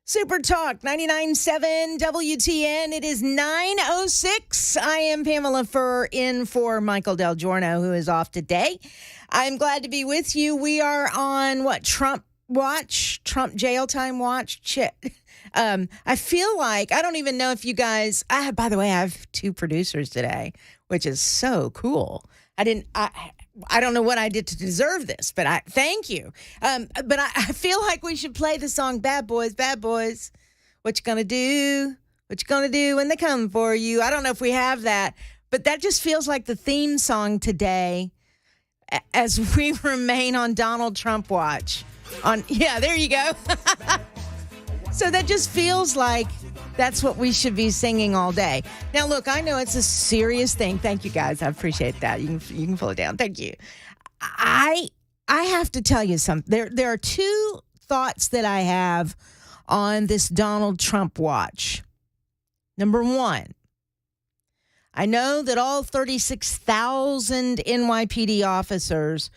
Super Talk 99.7 WTN. It is 9:06. I am Pamela Furr in for Michael Delgirono, who is off today. I'm glad to be with you. We are on Trump watch, Trump jail time watch. I feel like, I don't even know if you guys, by the way, I have two producers today, which is so cool. I don't know what I did to deserve this, but thank you. But I feel like we should play the song Bad Boys, Bad Boys. What you gonna do? What you gonna do when they come for you? I don't know if we have that, but that just feels like the theme song today as we remain on Donald Trump watch. Yeah, there you go. So that just feels like that's what we should be singing all day. Now, look, I know it's a serious thing. Thank you, guys. I appreciate that. You can pull it down. Thank you. I have to tell you something. There are two thoughts that I have on this Donald Trump watch. Number one, I know that all 36,000 NYPD officers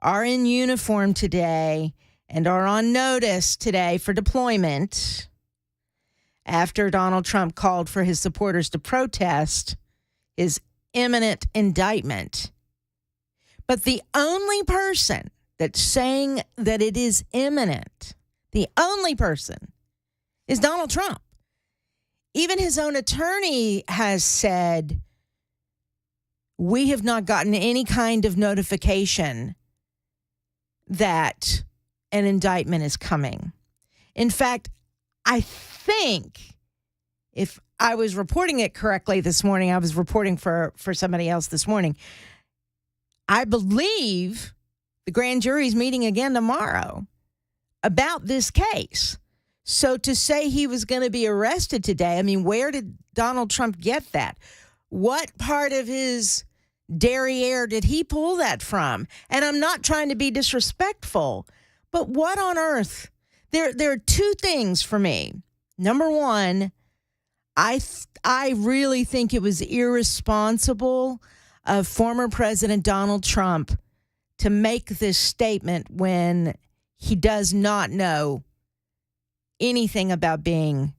are in uniform today and are on notice today for deployment after Donald Trump called for his supporters to protest his imminent indictment. But the only person that's saying that it is imminent, the only person, is Donald Trump. Even his own attorney has said, we have not gotten any kind of notification that an indictment is coming. In fact, I think if I was reporting it correctly this morning, I was reporting for somebody else this morning. I believe the grand jury's meeting again tomorrow about this case. So to say he was going to be arrested today, I mean, where did Donald Trump get that? What part of his derriere did he pull that from? And I'm not trying to be disrespectful, but what on earth? There are two things for me. Number one, I really think it was irresponsible of former President Donald Trump to make this statement when he does not know anything about being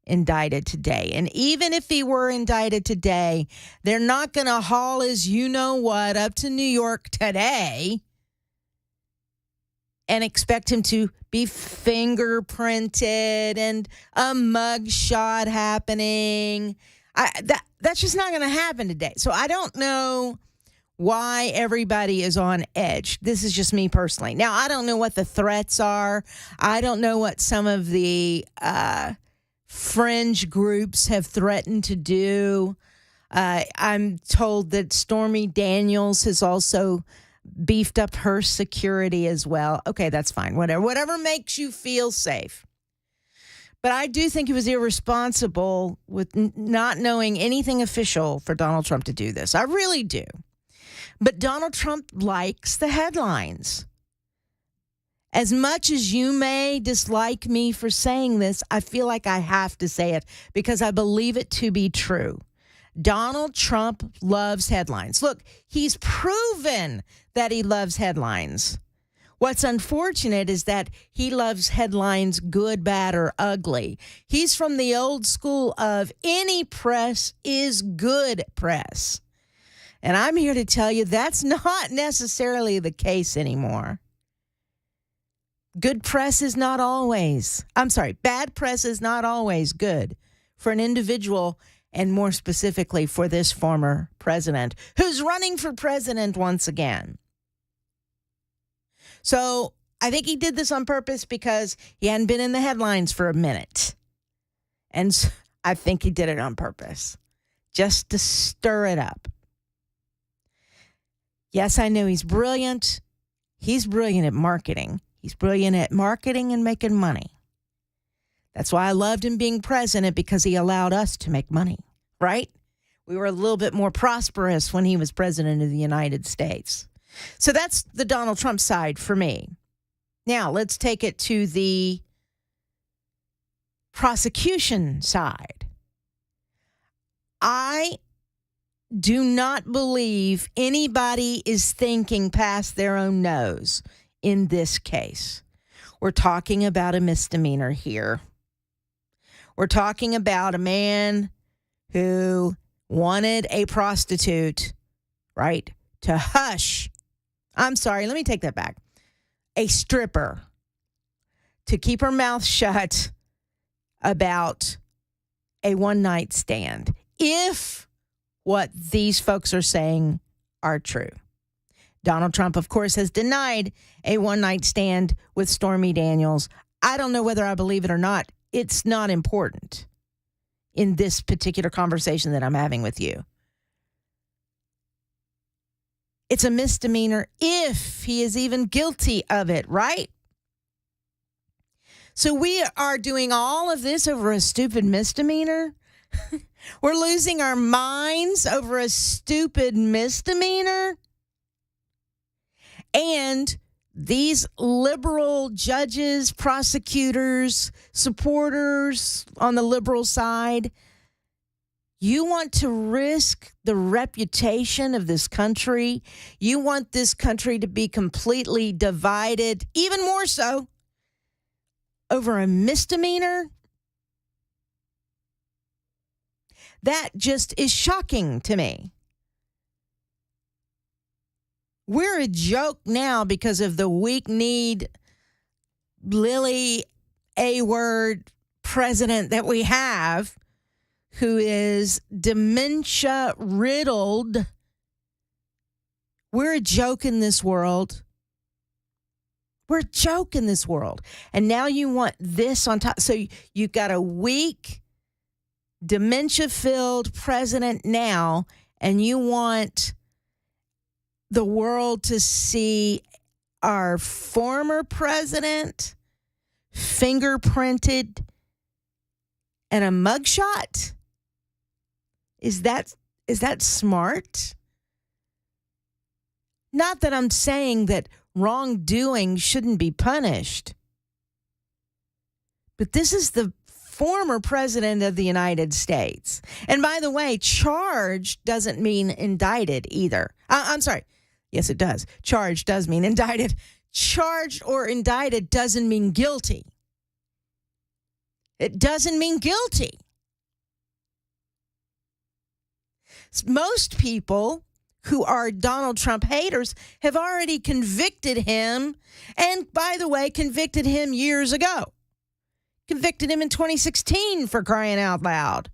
indicted today. And even if he were indicted today, they're not going to haul his you-know-what up to New York today and expect him to be fingerprinted and a mug shot happening. That's just not going to happen today. So I don't know why everybody is on edge. This is just me personally. Now, I don't know what the threats are. I don't know what some of the fringe groups have threatened to do. I'm told that Stormy Daniels has also beefed up her security as well. Okay, that's fine. Whatever makes you feel safe. But I do think it was irresponsible with not knowing anything official for Donald Trump to do this. I really do. But Donald Trump likes the headlines. As much as you may dislike me for saying this, I feel like I have to say it because I believe it to be true. Donald Trump loves headlines. Look, he's proven that he loves headlines. What's unfortunate is that he loves headlines good, bad, or ugly. He's from the old school of any press is good press. And I'm here to tell you that's not necessarily the case anymore. Bad press is not always good for an individual, and more specifically for this former president who's running for president once again. So I think he did this on purpose because he hadn't been in the headlines for a minute. And so I think he did it on purpose, just to stir it up. Yes, I know he's brilliant. He's brilliant at marketing. He's brilliant at marketing and making money. That's why I loved him being president, because he allowed us to make money, right? We were a little bit more prosperous when he was president of the United States. So that's the Donald Trump side for me. Now, let's take it to the prosecution side. I do not believe anybody is thinking past their own nose in this case. We're talking about a misdemeanor here. We're talking about a man who wanted a prostitute, right, to hush. I'm sorry, let me take that back. A stripper to keep her mouth shut about a one-night stand, if what these folks are saying are true. Donald Trump, of course, has denied a one-night stand with Stormy Daniels. I don't know whether I believe it or not. It's not important in this particular conversation that I'm having with you. It's a misdemeanor if he is even guilty of it, right? So we are doing all of this over a stupid misdemeanor? We're losing our minds over a stupid misdemeanor? And these liberal judges, prosecutors, supporters on the liberal side, you want to risk the reputation of this country? You want this country to be completely divided, even more so, over a misdemeanor? That just is shocking to me. We're a joke now because of the weak-kneed, Lily A-word president that we have, who is dementia-riddled. We're a joke in this world. We're a joke in this world. And now you want this on top. So you've got a weak, dementia-filled president now, and you want the world to see our former president fingerprinted and a mugshot? Is that smart? Not that I'm saying that wrongdoing shouldn't be punished, but this is the former president of the United States. And by the way, charged doesn't mean indicted either. I'm sorry. Yes, it does. Charged does mean indicted. Charged or indicted doesn't mean guilty. It doesn't mean guilty. Most people who are Donald Trump haters have already convicted him, and by the way, convicted him years ago. Convicted him in 2016, for crying out loud.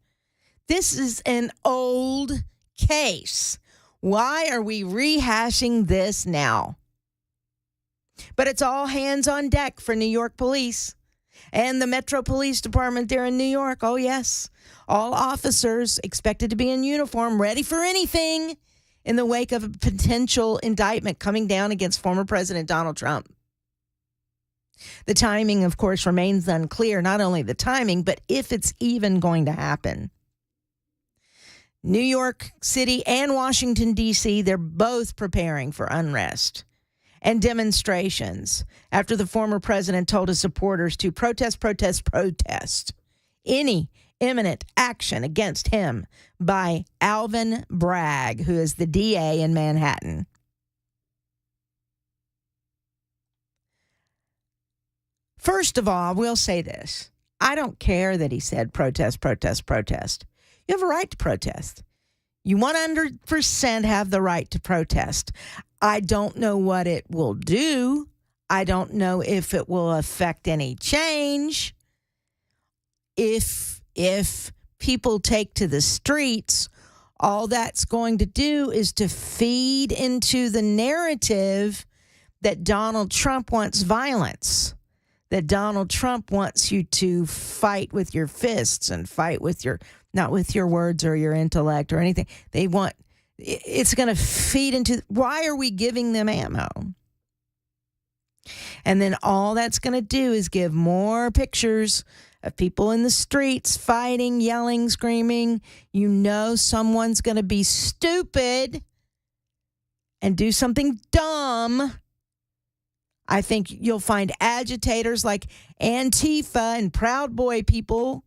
This is an old case. Why are we rehashing this now? But it's all hands on deck for New York police and the Metro Police Department there in New York. Oh, yes. All officers expected to be in uniform, ready for anything in the wake of a potential indictment coming down against former President Donald Trump. The timing, of course, remains unclear. Not only the timing, but if it's even going to happen. New York City and Washington, D.C., they're both preparing for unrest and demonstrations after the former president told his supporters to protest any imminent action against him by Alvin Bragg, who is the DA in Manhattan. First of all, we'll say this. I don't care that he said protest. You have a right to protest. You 100% have the right to protest. I don't know what it will do. I don't know if it will affect any change. If people take to the streets, all that's going to do is to feed into the narrative that Donald Trump wants violence, that Donald Trump wants you to fight with your fists and fight with your, not with your words or your intellect or anything. It's going to feed into, why are we giving them ammo? And then all that's going to do is give more pictures of people in the streets fighting, yelling, screaming. You know someone's going to be stupid and do something dumb. I think you'll find agitators like Antifa and Proud Boy people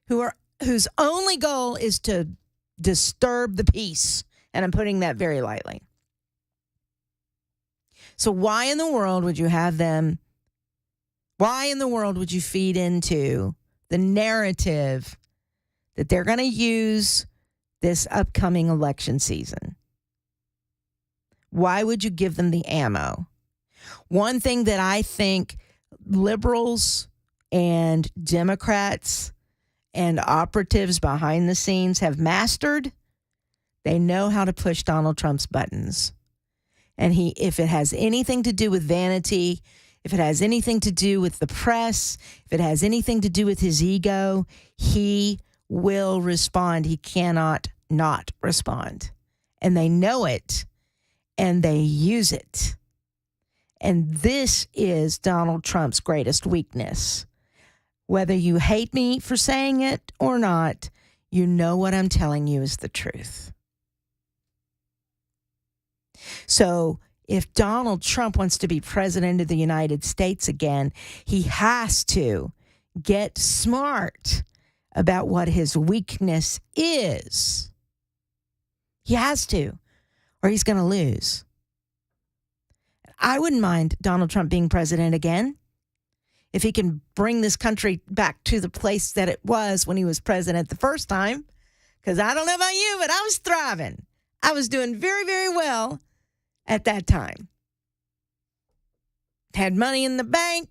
whose only goal is to disturb the peace. And I'm putting that very lightly. So why in the world would you have them? Why in the world would you feed into the narrative that they're going to use this upcoming election season. Why would you give them the ammo? One thing that I think liberals and Democrats and operatives behind the scenes have mastered, they know how to push Donald Trump's buttons. And if it has anything to do with vanity, if it has anything to do with the press, if it has anything to do with his ego, he will respond. He cannot not respond. And they know it, and they use it. And this is Donald Trump's greatest weakness. Whether you hate me for saying it or not, you know what I'm telling you is the truth. So if Donald Trump wants to be president of the United States again, he has to get smart about what his weakness is. He has to, or he's going to lose. I wouldn't mind Donald Trump being president again if he can bring this country back to the place that it was when he was president the first time. Because I don't know about you, but I was thriving. I was doing very, very well at that time. Had money in the bank,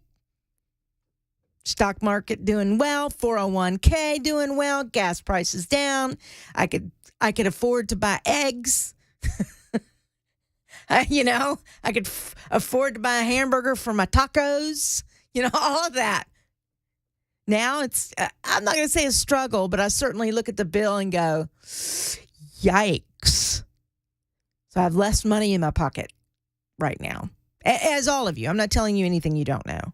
stock market doing well, 401k doing well, gas prices down. I could afford to buy eggs. I could afford to buy a hamburger for my tacos, all of that. Now it's, I'm not going to say a struggle, but I certainly look at the bill and go, yikes. So I have less money in my pocket right now, as all of you. I'm not telling you anything you don't know.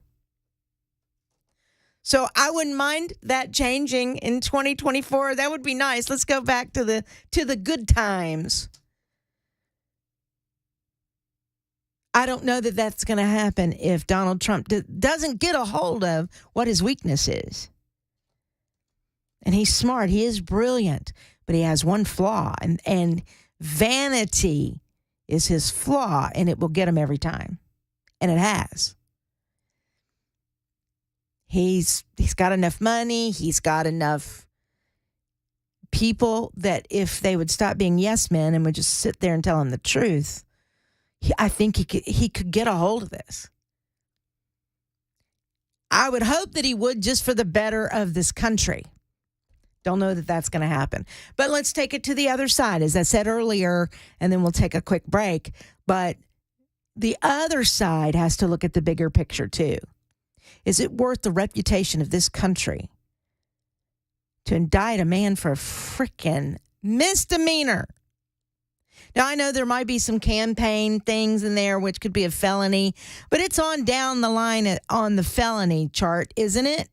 So I wouldn't mind that changing in 2024. That would be nice. Let's go back to the good times. I don't know that that's going to happen if Donald Trump doesn't get a hold of what his weakness is. And he's smart. He is brilliant. But he has one flaw. And vanity is his flaw. And it will get him every time. And it has. He's got enough money. He's got enough people that if they would stop being yes men and would just sit there and tell him the truth, I think he could get a hold of this. I would hope that he would, just for the better of this country. Don't know that that's going to happen. But let's take it to the other side, as I said earlier, and then we'll take a quick break. But the other side has to look at the bigger picture, too. Is it worth the reputation of this country to indict a man for a freaking misdemeanor? Now, I know there might be some campaign things in there, which could be a felony, but it's on down the line on the felony chart, isn't it?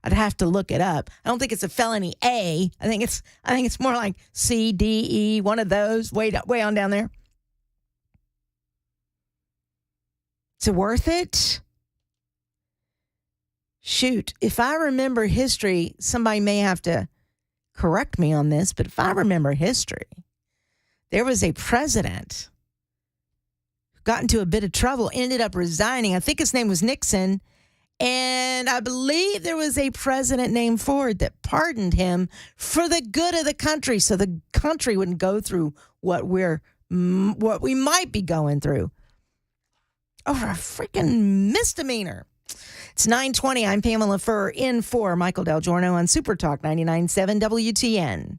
I'd have to look it up. I don't think it's a felony A. I think it's more like C, D, E, one of those, way on down there. Is it worth it? Shoot, if I remember history, somebody may have to correct me on this, but if I remember history, there was a president who got into a bit of trouble, ended up resigning. I think his name was Nixon. And I believe there was a president named Ford that pardoned him for the good of the country, so the country wouldn't go through what we might be going through over a freaking misdemeanor. It's 9:20. I'm Pamela Furr, in for Michael Delgirono on Super Talk 99.7 WTN.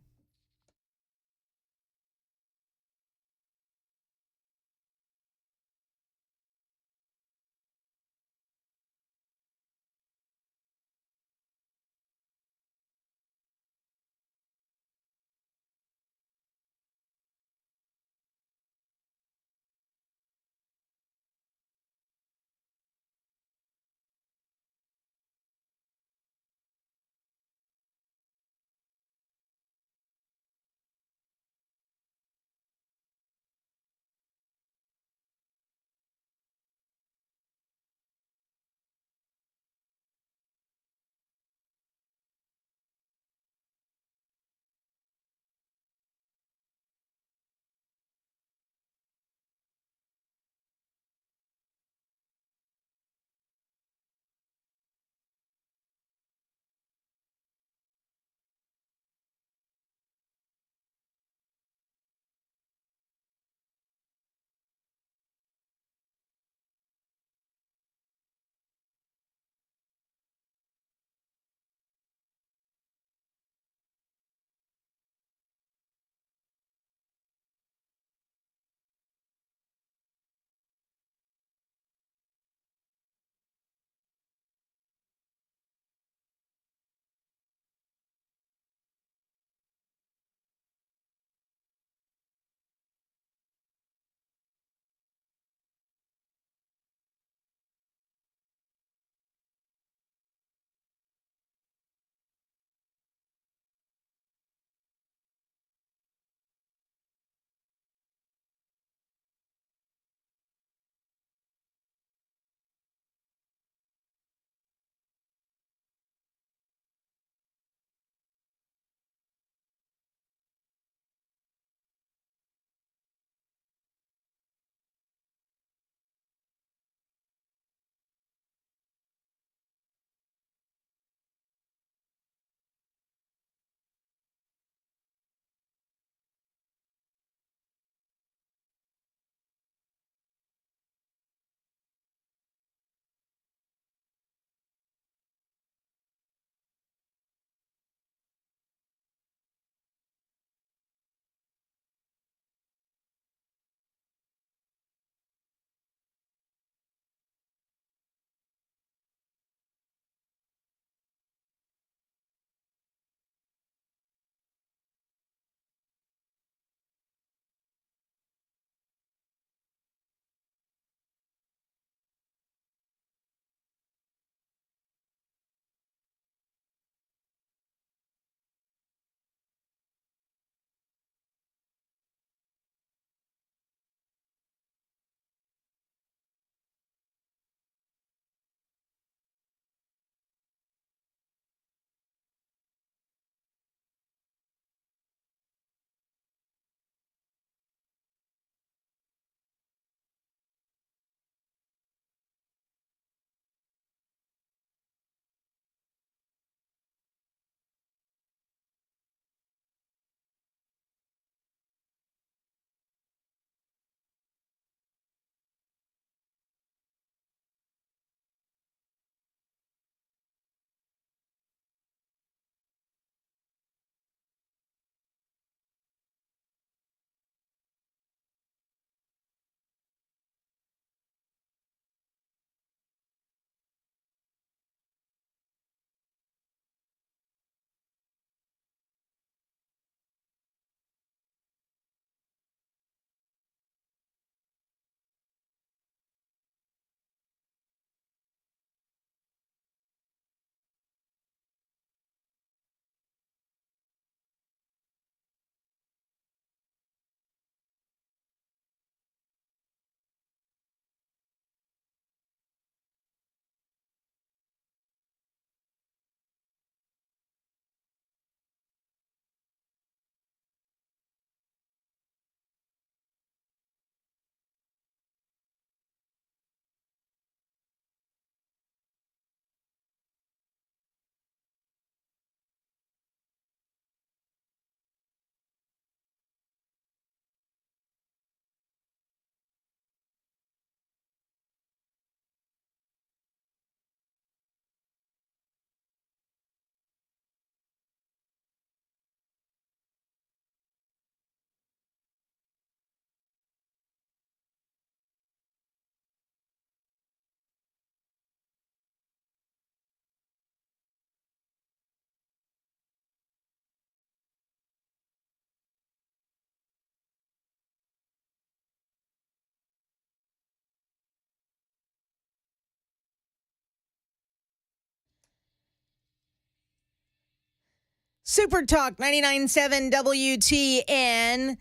Super Talk 99.7 WTN.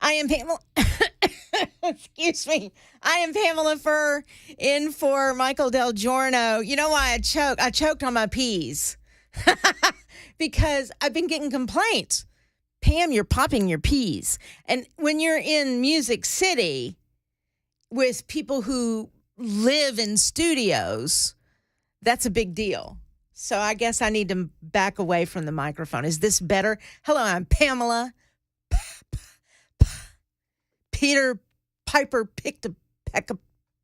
I am Pamela. Excuse me. I am Pamela Furr in for Michael Delgirono. You know why I choked? I choked on my peas because I've been getting complaints. Pam, you're popping your peas. And when you're in Music City with people who live in studios, that's a big deal. So I guess I need to back away from the microphone. Is this better? Hello, I'm Pamela. Peter Piper picked a peck of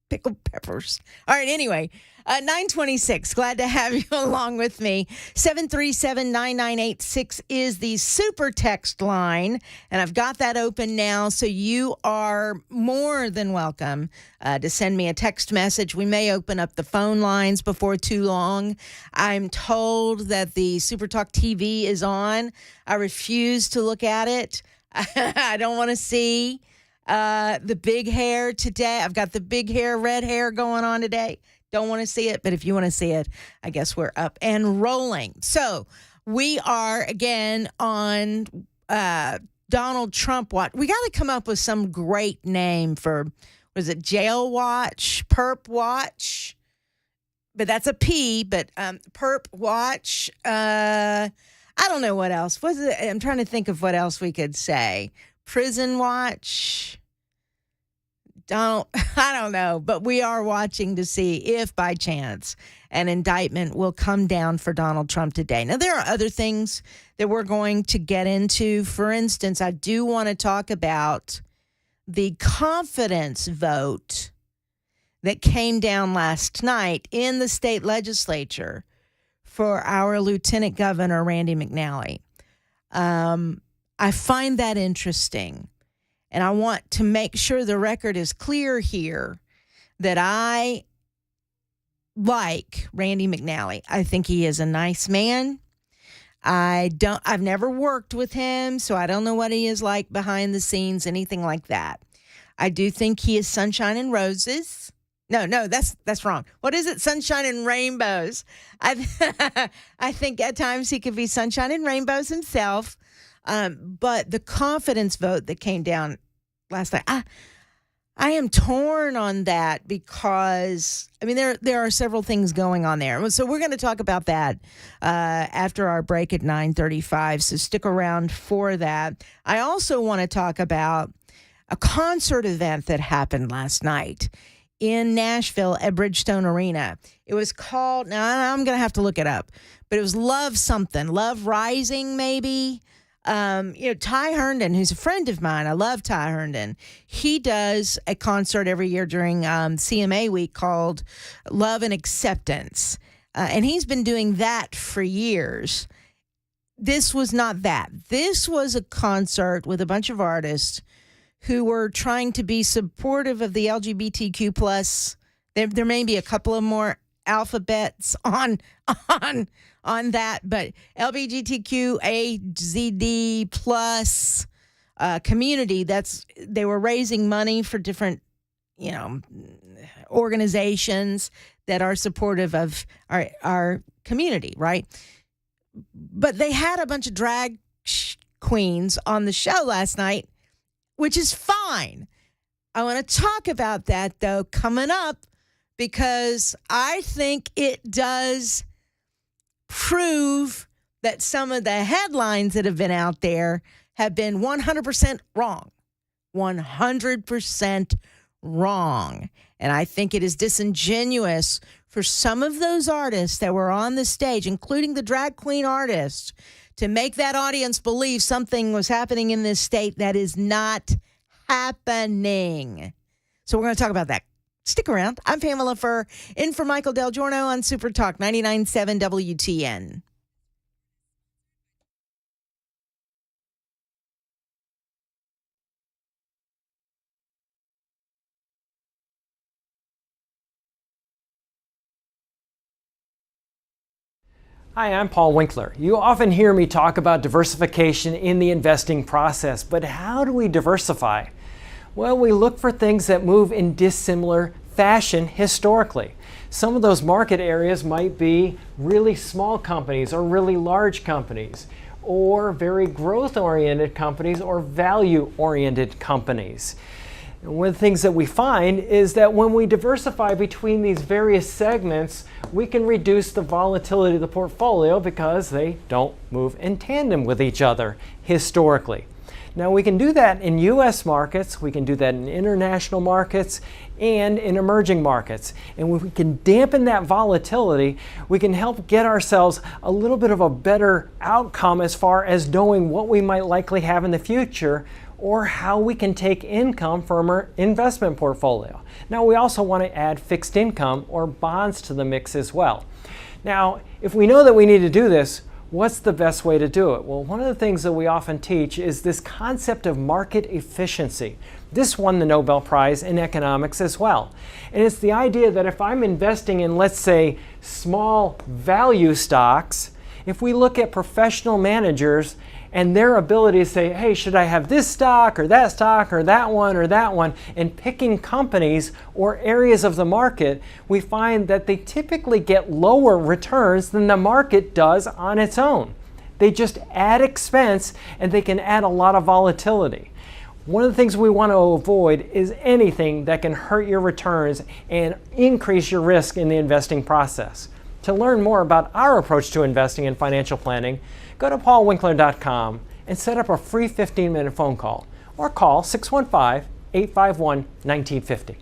pickled peppers. All right, anyway, 926. Glad to have you along with me. 737-9986 is the super text line, and I've got that open now, so you are more than welcome to send me a text message. We may open up the phone lines before too long. I'm told that the Super Talk TV is on. I refuse to look at it. I don't want to see the big hair today. I've got the big hair, red hair going on today. Don't want to see it, but if you want to see it, I guess we're up and rolling. So we are again on Donald Trump watch. We got to come up with some great name for, was it Jail Watch, Perp Watch? But that's a P, but Perp Watch. I don't know what else. Was it? I'm trying to think of what else we could say. Prison Watch. I don't know, but we are watching to see if by chance an indictment will come down for Donald Trump today. Now, there are other things that we're going to get into. For instance, I do want to talk about the confidence vote that came down last night in the state legislature for our Lieutenant Governor, Randy McNally. I find that interesting. And I want to make sure the record is clear here that I like Randy McNally. I think he is a nice man. I've never worked with him, so I don't know what he is like behind the scenes, anything like that. I do think he is sunshine and roses. No, that's wrong. What is it? Sunshine and rainbows. I think at times he could be sunshine and rainbows himself. But the confidence vote that came down last night, I am torn on that because, I mean, there are several things going on there. So we're going to talk about that after our break at 9:35, so stick around for that. I also want to talk about a concert event that happened last night in Nashville at Bridgestone Arena. It was called, now I'm going to have to look it up, but it was Love Rising, maybe. Ty Herndon, who's a friend of mine, I love Ty Herndon. He does a concert every year during CMA week called Love and Acceptance. And he's been doing that for years. This was not that. This was a concert with a bunch of artists who were trying to be supportive of the LGBTQ plus. There may be a couple of more alphabets on that, but LGBTQAZD plus community. They were raising money for different, organizations that are supportive of our community, right? But they had a bunch of drag queens on the show last night, which is fine. I want to talk about that though coming up, because I think it does prove that some of the headlines that have been out there have been 100% wrong. 100% wrong. And I think it is disingenuous for some of those artists that were on the stage, including the drag queen artists, to make that audience believe something was happening in this state that is not happening. So we're going to talk about that. Stick around. I'm Pamela Furr, in for Michael Delgirono on Super Talk 99.7 WTN. Hi, I'm Paul Winkler. You often hear me talk about diversification in the investing process, but how do we diversify? Well, we look for things that move in dissimilar fashion historically. Some of those market areas might be really small companies or really large companies, or very growth-oriented companies or value-oriented companies. And one of the things that we find is that when we diversify between these various segments, we can reduce the volatility of the portfolio because they don't move in tandem with each other historically. Now we can do that in US markets, we can do that in international markets, and in emerging markets. And when we can dampen that volatility, we can help get ourselves a little bit of a better outcome as far as knowing what we might likely have in the future or how we can take income from our investment portfolio. Now we also want to add fixed income or bonds to the mix as well. Now, if we know that we need to do this, what's the best way to do it? Well, one of the things that we often teach is this concept of market efficiency. This won the Nobel Prize in economics as well. And it's the idea that if I'm investing in, let's say, small value stocks, if we look at professional managers and their ability to say, hey, should I have this stock or that one, and picking companies or areas of the market, we find that they typically get lower returns than the market does on its own. They just add expense and they can add a lot of volatility. One of the things we want to avoid is anything that can hurt your returns and increase your risk in the investing process. To learn more about our approach to investing and financial planning, go to paulwinkler.com and set up a free 15-minute phone call or call 615-851-1950.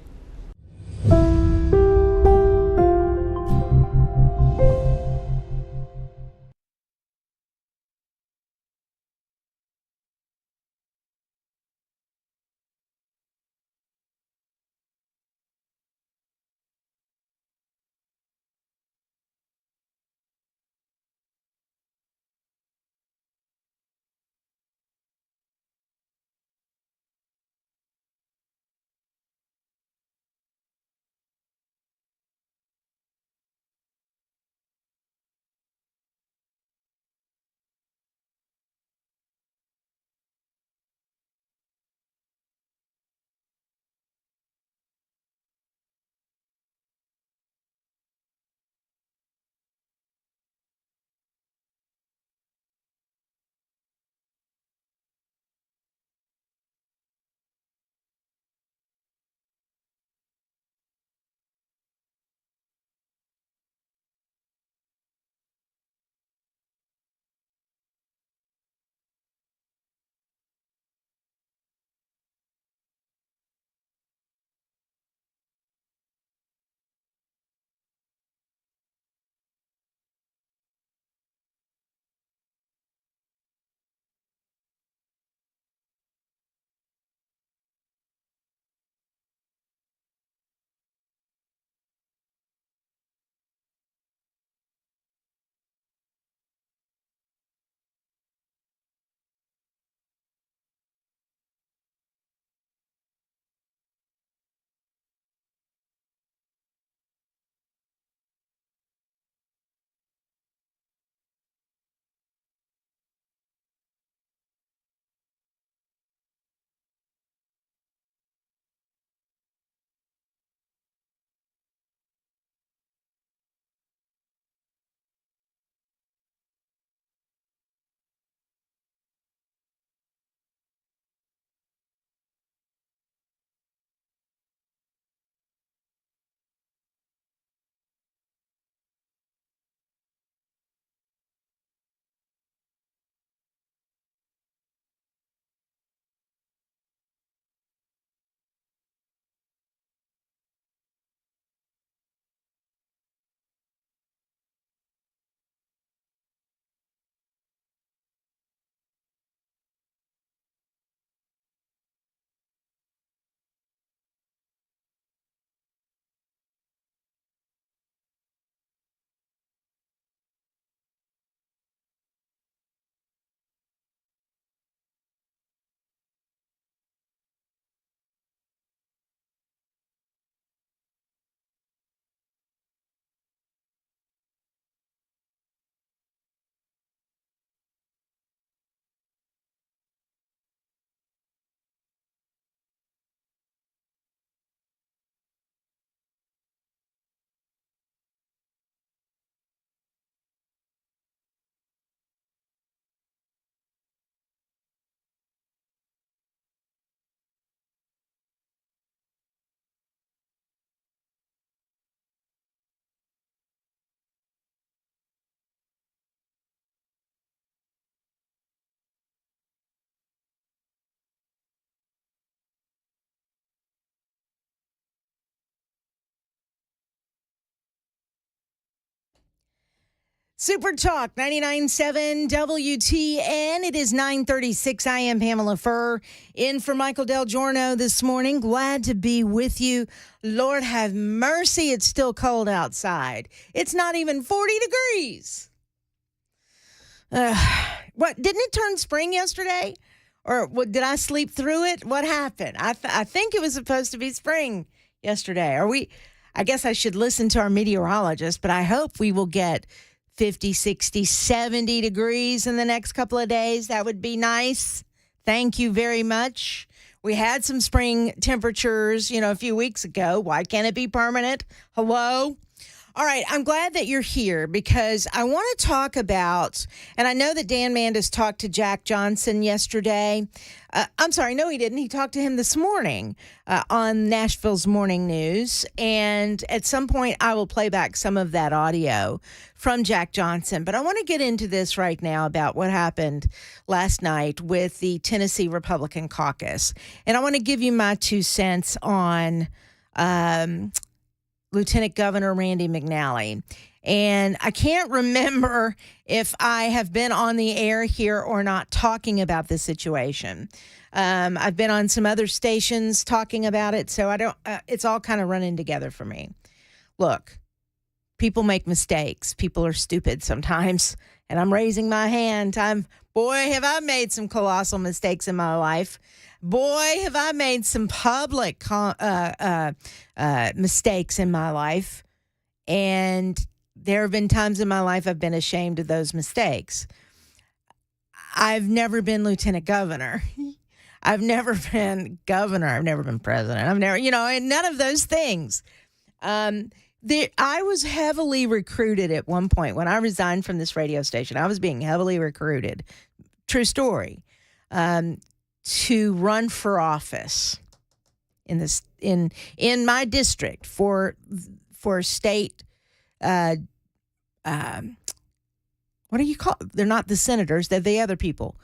Super Talk 99.7 WTN. It is 9:36. I am Pamela Furr in for Michael Delgirono this morning. Glad to be with you. Lord have mercy, it's still cold outside. It's not even 40 degrees. What, didn't it turn spring yesterday? Or did I sleep through it? What happened? I think it was supposed to be spring yesterday. I guess I should listen to our meteorologist, but I hope we will get 50, 60, 70 degrees in the next couple of days. That would be nice. Thank you very much. We had some spring temperatures, a few weeks ago. Why can't it be permanent? Hello? All right, I'm glad that you're here because I want to talk about, and I know that Dan Mandis talked to Jack Johnson yesterday. I'm sorry, no, he didn't. He talked to him this morning on Nashville's Morning News. And at some point, I will play back some of that audio from Jack Johnson. But I want to get into this right now about what happened last night with the Tennessee Republican caucus. And I want to give you my 2 cents on Lieutenant Governor Randy McNally. And I can't remember if I have been on the air here or not talking about this situation. I've been on some other stations talking about it, so I don't. It's all kind of running together for me. Look, people make mistakes. People are stupid sometimes, and I'm raising my hand. Boy, have I made some colossal mistakes in my life. Boy, have I made some public mistakes in my life. And there have been times in my life I've been ashamed of those mistakes. I've never been lieutenant governor. I've never been governor. I've never been president. I've never, and none of those things. I was heavily recruited at one point. When I resigned from this radio station, I was being heavily recruited. True story. To run for office in my district for state. What do you call? They're not the senators; they're the other people.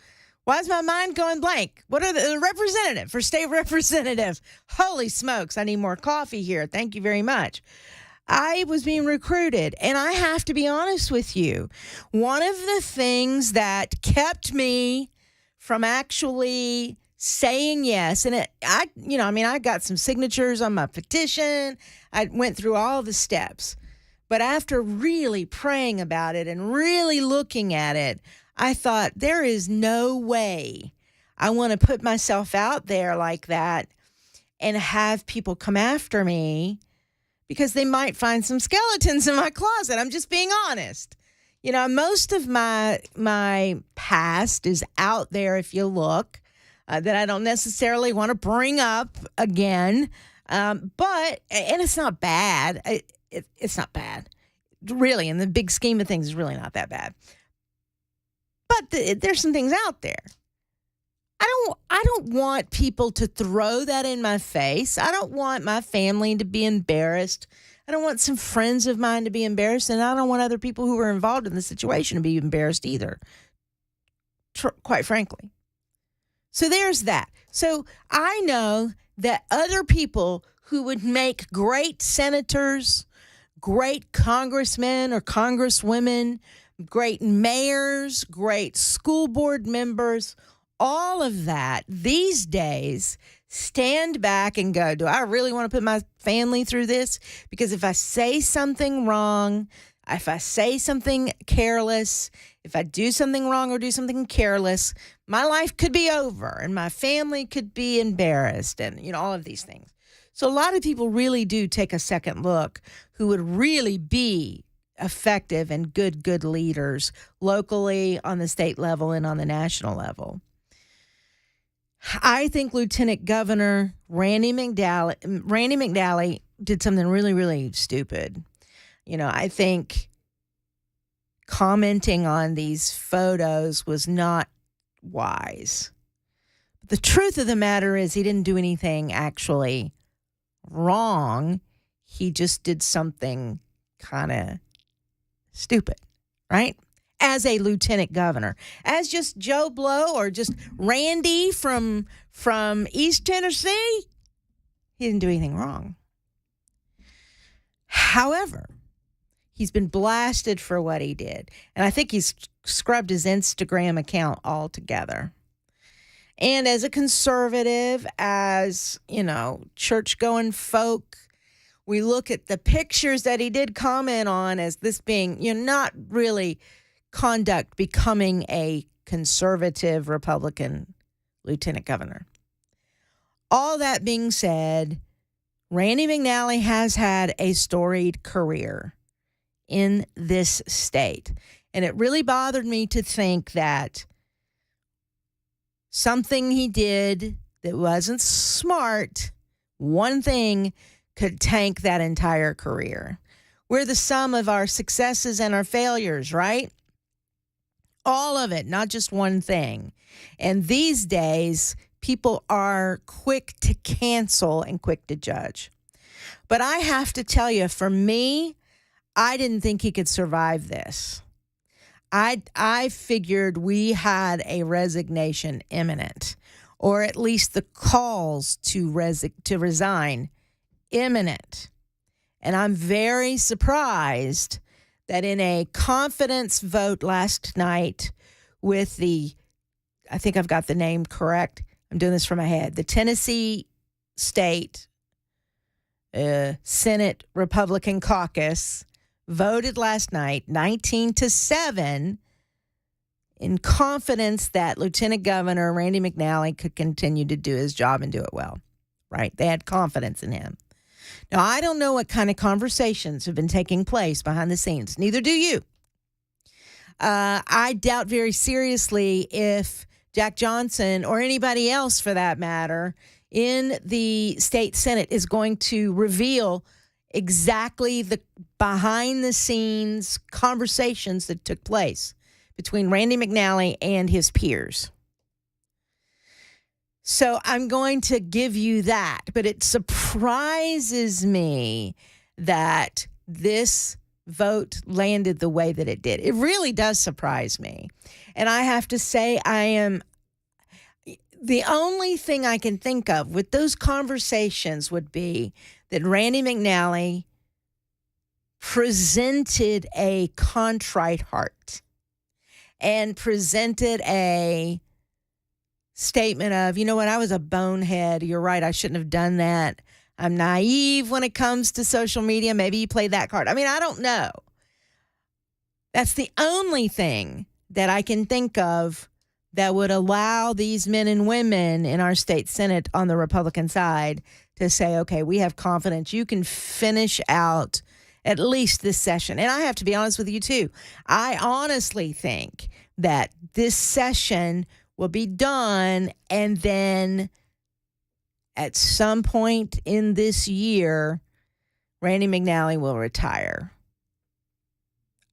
Why is my mind going blank? What are the representative for state representative? Holy smokes! I need more coffee here. Thank you very much. I was being recruited, and I have to be honest with you. One of the things that kept me from actually saying yes, and I got some signatures on my petition. I went through all the steps. But after really praying about it and really looking at it, I thought, there is no way I want to put myself out there like that and have people come after me because they might find some skeletons in my closet. I'm just being honest. Most of my past is out there if you look, that I don't necessarily want to bring up again. And it's not bad. It's not bad. Really, in the big scheme of things, it's really not that bad. But there's some things out there. I don't want people to throw that in my face. I don't want my family to be embarrassed. I don't want some friends of mine to be embarrassed, and I don't want other people who are involved in the situation to be embarrassed either, quite frankly. So there's that. So I know that other people who would make great senators, great congressmen or congresswomen, great mayors, great school board members, all of that these days stand back and go, do I really want to put my family through this? Because if I say something wrong, if I say something careless, if I do something wrong or do something careless, my life could be over and my family could be embarrassed and, all of these things. So a lot of people really do take a second look who would really be effective and good leaders locally, on the state level, and on the national level. I think Lieutenant Governor Randy McNally did something really, really stupid. I think commenting on these photos was not wise. The truth of the matter is he didn't do anything actually wrong. He just did something kind of stupid, right? As a lieutenant governor, as just Joe Blow or just Randy from East Tennessee, he didn't do anything wrong. However, He's been blasted for what he did. And I think he's scrubbed his Instagram account altogether. And as a conservative, as, church-going folk, we look at the pictures that he did comment on as this being, not really conduct becoming a conservative Republican lieutenant governor. All that being said, Randy McNally has had a storied career in this state. And it really bothered me to think that something he did that wasn't smart, one thing could tank that entire career. We're the sum of our successes and our failures, right? All of it, not just one thing. And these days, people are quick to cancel and quick to judge. But I have to tell you, for me, I didn't think he could survive this. I figured we had a resignation imminent, or at least the calls to resign imminent. And I'm very surprised that in a confidence vote last night with I think I've got the name correct. I'm doing this from my head. The Tennessee State Senate Republican Caucus voted last night 19-7 in confidence that Lieutenant Governor Randy McNally could continue to do his job and do it well, right? They had confidence in him. Now, I don't know what kind of conversations have been taking place behind the scenes. Neither do you. I doubt very seriously if Jack Johnson or anybody else for that matter in the state Senate is going to reveal exactly the behind-the-scenes conversations that took place between Randy McNally and his peers. So I'm going to give you that, but it surprises me that this vote landed the way that it did. It really does surprise me. And I have to say, the only thing I can think of with those conversations would be that Randy McNally presented a contrite heart and presented a statement of, you know what, I was a bonehead. You're right, I shouldn't have done that. I'm naive when it comes to social media. Maybe you played that card. I mean, I don't know. That's the only thing that I can think of that would allow these men and women in our state Senate on the Republican side to say, okay, we have confidence. You can finish out at least this session. And I have to be honest with you, too. I honestly think that this session will be done, and then at some point in this year, Randy McNally will retire.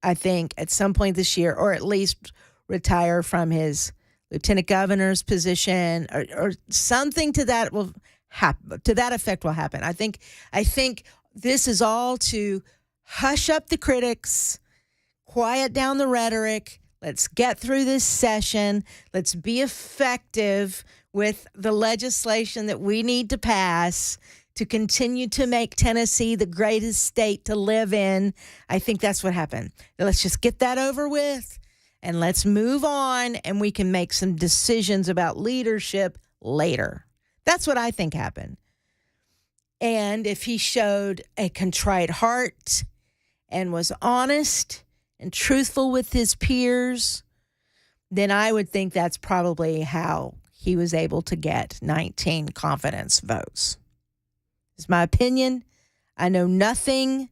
I think at some point this year, or at least retire from his lieutenant governor's position, or something to that will happen. To that effect will happen. I think this is all to hush up the critics, quiet down the rhetoric. Let's get through this session. Let's be effective with the legislation that we need to pass to continue to make Tennessee the greatest state to live in. I think that's what happened. Let's just get that over with and let's move on, and we can make some decisions about leadership later. That's what I think happened. And if he showed a contrite heart and was honest and truthful with his peers, then I would think that's probably how he was able to get 19 confidence votes. It's my opinion. I know nothing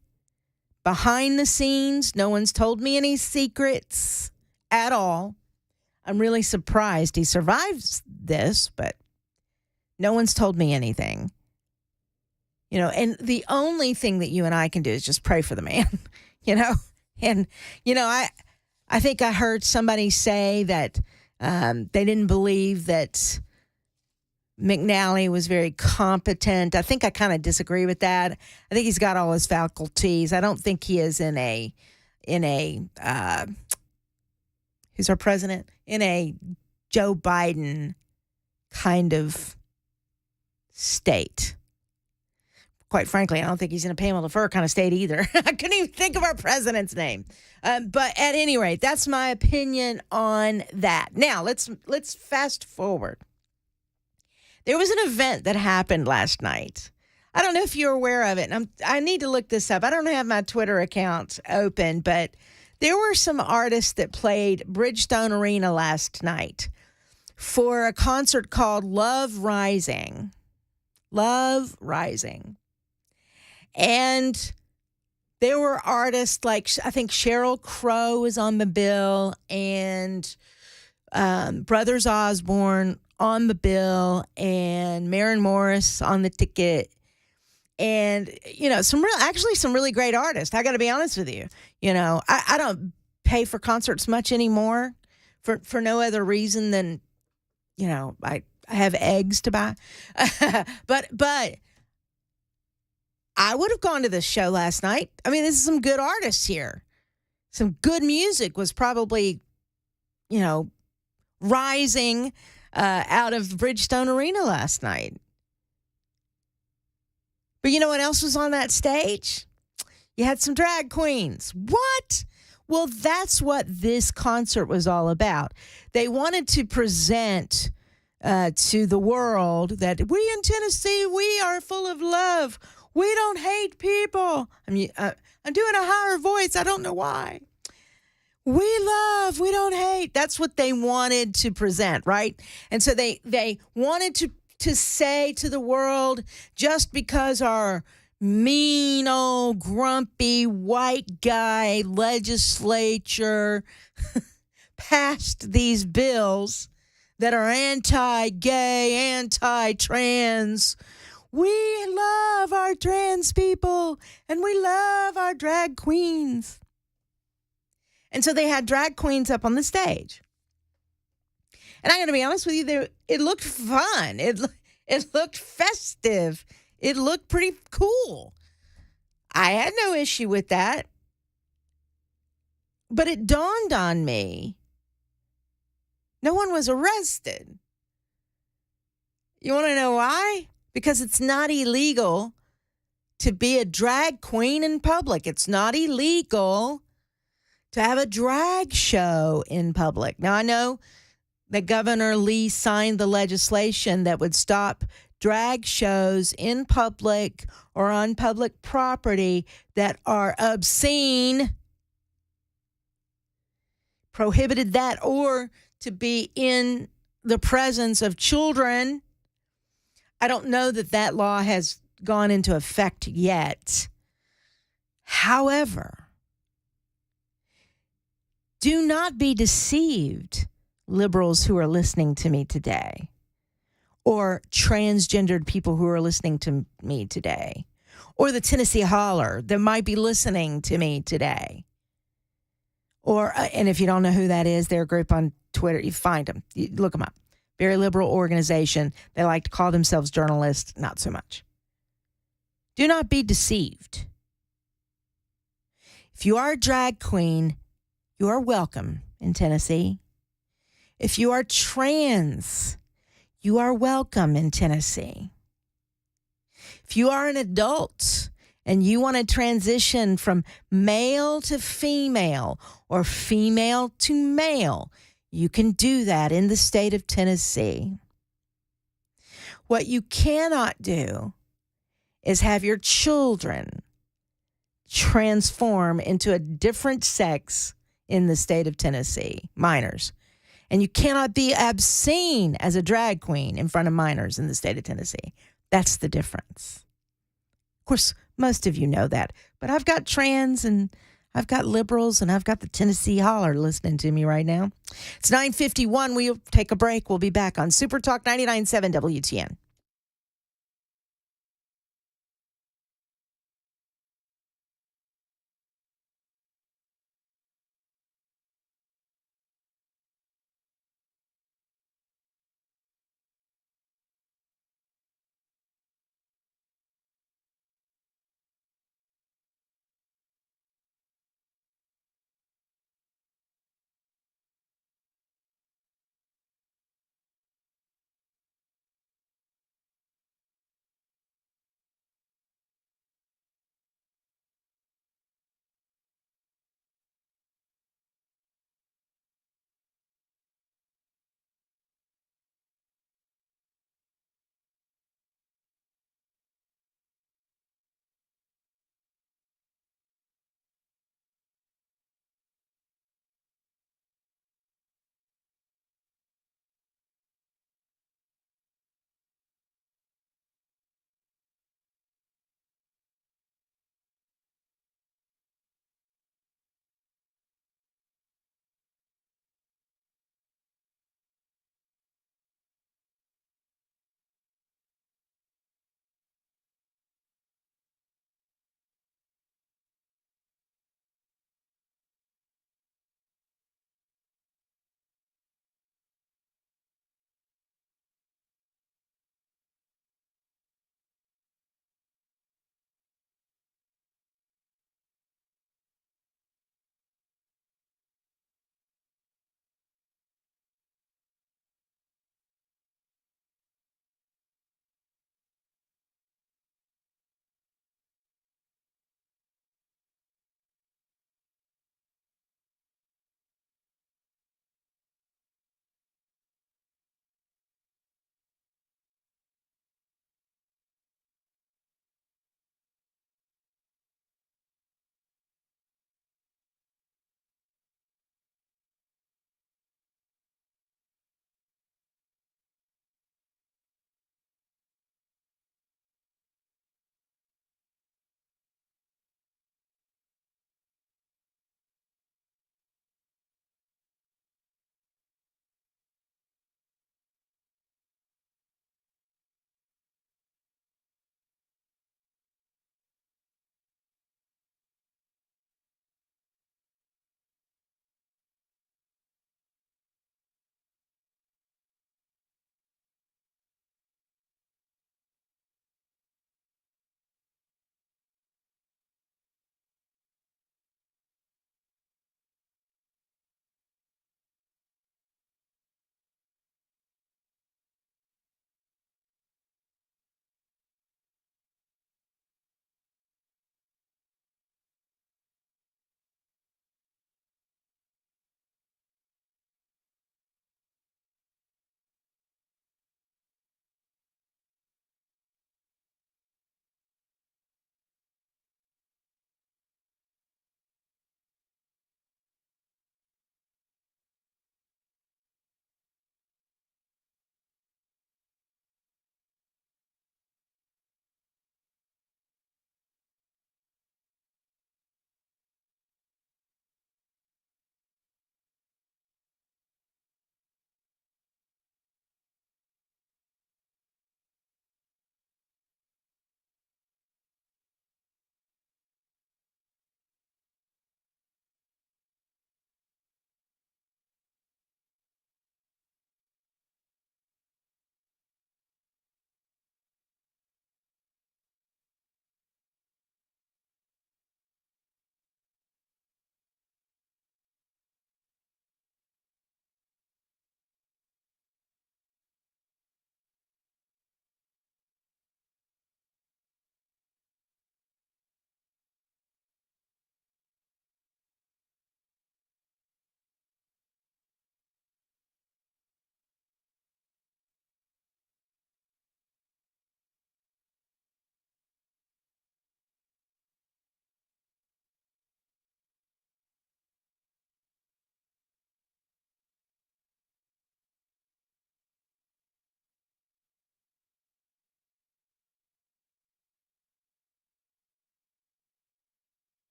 behind the scenes. No one's told me any secrets at all. I'm really surprised he survives this, but no one's told me anything. And the only thing that you and I can do is just pray for the man, And, I think I heard somebody say that they didn't believe that McNally was very competent. I think I kind of disagree with that. I think he's got all his faculties. I don't think he is in a who's our president? In a Joe Biden kind of state. Quite frankly, I don't think he's in a Pamela Furr kind of state either. I couldn't even think of our president's name. But at any rate, that's my opinion on that. Now, let's fast forward. There was an event that happened last night. I don't know if you're aware of it. And I need to look this up. I don't have my Twitter account open, but there were some artists that played Bridgestone Arena last night for a concert called Love Rising. Love Rising. And there were artists like, I think Sheryl Crow was on the bill, and Brothers Osborne on the bill, and Maren Morris on the ticket. And, some really great artists. I got to be honest with you. I don't pay for concerts much anymore for no other reason than, I have eggs to buy. But I would have gone to this show last night. I mean, this is some good artists here. Some good music was probably, rising out of Bridgestone Arena last night. But you know what else was on that stage? You had some drag queens. What? Well, that's what this concert was all about. They wanted to present to the world that we in Tennessee, we are full of love. We don't hate people. I'm doing a higher voice. I don't know why. We love, we don't hate. That's what they wanted to present, right? And so they wanted to say to the world, just because our mean old grumpy white guy legislature passed these bills that are anti-gay, anti-trans, we love our trans people and we love our drag queens. And so they had drag queens up on the stage. And I'm going to be honest with you, it looked fun. It looked festive. It looked pretty cool. I had no issue with that. But it dawned on me, no one was arrested. You want to know why? Because it's not illegal to be a drag queen in public. It's not illegal to have a drag show in public. Now, I know that Governor Lee signed the legislation that would stop drag shows in public or on public property that are obscene, prohibited that, or to be in the presence of children. I don't know that law has gone into effect yet. However, do not be deceived, liberals who are listening to me today, or transgendered people who are listening to me today, or the Tennessee Holler that might be listening to me today. Or, and if you don't know who that is, they're a group on Twitter. You find them. You look them up. Very liberal organization. They like to call themselves journalists. Not so much. Do not be deceived. If you are a drag queen, you are welcome in Tennessee. If you are trans, you are welcome in Tennessee. If you are an adult and you want to transition from male to female or female to male, you can do that in the state of Tennessee. What you cannot do is have your children transform into a different sex in the state of Tennessee, minors. And you cannot be obscene as a drag queen in front of minors in the state of Tennessee. That's the difference. Of course, most of you know that. But I've got trans and I've got liberals and I've got the Tennessee Holler listening to me right now. It's 9:51. We'll take a break. We'll be back on Super Talk 99.7 WTN.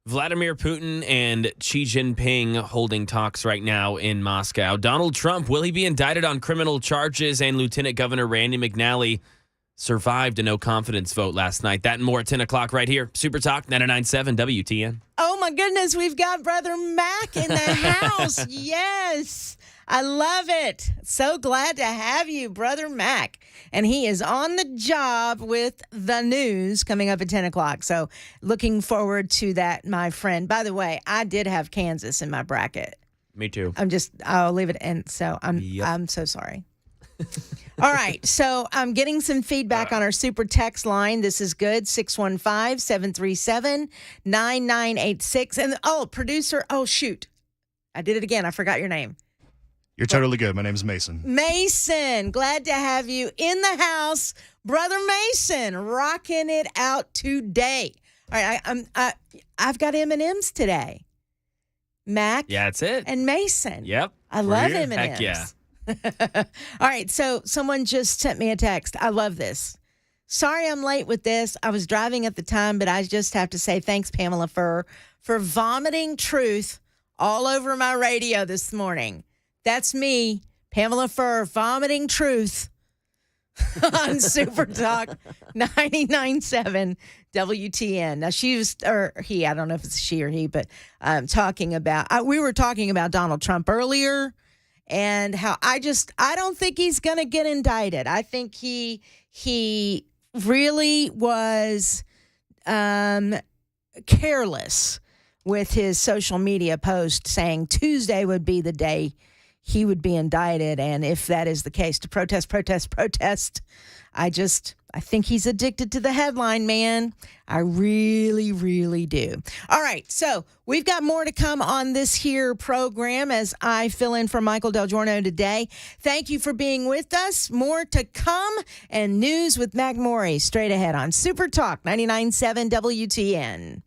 Vladimir Putin and Xi Jinping holding talks right now in Moscow. Donald Trump, will he be indicted on criminal charges? And Lieutenant Governor Randy McNally survived a no-confidence vote last night. That and more at 10 o'clock right here. Super Talk 99.7 WTN. Oh, my goodness. We've got Brother Mac in the house. Yes. I love it. So glad to have you, Brother Mac. And he is on the job with the news coming up at 10 o'clock. So looking forward to that, my friend. By the way, I did have Kansas in my bracket. Me too. I'll leave it in. So I'm so sorry. All right. So I'm getting some feedback on our super text line. This is good. 615-737-9986. And producer. Oh, shoot. I did it again. I forgot your name. You're totally good. My name is Mason. Mason, glad to have you in the house. Brother Mason, rocking it out today. All right, I've got M&Ms today. Mac. Yeah, that's it. And Mason. Yep. I love here. M&Ms. Heck yeah. All right, so someone just sent me a text. I love this. Sorry I'm late with this. I was driving at the time, but I just have to say thanks, Pamela Furr, for vomiting truth all over my radio this morning. That's me, Pamela Furr, vomiting truth on Super Talk 99.7 WTN. Now, I don't know if it's she or he, but we were talking about Donald Trump earlier and how I don't think he's going to get indicted. I think he really was careless with his social media post saying Tuesday would be the day he would be indicted. And if that is the case, to protest. I think he's addicted to the headline, man. I really, really do. All right. So we've got more to come on this here program as I fill in for Michael Delgirono today. Thank you for being with us. More to come and news with Mac Morey straight ahead on Super Talk 99.7 WTN.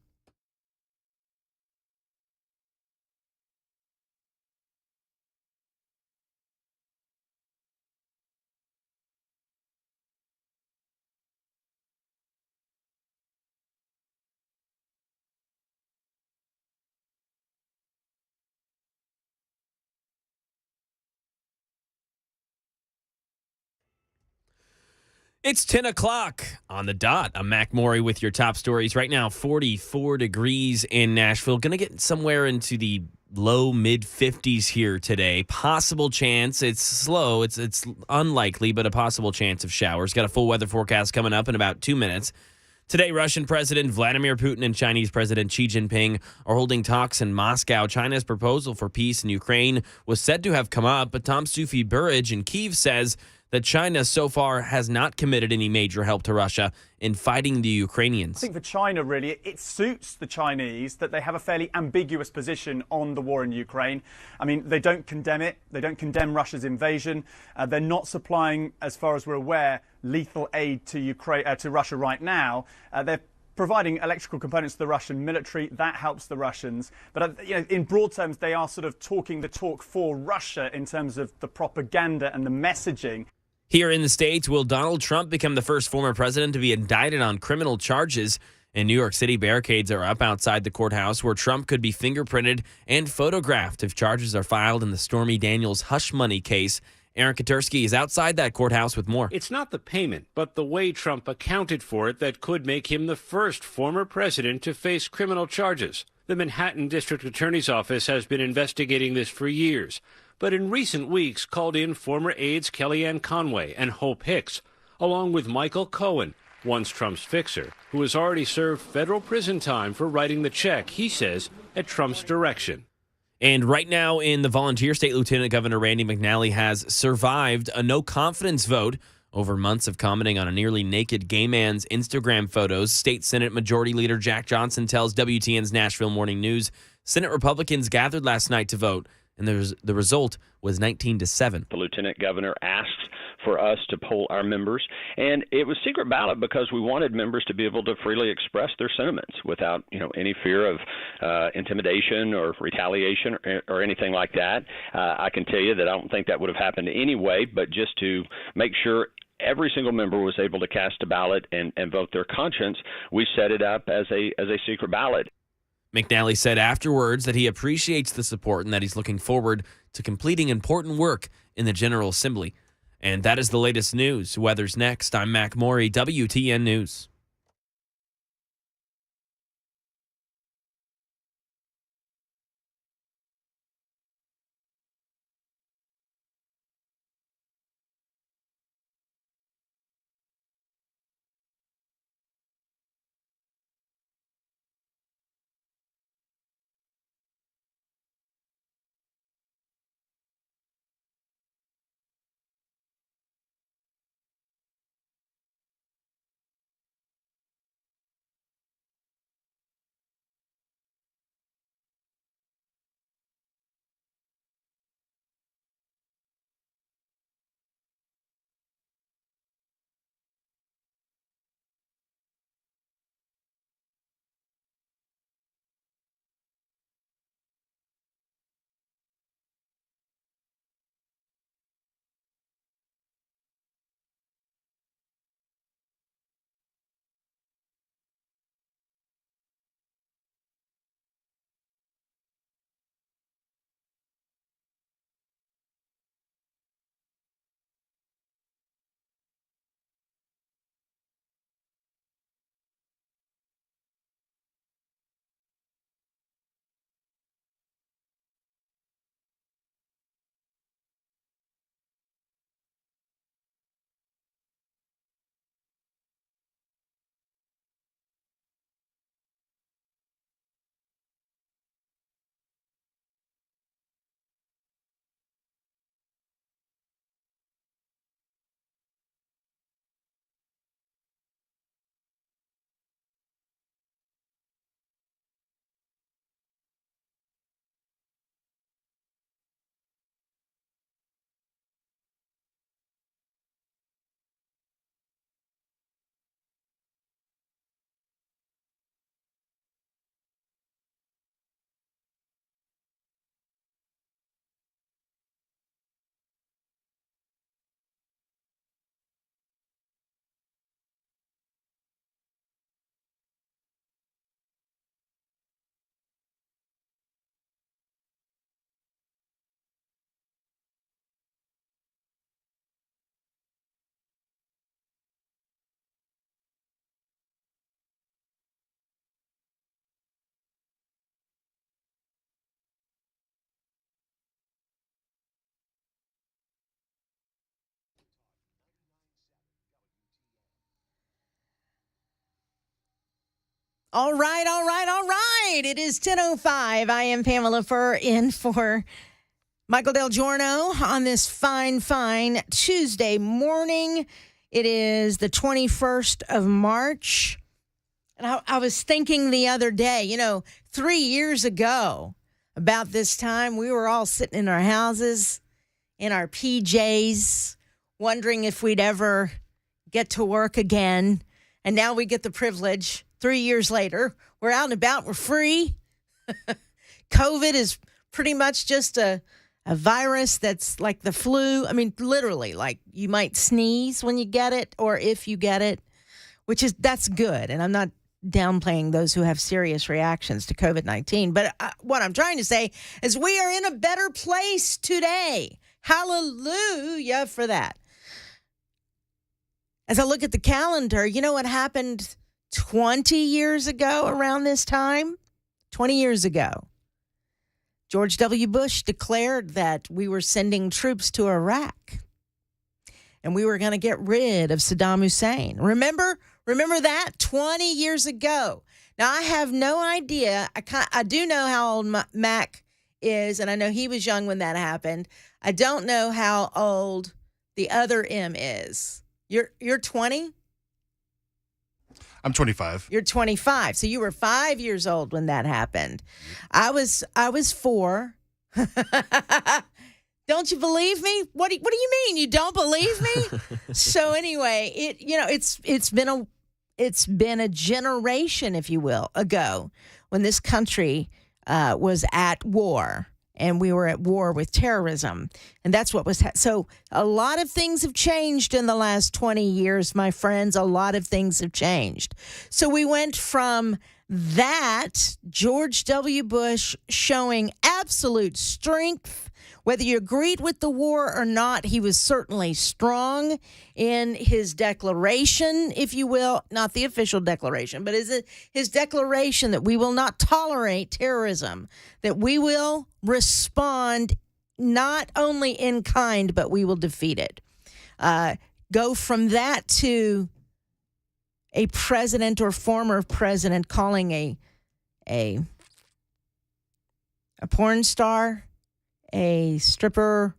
It's 10 o'clock on the dot. I'm Mac Morey with your top stories. Right now, 44 degrees in Nashville. Going to get somewhere into the low mid-50s here today. Possible chance. It's slow. It's unlikely, but a possible chance of showers. Got a full weather forecast coming up in about 2 minutes. Today, Russian President Vladimir Putin and Chinese President Xi Jinping are holding talks in Moscow. China's proposal for peace in Ukraine was said to have come up, but Tom Sufi-Burridge in Kyiv says that China so far has not committed any major help to Russia in fighting the Ukrainians. I think for China, really, it suits the Chinese that they have a fairly ambiguous position on the war in Ukraine. I mean, they don't condemn it. They don't condemn Russia's invasion. They're not supplying, as far as we're aware, lethal aid to Ukraine, to Russia right now. They're providing electrical components to the Russian military. That helps the Russians. But in broad terms, they are sort of talking the talk for Russia in terms of the propaganda and the messaging. Here in the States, will Donald Trump become the first former president to be indicted on criminal charges? In New York City, barricades are up outside the courthouse where Trump could be fingerprinted and photographed if charges are filed in the Stormy Daniels hush money case. Aaron Katursky is outside that courthouse with more. It's not the payment, but the way Trump accounted for it that could make him the first former president to face criminal charges. The Manhattan District Attorney's Office has been investigating this for years, but in recent weeks called in former aides Kellyanne Conway and Hope Hicks, along with Michael Cohen, once Trump's fixer, who has already served federal prison time for writing the check, he says, at Trump's direction. And right now in the volunteer state, Lieutenant Governor Randy McNally has survived a no-confidence vote over months of commenting on a nearly naked gay man's Instagram photos. State Senate Majority Leader Jack Johnson tells WTN's Nashville Morning News Senate Republicans gathered last night to vote, and the result was 19-7. The lieutenant governor asked for us to poll our members, and it was secret ballot because we wanted members to be able to freely express their sentiments without, any fear of intimidation or retaliation or anything like that. I can tell you that I don't think that would have happened anyway, but just to make sure every single member was able to cast a ballot and vote their conscience, we set it up as a secret ballot. McNally said afterwards that he appreciates the support and that he's looking forward to completing important work in the General Assembly. And that is the latest news. Weather's next. I'm Mac Morey, WTN News. All right, all right, all right. It is 10:05. I am Pamela Furr in for Michael Delgirono on this fine, fine Tuesday morning. It is the 21st of March. And I was thinking the other day, 3 years ago, about this time, we were all sitting in our houses, in our PJs, wondering if we'd ever get to work again. And now we get the privilege. 3 years later, we're out and about, we're free. COVID is pretty much just a virus that's like the flu. I mean, literally, like you might sneeze when you get it or if you get it, that's good. And I'm not downplaying those who have serious reactions to COVID-19. But what I'm trying to say is we are in a better place today. Hallelujah for that. As I look at the calendar, you know what happened 20 years ago around this time? 20 years ago. George W. Bush declared that we were sending troops to Iraq and we were going to get rid of Saddam Hussein. Remember that 20 years ago. Now, I have no idea. I do know how old Mac is, and I know he was young when that happened. I don't know how old the other M is. You're 20? I'm 25. You're 25. So you were 5 years old when that happened. I was 4. Don't you believe me? What do you mean? You don't believe me? So anyway, it's been a generation, if you will, ago when this country was at war. And we were at war with terrorism. And that's what was... So a lot of things have changed in the last 20 years, my friends. A lot of things have changed. So we went from that George W. Bush showing absolute strength. Whether you agreed with the war or not, he was certainly strong in his declaration, if you will, not the official declaration, but his declaration that we will not tolerate terrorism, that we will respond not only in kind, but we will defeat it. Go from that to a president or former president calling a porn star, a stripper,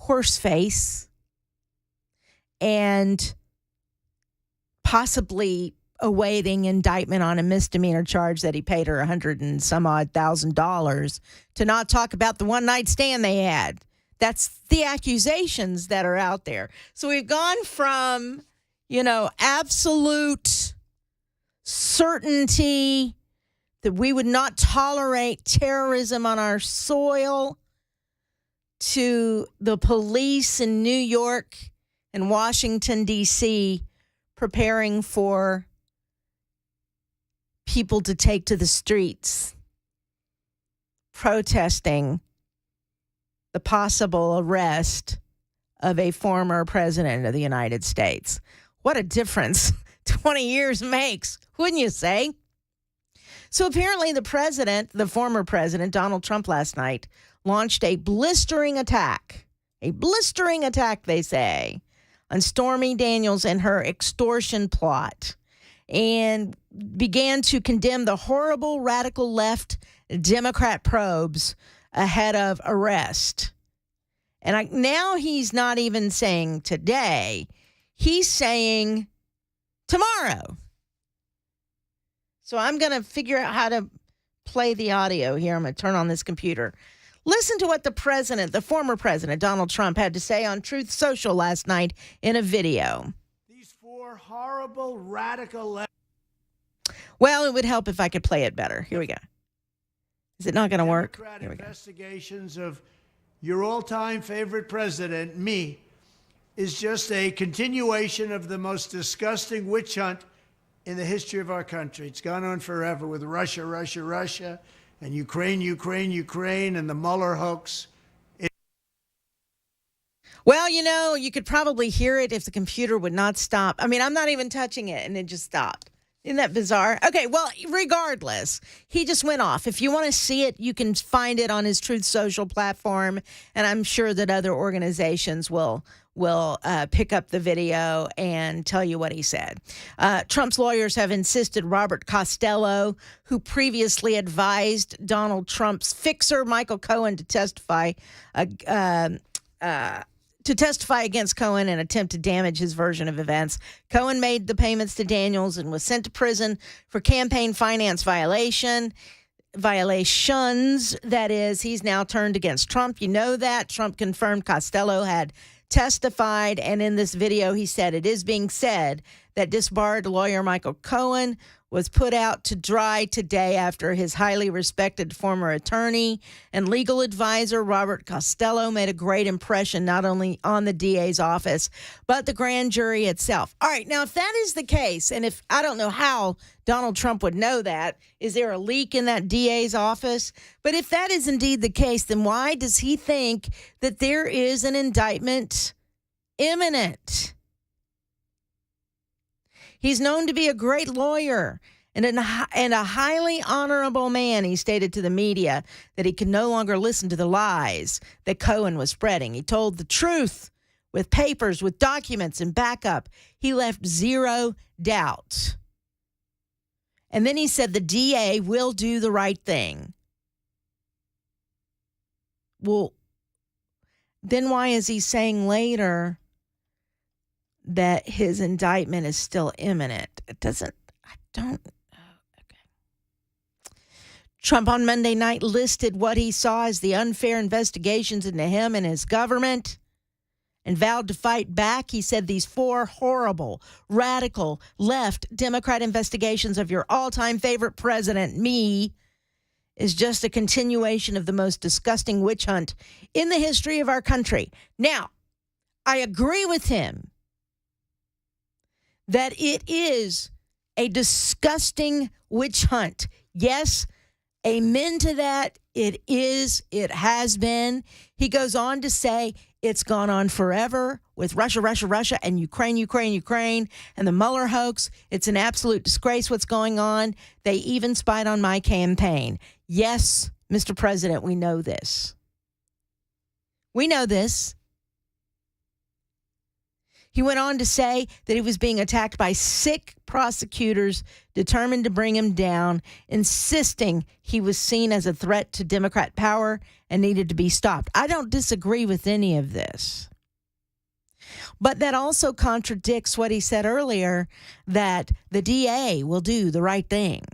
horseface, and possibly awaiting indictment on a misdemeanor charge that he paid her $100 and some odd thousand to not talk about the one night stand they had. That's the accusations that are out there. So we've gone from, absolute certainty that we would not tolerate terrorism on our soil to the police in New York and Washington, D.C. preparing for people to take to the streets, protesting the possible arrest of a former president of the United States. What a difference 20 years makes, wouldn't you say? So apparently the former president, Donald Trump, last night launched a blistering attack, they say, on Stormy Daniels and her extortion plot, and began to condemn the horrible radical left Democrat probes ahead of arrest. And now he's not even saying today, he's saying tomorrow. So I'm going to figure out how to play the audio here. I'm going to turn on this computer. Listen to what the former president, Donald Trump, had to say on Truth Social last night in a video. These four horrible radical left. Well, it would help if I could play it better. Here we go. Is it not going to work? Here we go. Investigations of your all-time favorite president, me, is just a continuation of the most disgusting witch hunt in the history of our country. It's gone on forever with Russia, and Ukraine, and the Mueller hoax. Well, you could probably hear it if the computer would not stop. I mean, I'm not even touching it, and it just stopped. Isn't that bizarre? Okay, well, regardless, he just went off. If you want to see it, you can find it on his Truth Social platform, and I'm sure that other organizations will pick up the video and tell you what he said. Trump's lawyers have insisted Robert Costello, who previously advised Donald Trump's fixer, Michael Cohen, to testify against Cohen and attempt to damage his version of events. Cohen made the payments to Daniels and was sent to prison for campaign finance violations. That is, he's now turned against Trump. You know that. Trump confirmed Costello had testified, and in this video he said, it is being said that disbarred lawyer Michael Cohen was put out to dry today after his highly respected former attorney and legal advisor Robert Costello made a great impression not only on the DA's office, but the grand jury itself. All right, now if that is the case, and if I don't know how Donald Trump would know that, is there a leak in that DA's office? But if that is indeed the case, then why does he think that there is an indictment imminent? He's known to be a great lawyer and a highly honorable man. He stated to the media that he could no longer listen to the lies that Cohen was spreading. He told the truth with papers, with documents and backup. He left zero doubt. And then he said the DA will do the right thing. Well, then why is he saying later that his indictment is still imminent? Okay. Trump on Monday night listed what he saw as the unfair investigations into him and his government and vowed to fight back. He said these four horrible, radical, left Democrat investigations of your all-time favorite president, me, is just a continuation of the most disgusting witch hunt in the history of our country. Now, I agree with him that it is a disgusting witch hunt. Yes, amen to that. It is. It has been. He goes on to say it's gone on forever with Russia, and Ukraine, and the Mueller hoax. It's an absolute disgrace what's going on. They even spied on my campaign. Yes, Mr. President, we know this. We know this. He went on to say that he was being attacked by sick prosecutors determined to bring him down, insisting he was seen as a threat to Democrat power and needed to be stopped. I don't disagree with any of this. But that also contradicts what he said earlier, that the DA will do the right thing.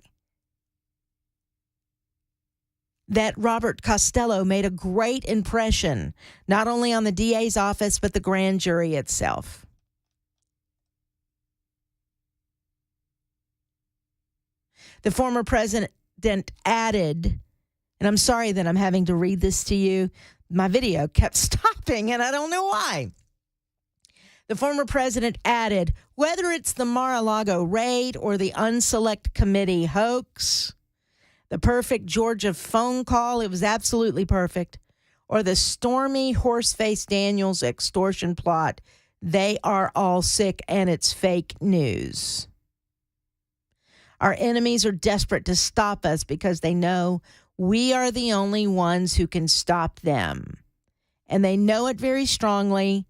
That Robert Costello made a great impression, not only on the DA's office, but the grand jury itself. The former president added, and I'm sorry that I'm having to read this to you. My video kept stopping, and I don't know why. The former president added, whether it's the Mar-a-Lago raid or the Unselect Committee hoax, the perfect Georgia phone call, it was absolutely perfect, or the Stormy Horseface Daniels extortion plot, they are all sick and it's fake news. Our enemies are desperate to stop us because they know we are the only ones who can stop them. And they know it very strongly,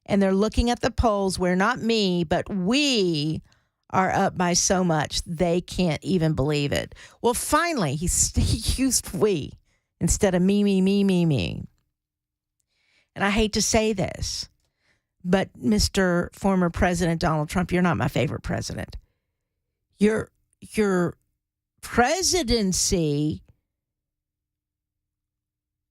and they're looking at the polls where not me, but we are up by so much they can't even believe it. Well, finally, he used we instead of me. And I hate to say this, but Mr. former President Donald Trump, you're not my favorite president. Your presidency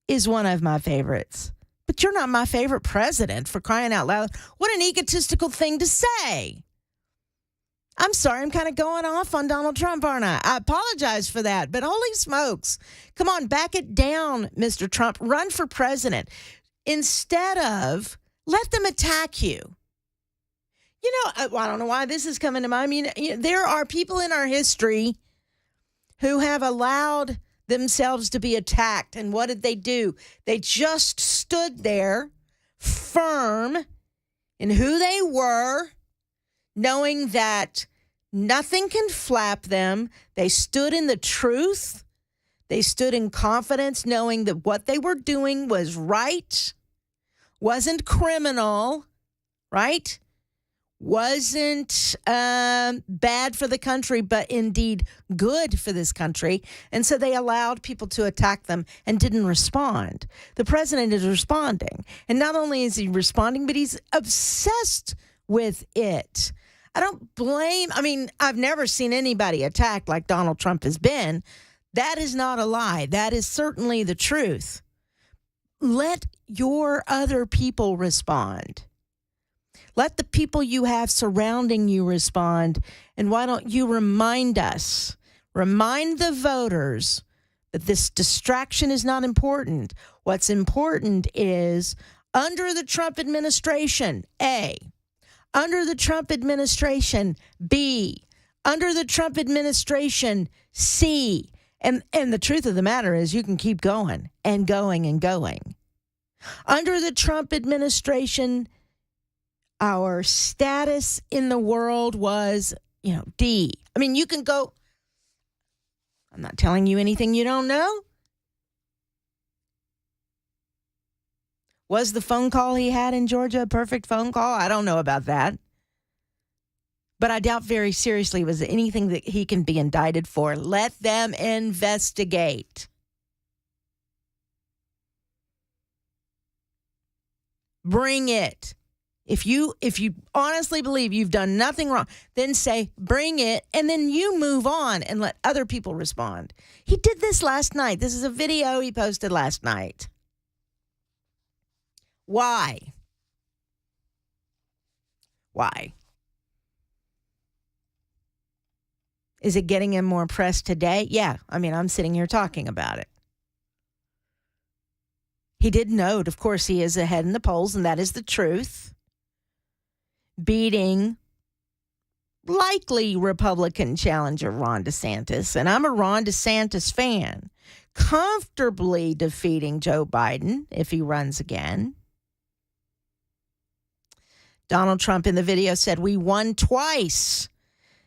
is one of my favorites, but you're not my favorite president, for crying out loud. What an egotistical thing to say. I'm sorry, I'm kind of going off on Donald Trump, aren't I? I apologize for that, but holy smokes. Come on, back it down, Mr. Trump. Run for president. Instead of let them attack you. You know, I don't know why this is coming to mind. I mean, there are people in our history who have allowed themselves to be attacked. And what did they do? They just stood there firm in who they were, knowing that nothing can flap them. They stood in the truth. They stood in confidence, knowing that what they were doing was right, wasn't criminal, right? Wasn't bad for the country, but indeed good for this country. And so they allowed people to attack them and didn't respond. The president is responding. And not only is he responding, but he's obsessed with it. I've never seen anybody attacked like Donald Trump has been. That is not a lie. That is certainly the truth. Let your other people respond. Let the people you have surrounding you respond. And why don't you remind the voters that this distraction is not important. What's important is under the Trump administration, A. Under the Trump administration, B. Under the Trump administration, C. And the truth of the matter is you can keep going and going and going. Under the Trump administration, our status in the world was, D. I mean, you can go. I'm not telling you anything you don't know. Was the phone call he had in Georgia a perfect phone call? I don't know about that. But I doubt very seriously was anything that he can be indicted for. Let them investigate. Bring it. If you honestly believe you've done nothing wrong, then say, bring it, and then you move on and let other people respond. He did this last night. This is a video he posted last night. Why? Why? Is it getting him more press today? Yeah. I'm sitting here talking about it. He did note, of course, he is ahead in the polls, and that is the truth. Beating likely Republican challenger Ron DeSantis, and I'm a Ron DeSantis fan, comfortably defeating Joe Biden if he runs again. Donald Trump in the video said, "We won twice,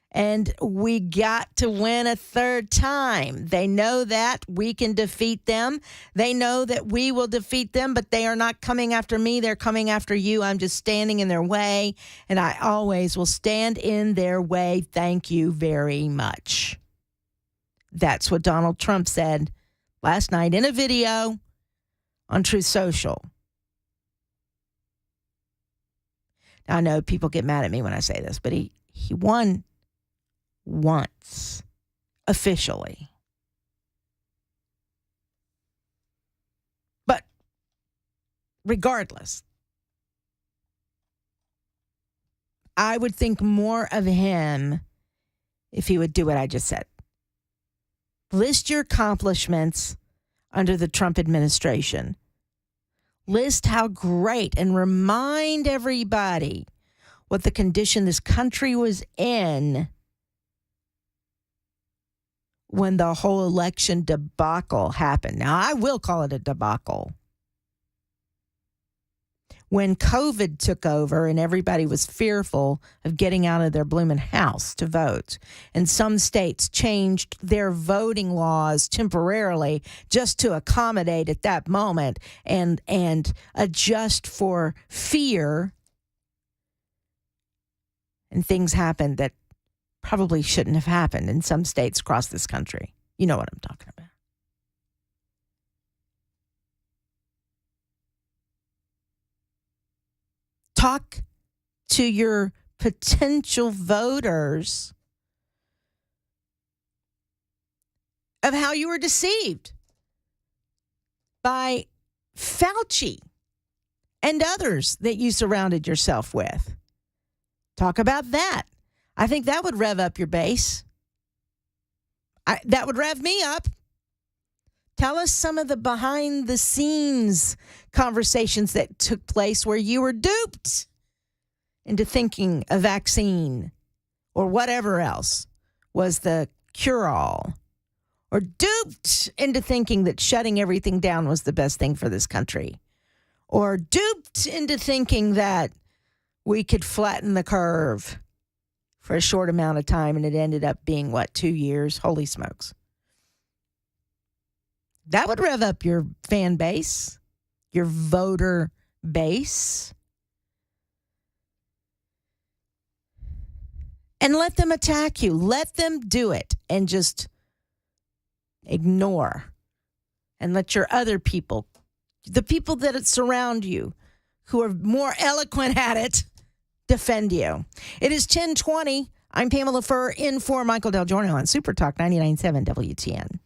and we got to win a third time." They know that we can defeat them. They know that we will defeat them, but they are not coming after me. They're coming after you. I'm just standing in their way, and I always will stand in their way. Thank you very much. That's what Donald Trump said last night in a video on Truth Social. Now, I know people get mad at me when I say this, but he won once, officially. But regardless, I would think more of him if he would do what I just said. List your accomplishments under the Trump administration. List how great and remind everybody what the condition this country was in when the whole election debacle happened. Now, I will call it a debacle. When COVID took over and everybody was fearful of getting out of their blooming house to vote, and some states changed their voting laws temporarily just to accommodate at that moment and adjust for fear, and things happened that probably shouldn't have happened in some states across this country. You know what I'm talking about. Talk to your potential voters of how you were deceived by Fauci and others that you surrounded yourself with. Talk about that. I think that would rev up your base. That would rev me up. Tell us some of the behind-the-scenes conversations that took place where you were duped into thinking a vaccine or whatever else was the cure-all, or duped into thinking that shutting everything down was the best thing for this country, or duped into thinking that we could flatten the curve for a short amount of time, and it ended up being, 2 years? Holy smokes. That would rev up your fan base, your voter base. And let them attack you. Let them do it and just ignore. And let your other people, the people that surround you, who are more eloquent at it, defend you. It is 10:20. I'm Pamela Furr in for Michael Delgirono on Super Talk 99.7 WTN.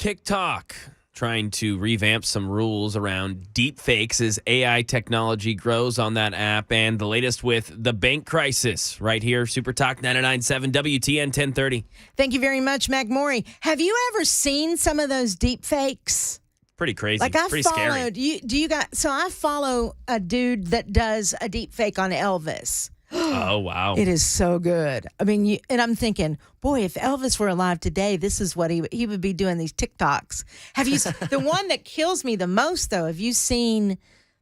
TikTok trying to revamp some rules around deep fakes as AI technology grows on that app. And the latest with the bank crisis right here. Super Talk 99.7 WTN 1030. Thank you very much, Mac Morey. Have you ever seen some of those deep fakes? Pretty crazy. Like I pretty followed scary. so I follow a dude that does a deep fake on Elvis. Oh, wow. It is so good. I mean, and I'm thinking, boy, if Elvis were alive today, this is what he would be doing, these TikToks. Have you the one that kills me the most though? Have you seen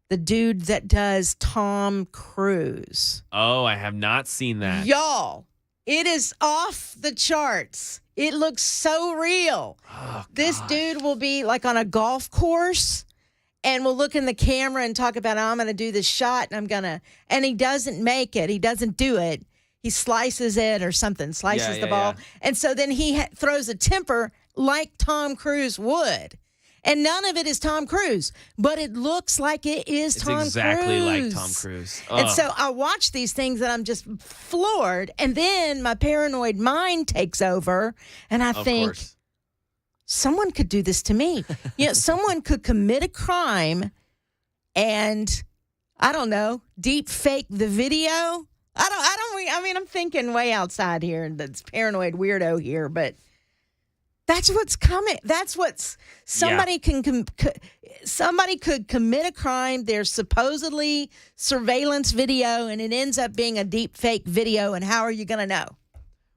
the dude that does Tom Cruise? Oh, I have not seen that. Y'all, it is off the charts. It looks so real. Oh, this dude will be like on a golf course and will look in the camera and talk about, I'm going to do this shot and he doesn't make it. He doesn't do it. He slices it or something, slices the ball. Yeah. And so then he throws a temper like Tom Cruise would. And none of it is Tom Cruise, but it looks like it is It's Tom Cruise. exactly like Tom Cruise. And Ugh. so I watch these things and I'm just floored. And then my paranoid mind takes over and I Of think, course. someone could do this to me. Someone could commit a crime and, I don't know, deep fake the video. I mean, I'm thinking way outside here and that's paranoid weirdo here, but that's what's coming. That's what's somebody somebody could commit a crime. There's supposedly surveillance video and it ends up being a deep fake video. And how are you going to know?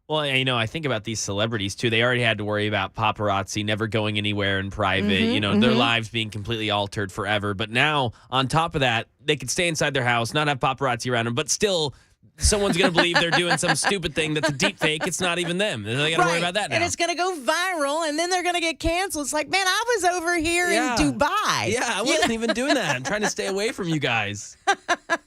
Well, I think about these celebrities, too. They already had to worry about paparazzi never going anywhere in private, their lives being completely altered forever. But now, on top of that, they could stay inside their house, not have paparazzi around them, but still someone's going to believe they're doing some stupid thing that's a deep fake. It's not even them. They got to worry about that now. And it's going to go viral, and then they're going to get canceled. It's like, man, I was over here in Dubai. Yeah, I wasn't even doing that. I'm trying to stay away from you guys.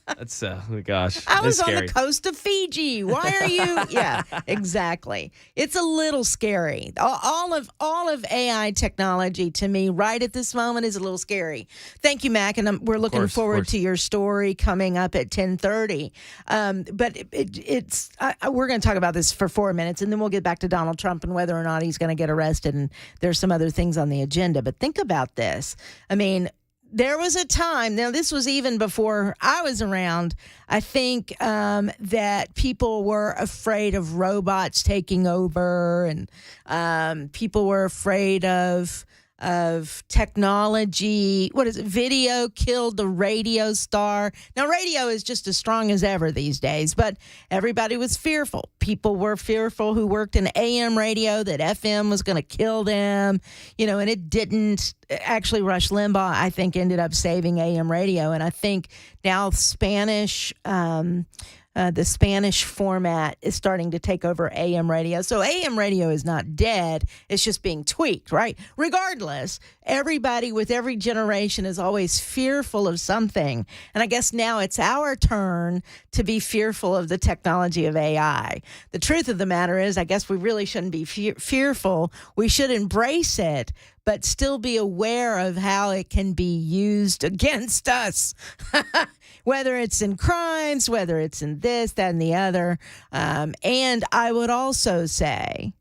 That's, oh gosh. I was on scary. the coast of Fiji. Why are you? Yeah, exactly. It's a little scary. All of AI technology to me right at this moment is a little scary. Thank you, Mac, and we're looking forward to your story coming up at 10:30. But we're going to talk about this for 4 minutes, and then we'll get back to Donald Trump and whether or not he's going to get arrested. And there's some other things on the agenda. But think about this. I mean, there was a time, now this was even before I was around, I think that people were afraid of robots taking over and people were afraid of technology. What is it? Video killed the radio star. Now, radio is just as strong as ever these days, but everybody was fearful. People were fearful who worked in AM radio that FM was going to kill them, and it didn't. Actually, Rush Limbaugh, I think, ended up saving AM radio, and I think now the Spanish format is starting to take over AM radio. So AM radio is not dead. It's just being tweaked, right? Regardless, everybody with every generation is always fearful of something. And I guess now it's our turn to be fearful of the technology of AI. The truth of the matter is, I guess we really shouldn't be fearful. We should embrace it, but still be aware of how it can be used against us. Whether it's in crimes, whether it's in this, that, and the other. And I would also say,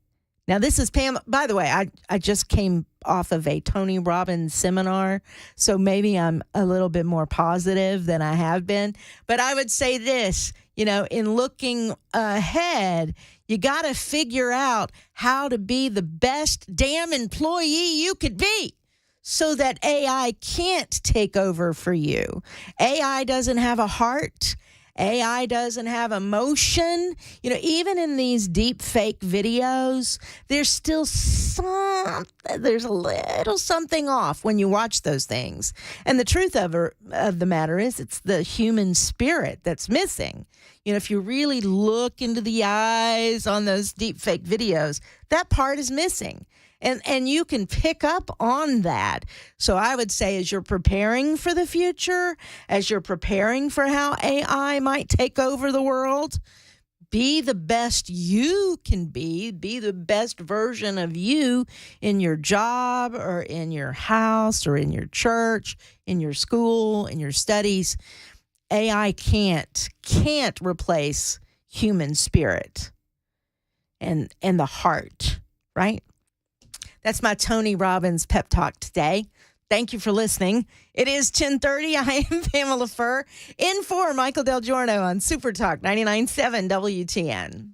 now this is Pam, by the way, I just came off of a Tony Robbins seminar, so maybe I'm a little bit more positive than I have been. But I would say this, in looking ahead, you got to figure out how to be the best damn employee you could be, so that AI can't take over for you. AI doesn't have a heart. AI doesn't have emotion. Even in these deep fake videos, there's a little something off when you watch those things. And the truth of the matter is, it's the human spirit that's missing. If you really look into the eyes on those deep fake videos, that part is missing. And you can pick up on that. So I would say, as you're preparing for the future, as you're preparing for how AI might take over the world, be the best you can be the best version of you in your job or in your house or in your church, in your school, in your studies. AI can't replace human spirit and the heart, right? That's my Tony Robbins pep talk today. Thank you for listening. It is 10:30. I am Pamela Furr, in for Michael Delgirono on Super Talk 99.7 WTN.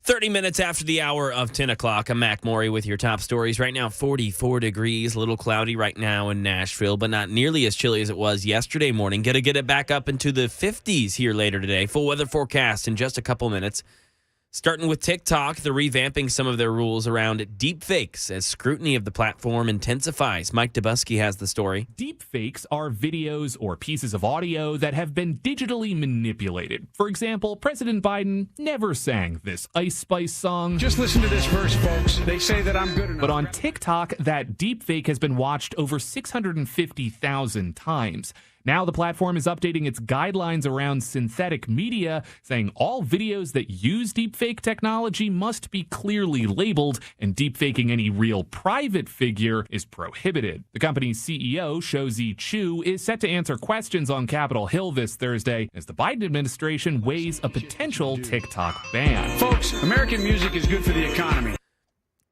Thirty minutes after the hour of 10 o'clock, I'm Mac Maury with your top stories. Right now, 44 degrees, a little cloudy right now in Nashville, but not nearly as chilly as it was yesterday morning. Going to get it back up into the 50s here later today. Full weather forecast in just a couple minutes. Starting with TikTok, they're revamping some of their rules around deepfakes as scrutiny of the platform intensifies. Mike Dubusky has the story. Deepfakes are videos or pieces of audio that have been digitally manipulated. For example, President Biden never sang this Ice Spice song. Just listen to this verse, folks. They say that I'm good enough. But on TikTok, that deepfake has been watched over 650,000 times. Now the platform is updating its guidelines around synthetic media, saying all videos that use deepfake technology must be clearly labeled, and deepfaking any real private figure is prohibited. The company's CEO, Shou-Zi Chew, is set to answer questions on Capitol Hill this Thursday as the Biden administration weighs a potential TikTok ban. Folks, American music is good for the economy.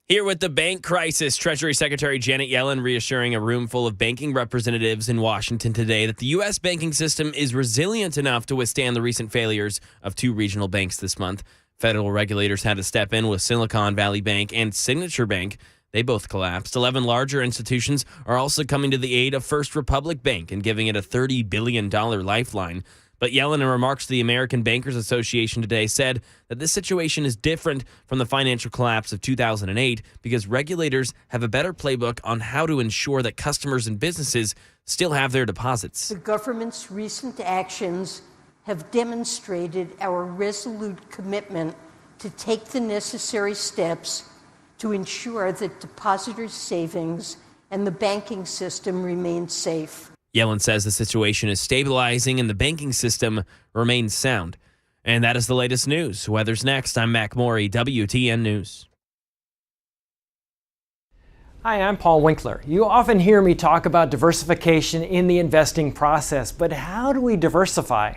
Here with the bank crisis, Treasury Secretary Janet Yellen reassuring a room full of banking representatives in Washington today that the U.S. banking system is resilient enough to withstand the recent failures of two regional banks this month. Federal regulators had to step in with Silicon Valley Bank and Signature Bank. They both collapsed. 11 larger institutions are also coming to the aid of First Republic Bank and giving it a $30 billion lifeline. But Yellen, in remarks to the American Bankers Association today, said that this situation is different from the financial collapse of 2008 because regulators have a better playbook on how to ensure that customers and businesses still have their deposits. The government's recent actions have demonstrated our resolute commitment to take the necessary steps to ensure that depositors' savings and the banking system remain safe. Yellen says the situation is stabilizing and the banking system remains sound. And that is the latest news. Weather's next. I'm Mac Maury, WTN News. Hi, I'm Paul Winkler. You often hear me talk about diversification in the investing process, but how do we diversify?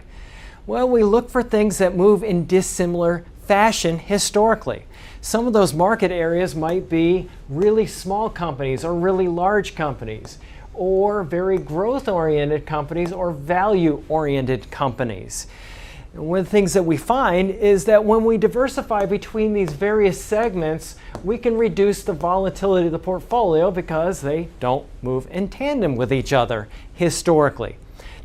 Well, we look for things that move in dissimilar fashion historically. Some of those market areas might be really small companies or really large companies, or very growth-oriented companies or value-oriented companies. And one of the things that we find is that when we diversify between these various segments, we can reduce the volatility of the portfolio because they don't move in tandem with each other historically.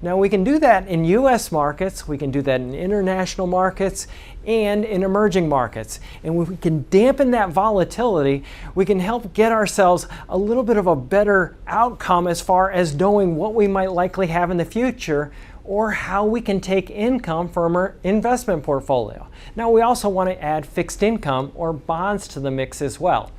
Now we can do that in U.S. markets, we can do that in international markets, and in emerging markets. And when we can dampen that volatility, we can help get ourselves a little bit of a better outcome as far as knowing what we might likely have in the future or how we can take income from our investment portfolio. Now we also want to add fixed income or bonds to the mix as well.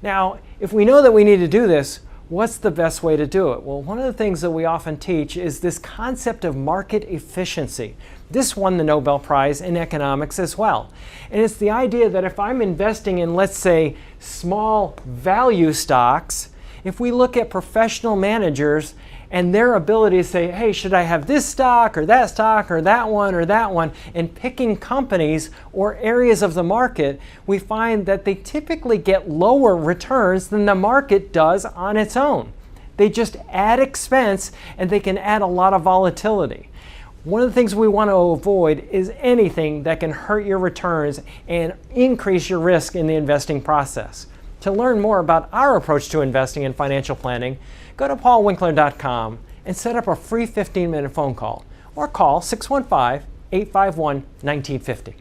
Now, if we know that we need to do this, what's the best way to do it? Well, one of the things that we often teach is this concept of market efficiency. This won the Nobel Prize in economics as well. And it's the idea that if I'm investing in, let's say, small value stocks, if we look at professional managers and their ability to say, hey, should I have this stock or that one, and picking companies or areas of the market, we find that they typically get lower returns than the market does on its own. They just add expense and they can add a lot of volatility. One of the things we want to avoid is anything that can hurt your returns and increase your risk in the investing process. To learn more about our approach to investing and financial planning, go to paulwinkler.com and set up a free 15-minute phone call or call 615-851-1950.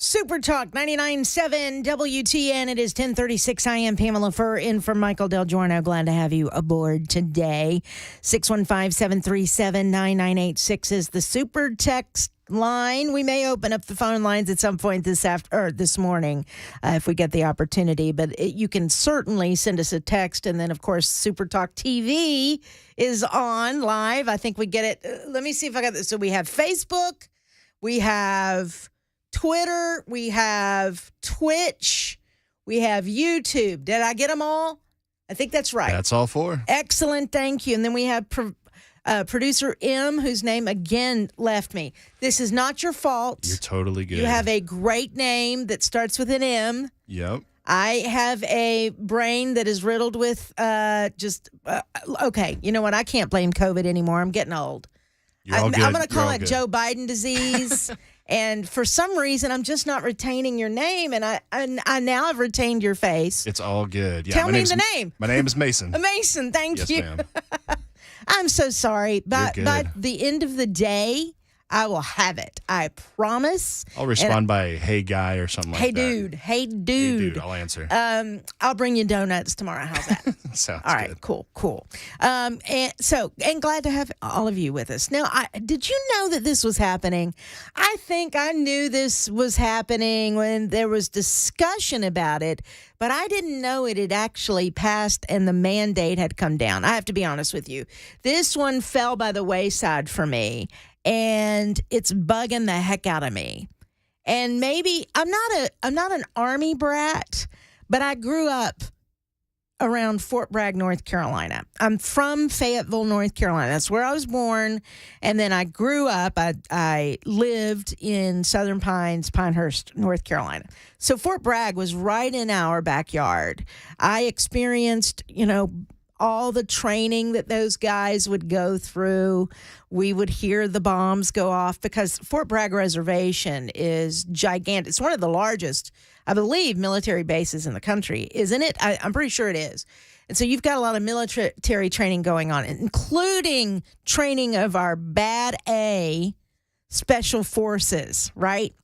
Super Talk 99.7 WTN. It is 10:36. I am Pamela Furr in for Michael Delgirono. Glad to have you aboard today. 615-737-9986 is the super text line. We may open up the phone lines at some point this morning if we get the opportunity. But you can certainly send us a text. And then, of course, Super Talk TV is on live. I think we get it. Let me see if I got this. So we have Facebook. We have Twitter, we have Twitch, we have YouTube. Did I get them all? I think that's right. That's all four. Excellent, thank you. And then we have producer M, whose name again left me. This is not your fault. You're totally good. You have a great name that starts with an M. Yep. I have a brain that is riddled with okay, you know what? I can't blame COVID anymore. I'm getting old. I'm going to call it Joe Biden disease. And for some reason, I'm just not retaining your name. And I now have retained your face. It's all good. Yeah, Tell me the name. My name is Mason. Mason, thank you. Yes, ma'am. I'm so sorry. But by the end of the day, I will have it. I promise. I'll respond by hey guy or something like that. Hey dude. Hey dude, I'll answer. I'll bring you donuts tomorrow. How's that? Sounds all right, good. Cool. And glad to have all of you with us. Now, did you know that this was happening? I think I knew this was happening when there was discussion about it, but I didn't know it had actually passed and the mandate had come down. I have to be honest with you. This one fell by the wayside for me. And it's bugging the heck out of me. And maybe I'm not an Army brat, but I grew up around Fort Bragg, North Carolina. I'm from Fayetteville, North Carolina. That's where I was born. And then I grew up. I lived in Southern Pines, Pinehurst, North Carolina. So Fort Bragg was right in our backyard. I experienced, all the training that those guys would go through. We would hear the bombs go off because Fort Bragg Reservation is gigantic. It's one of the largest, I believe, military bases in the country, isn't it? I'm pretty sure it is. And so you've got a lot of military training going on, including training of our Bad A Special Forces, right?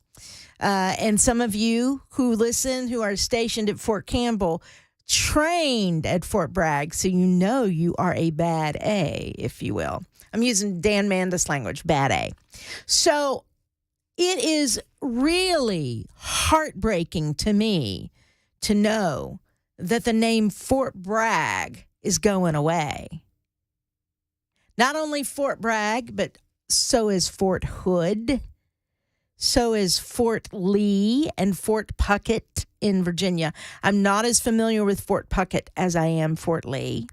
And some of you who listen, who are stationed at Fort Campbell, trained at Fort Bragg, so you are a bad A, if you will. I'm using Dan Mandis language, bad A. So it is really heartbreaking to me to know that the name Fort Bragg is going away. Not only Fort Bragg, but so is Fort Hood. So is Fort Lee and Fort Puckett in Virginia. I'm not as familiar with Fort Puckett as I am Fort Lee.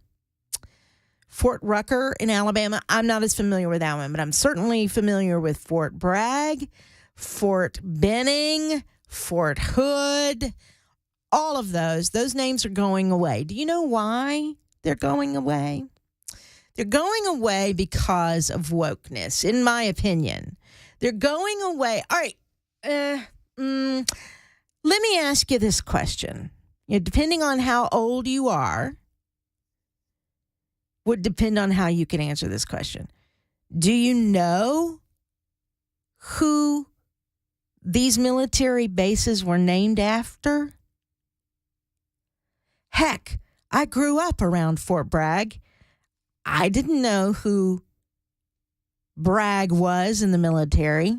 Fort Rucker in Alabama, I'm not as familiar with that one, but I'm certainly familiar with Fort Bragg, Fort Benning, Fort Hood. All of those names are going away. Do you know why they're going away? They're going away because of wokeness, in my opinion. They're going away. All right. Let me ask you this question. Depending on how old you are, would depend on how you can answer this question. Do you know who these military bases were named after? Heck, I grew up around Fort Bragg. I didn't know who Bragg was in the military.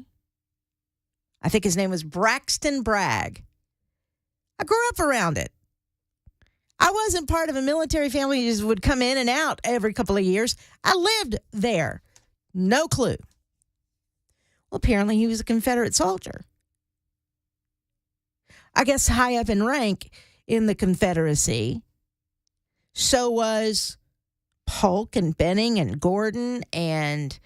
I think his name was Braxton Bragg. I grew up around it. I wasn't part of a military family that just would come in and out every couple of years. I lived there. No clue. Well, apparently he was a Confederate soldier. I guess high up in rank in the Confederacy. So was Polk and Benning and Gordon and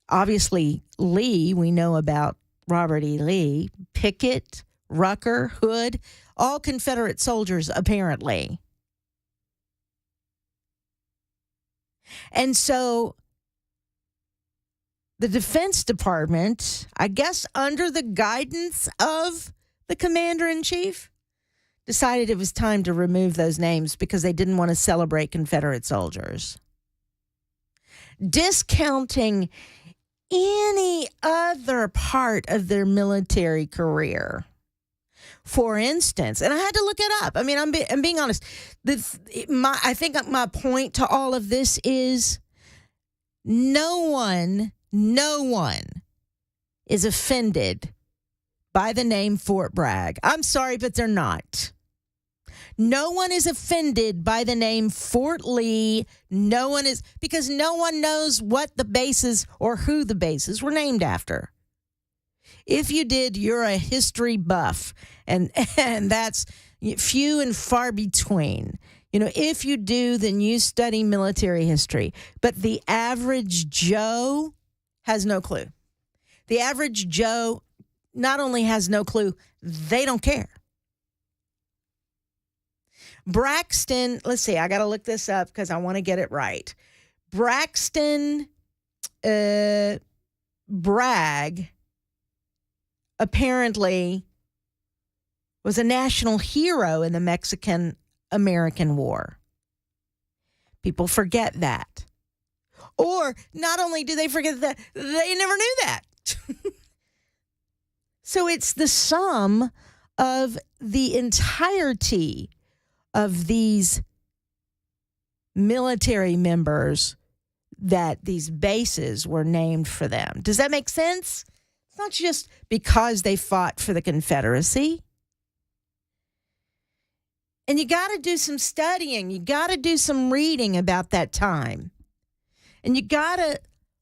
obviously Lee. We know about Robert E. Lee, Pickett, Rucker, Hood, all Confederate soldiers apparently. And so the Defense Department, I guess under the guidance of the Commander-in-Chief, decided it was time to remove those names because they didn't want to celebrate Confederate soldiers. Discounting any other part of their military career. For instance, and I had to look it up. I mean, I'm being honest. I think my point to all of this is no one is offended by the name Fort Bragg. I'm sorry, but they're not. No one is offended by the name Fort Lee. No one is, because no one knows what the bases or who the bases were named after. If you did, you're a history buff, and that's few and far between. If you do, then you study military history. But the average Joe has no clue. The average Joe not only has no clue, they don't care. Braxton, let's see, I got to look this up because I want to get it right. Braxton Bragg apparently was a national hero in the Mexican-American War. People forget that. Or not only do they forget that, they never knew that. So it's the sum of the entirety of these military members that these bases were named for them. Does that make sense? It's not just because they fought for the Confederacy. And you got to do some studying. You got to do some reading about that time. And you got to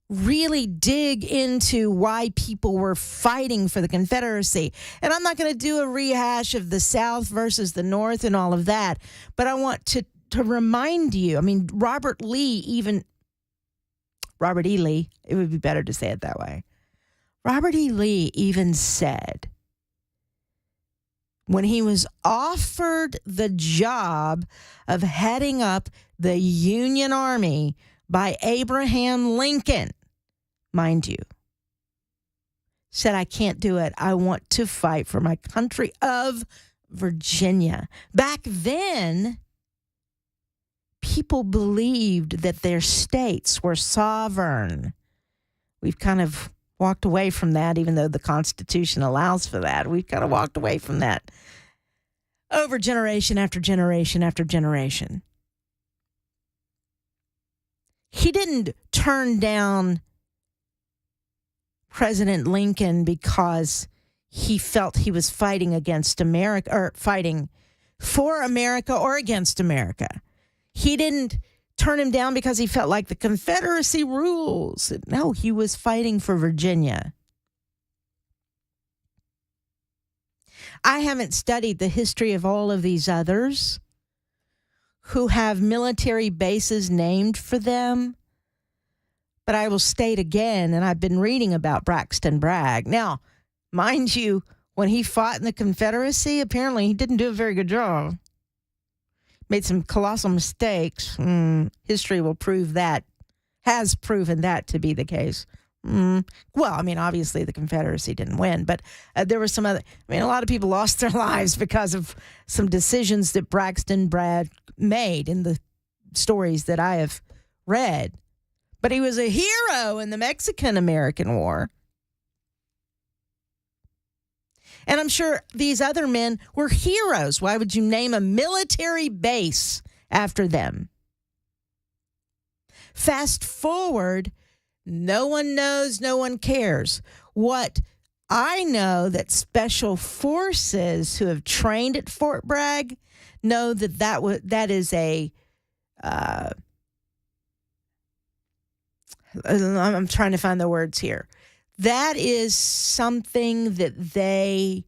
really dig into why people were fighting for the Confederacy. And I'm not going to do a rehash of the South versus the North and all of that, but I want to remind you, I mean, Robert E. Lee, it would be better to say it that way. Robert E. Lee even said when he was offered the job of heading up the Union Army by Abraham Lincoln, mind you, said, I can't do it. I want to fight for my country of Virginia. Back then, people believed that their states were sovereign. We've kind of walked away from that, even though the Constitution allows for that. We've kind of walked away from that over generation after generation after generation. He didn't turn down President Lincoln because he felt he was fighting against America or fighting for America or against America. He didn't turn him down because he felt like the Confederacy rules. No, he was fighting for Virginia. I haven't studied the history of all of these others who have military bases named for them. But I will state again, and I've been reading about Braxton Bragg. Now, mind you, when he fought in the Confederacy, apparently he didn't do a very good job. Made some colossal mistakes. History will prove that, has proven that to be the case. Well, I mean, obviously the Confederacy didn't win, but there were some other, a lot of people lost their lives because of some decisions that Braxton Bragg made in the stories that I have read. But he was a hero in the Mexican-American War. And I'm sure these other men were heroes. Why would you name a military base after them? Fast forward, no one knows, no one cares. What I know that special forces who have trained at Fort Bragg know that is a I'm trying to find the words here. That is something that they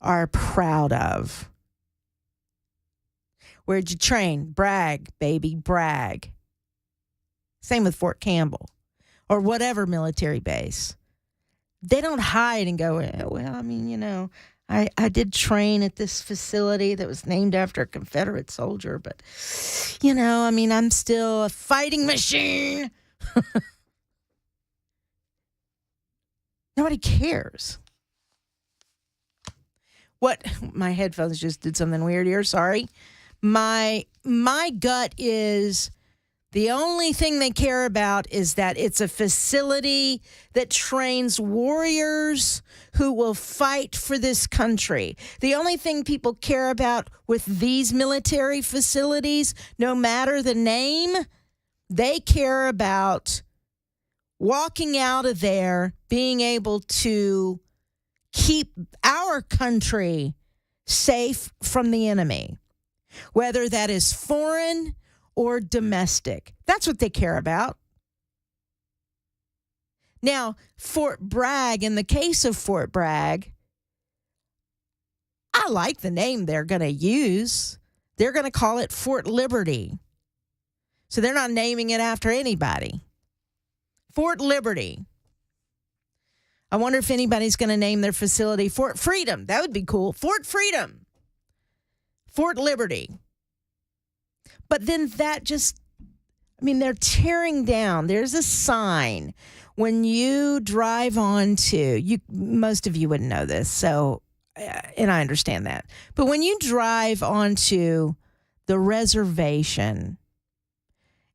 are proud of. Where'd you train? Bragg, baby, Bragg. Same with Fort Campbell or whatever military base. They don't hide and go, well, I did train at this facility that was named after a Confederate soldier, but, I'm still a fighting machine. Nobody cares. What? My headphones just did something weird here. Sorry. My gut is The only thing they care about is that it's a facility that trains warriors who will fight for this country. The only thing people care about with these military facilities, no matter the name, they care about walking out of there, being able to keep our country safe from the enemy, whether that is foreign or domestic. That's what they care about. Now, Fort Bragg, in the case of Fort Bragg, I like the name they're going to use. They're going to call it Fort Liberty. So they're not naming it after anybody. Fort Liberty. I wonder if anybody's going to name their facility Fort Freedom. That would be cool. Fort Freedom. Fort Liberty. But then that just, they're tearing down. There's a sign when you drive onto, most of you wouldn't know this, so, and I understand that. But when you drive onto the reservation,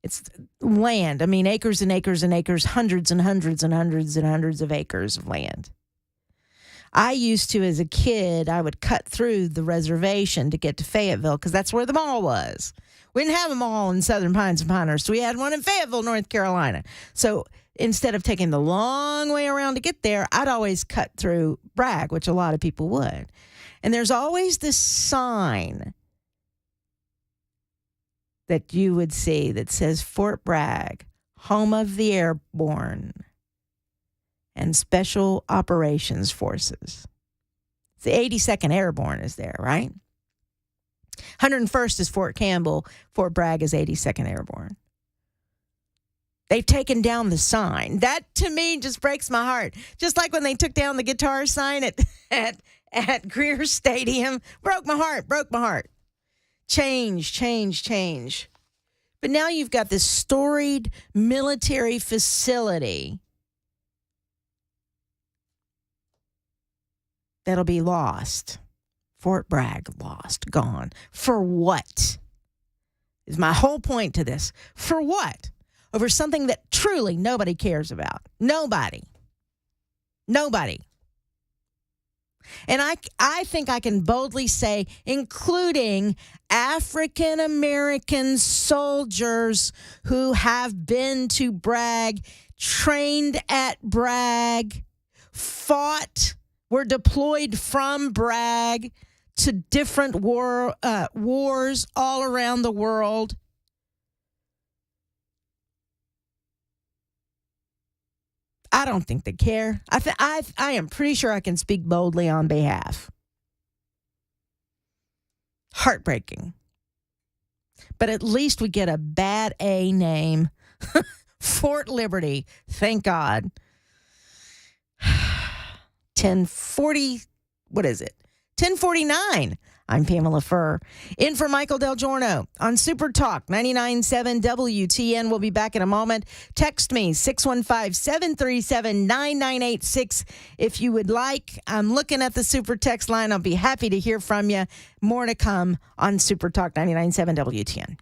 it's land. Acres and acres and acres, hundreds and hundreds and hundreds and hundreds of acres of land. I used to, as a kid, I would cut through the reservation to get to Fayetteville because that's where the mall was. We didn't have a mall in Southern Pines and Pinehurst. We had one in Fayetteville, North Carolina. So instead of taking the long way around to get there, I'd always cut through Bragg, which a lot of people would. And there's always this sign that you would see that says Fort Bragg, home of the airborne and special operations forces. The 82nd Airborne is there, right? 101st is Fort Campbell. Fort Bragg is 82nd Airborne. They've taken down the sign. That, to me, just breaks my heart. Just like when they took down the guitar sign at Greer Stadium. Broke my heart. Change. But now you've got this storied military facility that'll be lost. Fort Bragg lost, gone. For what? Is my whole point to this. For what? Over something that truly nobody cares about. Nobody. And I think I can boldly say, including African American soldiers who have been to Bragg, trained at Bragg, fought, were deployed from Bragg to different wars all around the world. I don't think they care. I am pretty sure I can speak boldly on behalf. Heartbreaking. But at least we get a bad A name. Fort Liberty. Thank God. 10:40, what is it? 10:49. I'm Pamela Furr. In for Michael Delgirono on Super Talk 99.7 WTN. We'll be back in a moment. Text me 615-737-9986 if you would like. I'm looking at the Super Text line. I'll be happy to hear from you. More to come on Super Talk 99.7 WTN.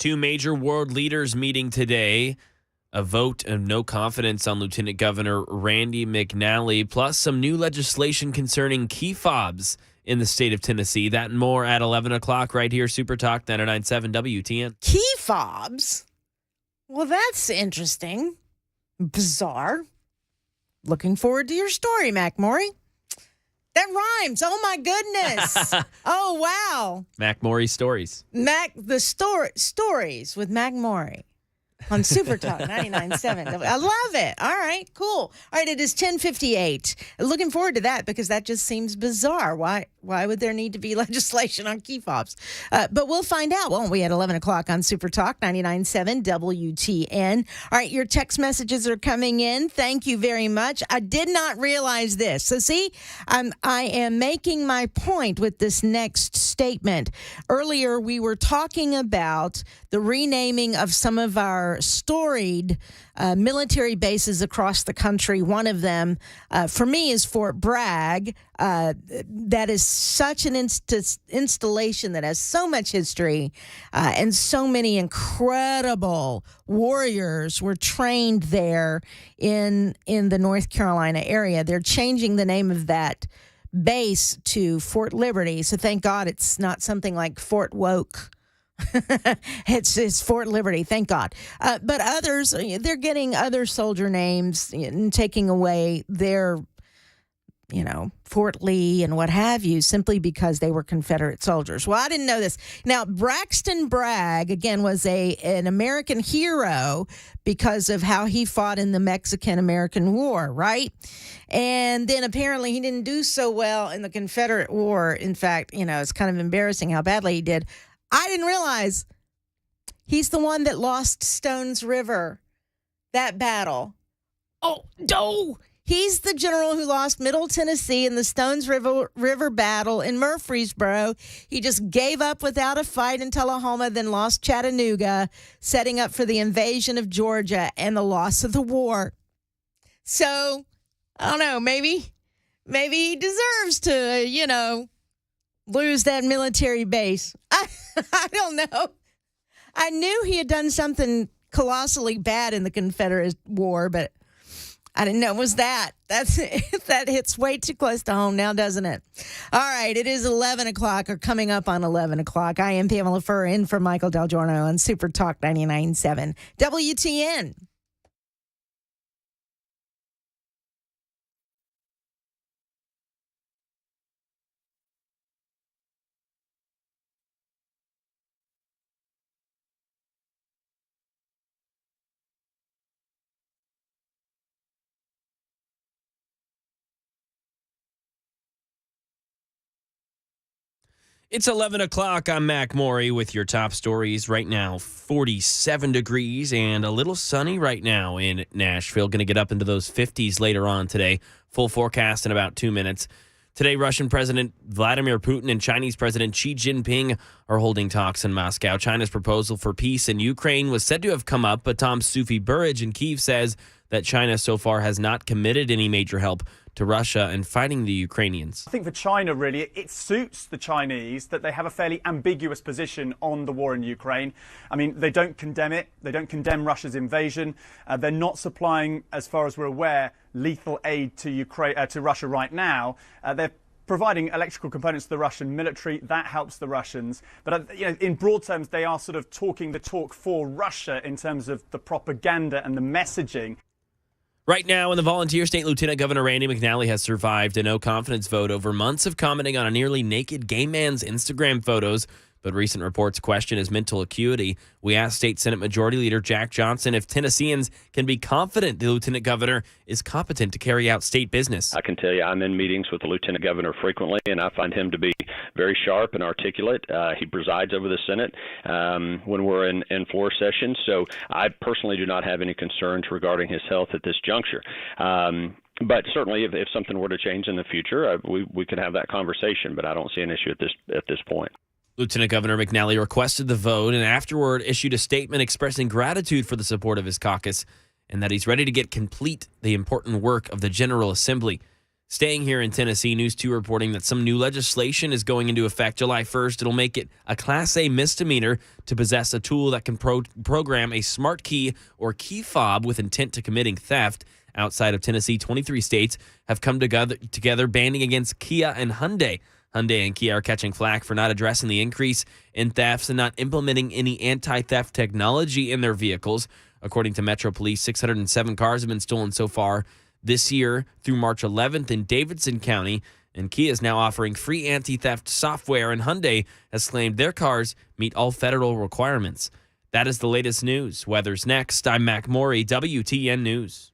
Two major world leaders meeting today. A vote of no confidence on Lieutenant Governor Randy McNally, plus some new legislation concerning key fobs in the state of Tennessee. That and more at 11 o'clock right here, Super Talk 99.7 WTN. Key fobs? Well, that's interesting. Bizarre. Looking forward to your story, Mac Morey. That rhymes. Oh, my goodness. Oh, wow. Mac Morey stories. Stories with Mac Morey on Super Talk 99.7. I love it. All right, cool. All right, it is 10:58. Looking forward to that because that just seems bizarre. Why would there need to be legislation on key fobs? But we'll find out, won't we, at 11 o'clock on Super Talk 99.7 WTN. All right, your text messages are coming in. Thank you very much. I did not realize this. So see, I am making my point with this next statement. Earlier, we were talking about the renaming of some of our storied military bases across the country. One of them, for me, is Fort Bragg. That is such an installation that has so much history and so many incredible warriors were trained there in the North Carolina area. They're changing the name of that base to Fort Liberty. So thank God it's not something like Fort Woke. It's Fort Liberty, thank God. But others, they're getting other soldier names and taking away their, Fort Lee and what have you, simply because they were Confederate soldiers. Well, I didn't know this. Now, Braxton Bragg, again, was an American hero because of how he fought in the Mexican-American War, right? And then apparently he didn't do so well in the Confederate War. In fact, it's kind of embarrassing how badly he did. I didn't realize he's the one that lost Stones River, that battle. Oh, no. He's the general who lost Middle Tennessee in the Stones River battle in Murfreesboro. He just gave up without a fight in Tullahoma, then lost Chattanooga, setting up for the invasion of Georgia and the loss of the war. So, I don't know, maybe he deserves to, lose that military base. I don't know. I knew he had done something colossally bad in the Confederate War, but I didn't know it was that. That hits way too close to home now, doesn't it? All right, it is 11 o'clock or coming up on 11 o'clock. I am Pamela Furr in for Michael Delgirono on Super Talk 99.7 WTN. It's 11 o'clock. I'm Mac Morey with your top stories right now. 47 degrees and a little sunny right now in Nashville. Going to get up into those 50s later on today. Full forecast in about 2 minutes. Today, Russian President Vladimir Putin and Chinese President Xi Jinping are holding talks in Moscow. China's proposal for peace in Ukraine was said to have come up, but Tom Sufi-Burridge in Kyiv says that China so far has not committed any major help to Russia and fighting the Ukrainians. I think for China, really, it suits the Chinese that they have a fairly ambiguous position on the war in Ukraine. I mean, they don't condemn it. They don't condemn Russia's invasion. They're not supplying, as far as we're aware, lethal aid to Ukraine, to Russia right now. They're providing electrical components to the Russian military. That helps the Russians. But in broad terms, they are sort of talking the talk for Russia in terms of the propaganda and the messaging. Right now, in the volunteer state, Lieutenant Governor Randy McNally has survived a no-confidence vote over months of commenting on a nearly naked gay man's Instagram photos. But recent reports question his mental acuity. We asked State Senate Majority Leader Jack Johnson if Tennesseans can be confident the lieutenant governor is competent to carry out state business. I can tell you I'm in meetings with the lieutenant governor frequently, and I find him to be very sharp and articulate. He presides over the Senate when we're in floor sessions. So I personally do not have any concerns regarding his health at this juncture. But certainly if something were to change in the future, we could have that conversation, but I don't see an issue at this point. Lieutenant Governor McNally requested the vote and afterward issued a statement expressing gratitude for the support of his caucus and that he's ready to get complete the important work of the General Assembly. Staying here in Tennessee, News 2 reporting that some new legislation is going into effect July 1st. It'll make it a Class A misdemeanor to possess a tool that can program a smart key or key fob with intent to committing theft. Outside of Tennessee, 23 states have come together banding against Kia and Hyundai. Hyundai and Kia are catching flack for not addressing the increase in thefts and not implementing any anti-theft technology in their vehicles. According to Metro Police, 607 cars have been stolen so far this year through March 11th in Davidson County, and Kia is now offering free anti-theft software, and Hyundai has claimed their cars meet all federal requirements. That is the latest news. Weather's next. I'm Mac Morey, WTN News.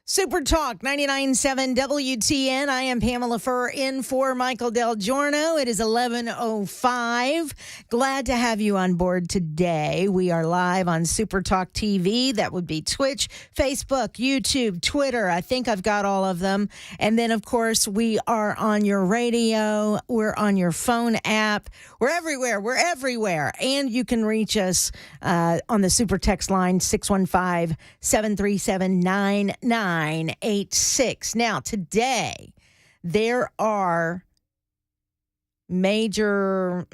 Super Talk 99.7 WTN. I am Pamela Furr in for Michael Delgirono. It is 11:05. Glad to have you on board today. We are live on Super Talk TV. That would be Twitch, Facebook, YouTube, Twitter. I think I've got all of them. And then, of course, we are on your radio. We're on your phone app. We're everywhere. We're everywhere. And you can reach us on the Super Text line, 615-737-9986. Now, today, there are major,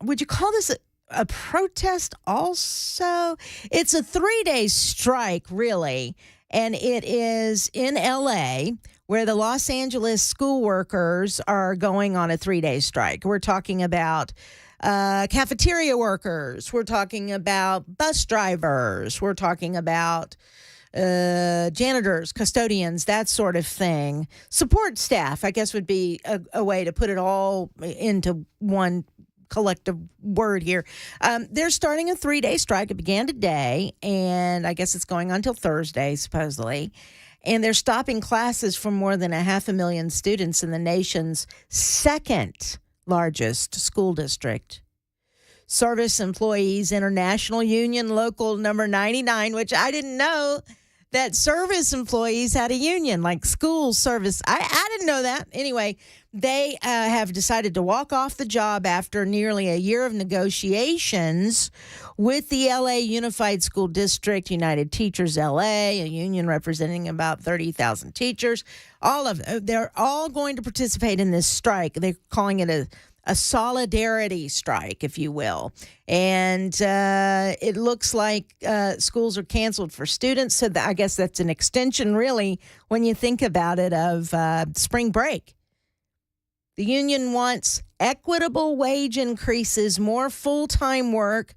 would you call this a protest also? It's a 3-day strike, really, and it is in L.A., where the Los Angeles school workers are going on a 3-day strike. We're talking about cafeteria workers. We're talking about bus drivers. We're talking about janitors, custodians, that sort of thing. Support staff, I guess, would be a way to put it all into one collective word here. They're starting a 3-day strike. It began today, and I guess it's going on until Thursday, supposedly. And they're stopping classes for more than 500,000 students in the nation's second largest school district. Service Employees International Union Local number 99, which I didn't know that service employees had a union, like school service. I didn't know that. Anyway, they have decided to walk off the job after nearly a year of negotiations with the LA Unified School District, United Teachers LA, a union representing about 30,000 teachers. They're all going to participate in this strike. They're calling it a solidarity strike, if you will. And it looks like schools are canceled for students. So I guess that's an extension, really, when you think about it, of spring break. The union wants equitable wage increases, more full-time work,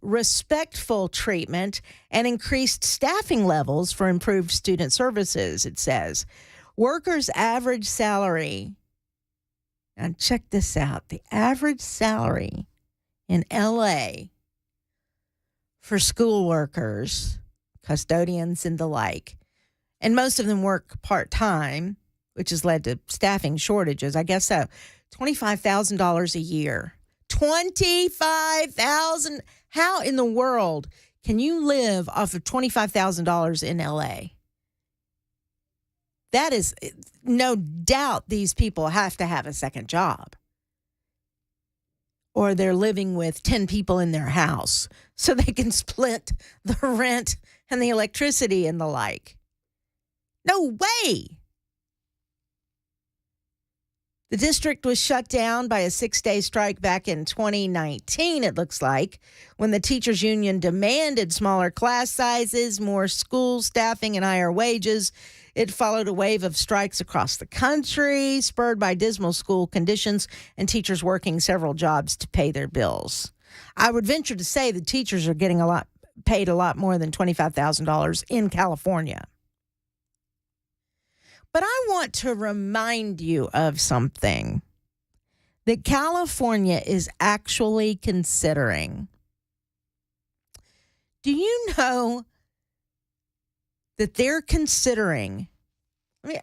respectful treatment, and increased staffing levels for improved student services, it says. Workers' average salary. Now, check this out. The average salary in LA for school workers, custodians, and the like, and most of them work part-time, which has led to staffing shortages. I guess so. $25,000 a year. $25,000. How in the world can you live off of $25,000 in LA? That is, no doubt these people have to have a second job. Or they're living with 10 people in their house so they can split the rent and the electricity and the like. No way. The district was shut down by a 6-day strike back in 2019, it looks like, when the teachers union demanded smaller class sizes, more school staffing, and higher wages. It followed a wave of strikes across the country, spurred by dismal school conditions and teachers working several jobs to pay their bills. I would venture to say the teachers are getting paid a lot more than $25,000 in California. But I want to remind you of something that California is actually considering. Do you know that they're considering?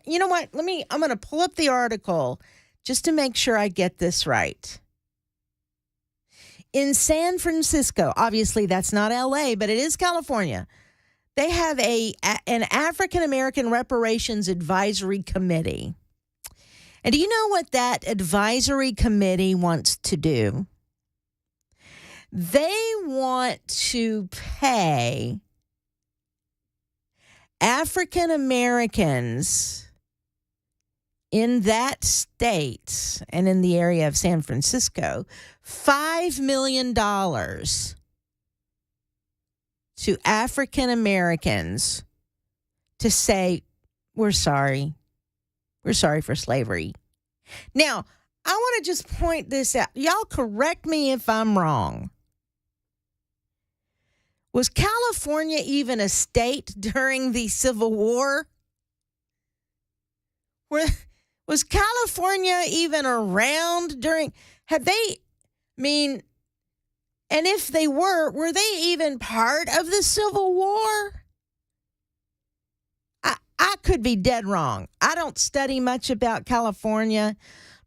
You know what? I'm going to pull up the article just to make sure I get this right. In San Francisco, obviously that's not LA, but it is California. They have an African American Reparations Advisory Committee. And do you know what that advisory committee wants to do? They want to pay African Americans in that state and in the area of San Francisco $5 million to African Americans to say, we're sorry for slavery. Now, I want to just point this out. Y'all correct me if I'm wrong. Was California even a state during the Civil War? Was California even around during, and if they were they even part of the Civil War? I could be dead wrong. I don't study much about California,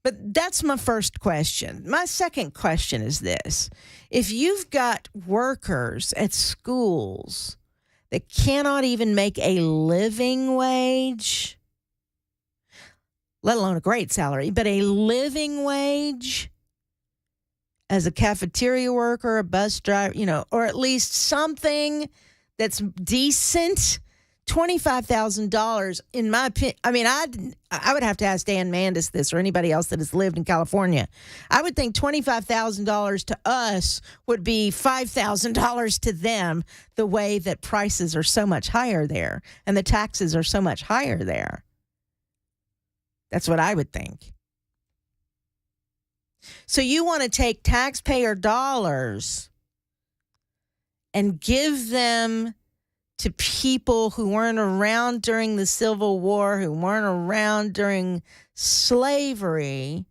but that's my first question. My second question is this. If you've got workers at schools that cannot even make a living wage, let alone a great salary, but a living wage as a cafeteria worker, a bus driver, or at least something that's decent, $25,000, in my opinion. I would have to ask Dan Mandis this, or anybody else that has lived in California. I would think $25,000 to us would be $5,000 to them, the way that prices are so much higher there and the taxes are so much higher there. That's what I would think. So you want to take taxpayer dollars and give them to people who weren't around during the Civil War, who weren't around during slavery.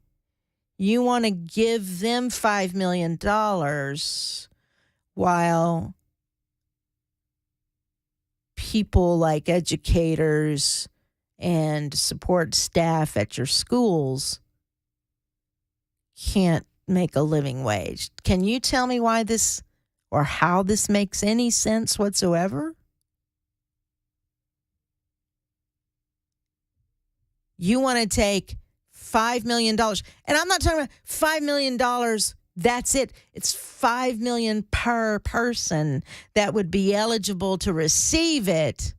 You want to give them $5 million while people like educators and support staff at your schools can't make a living wage. Can you tell me why this or how this makes any sense whatsoever? You want to take $5 million, and I'm not talking about $5 million. That's it. It's $5 million per person that would be eligible to receive it.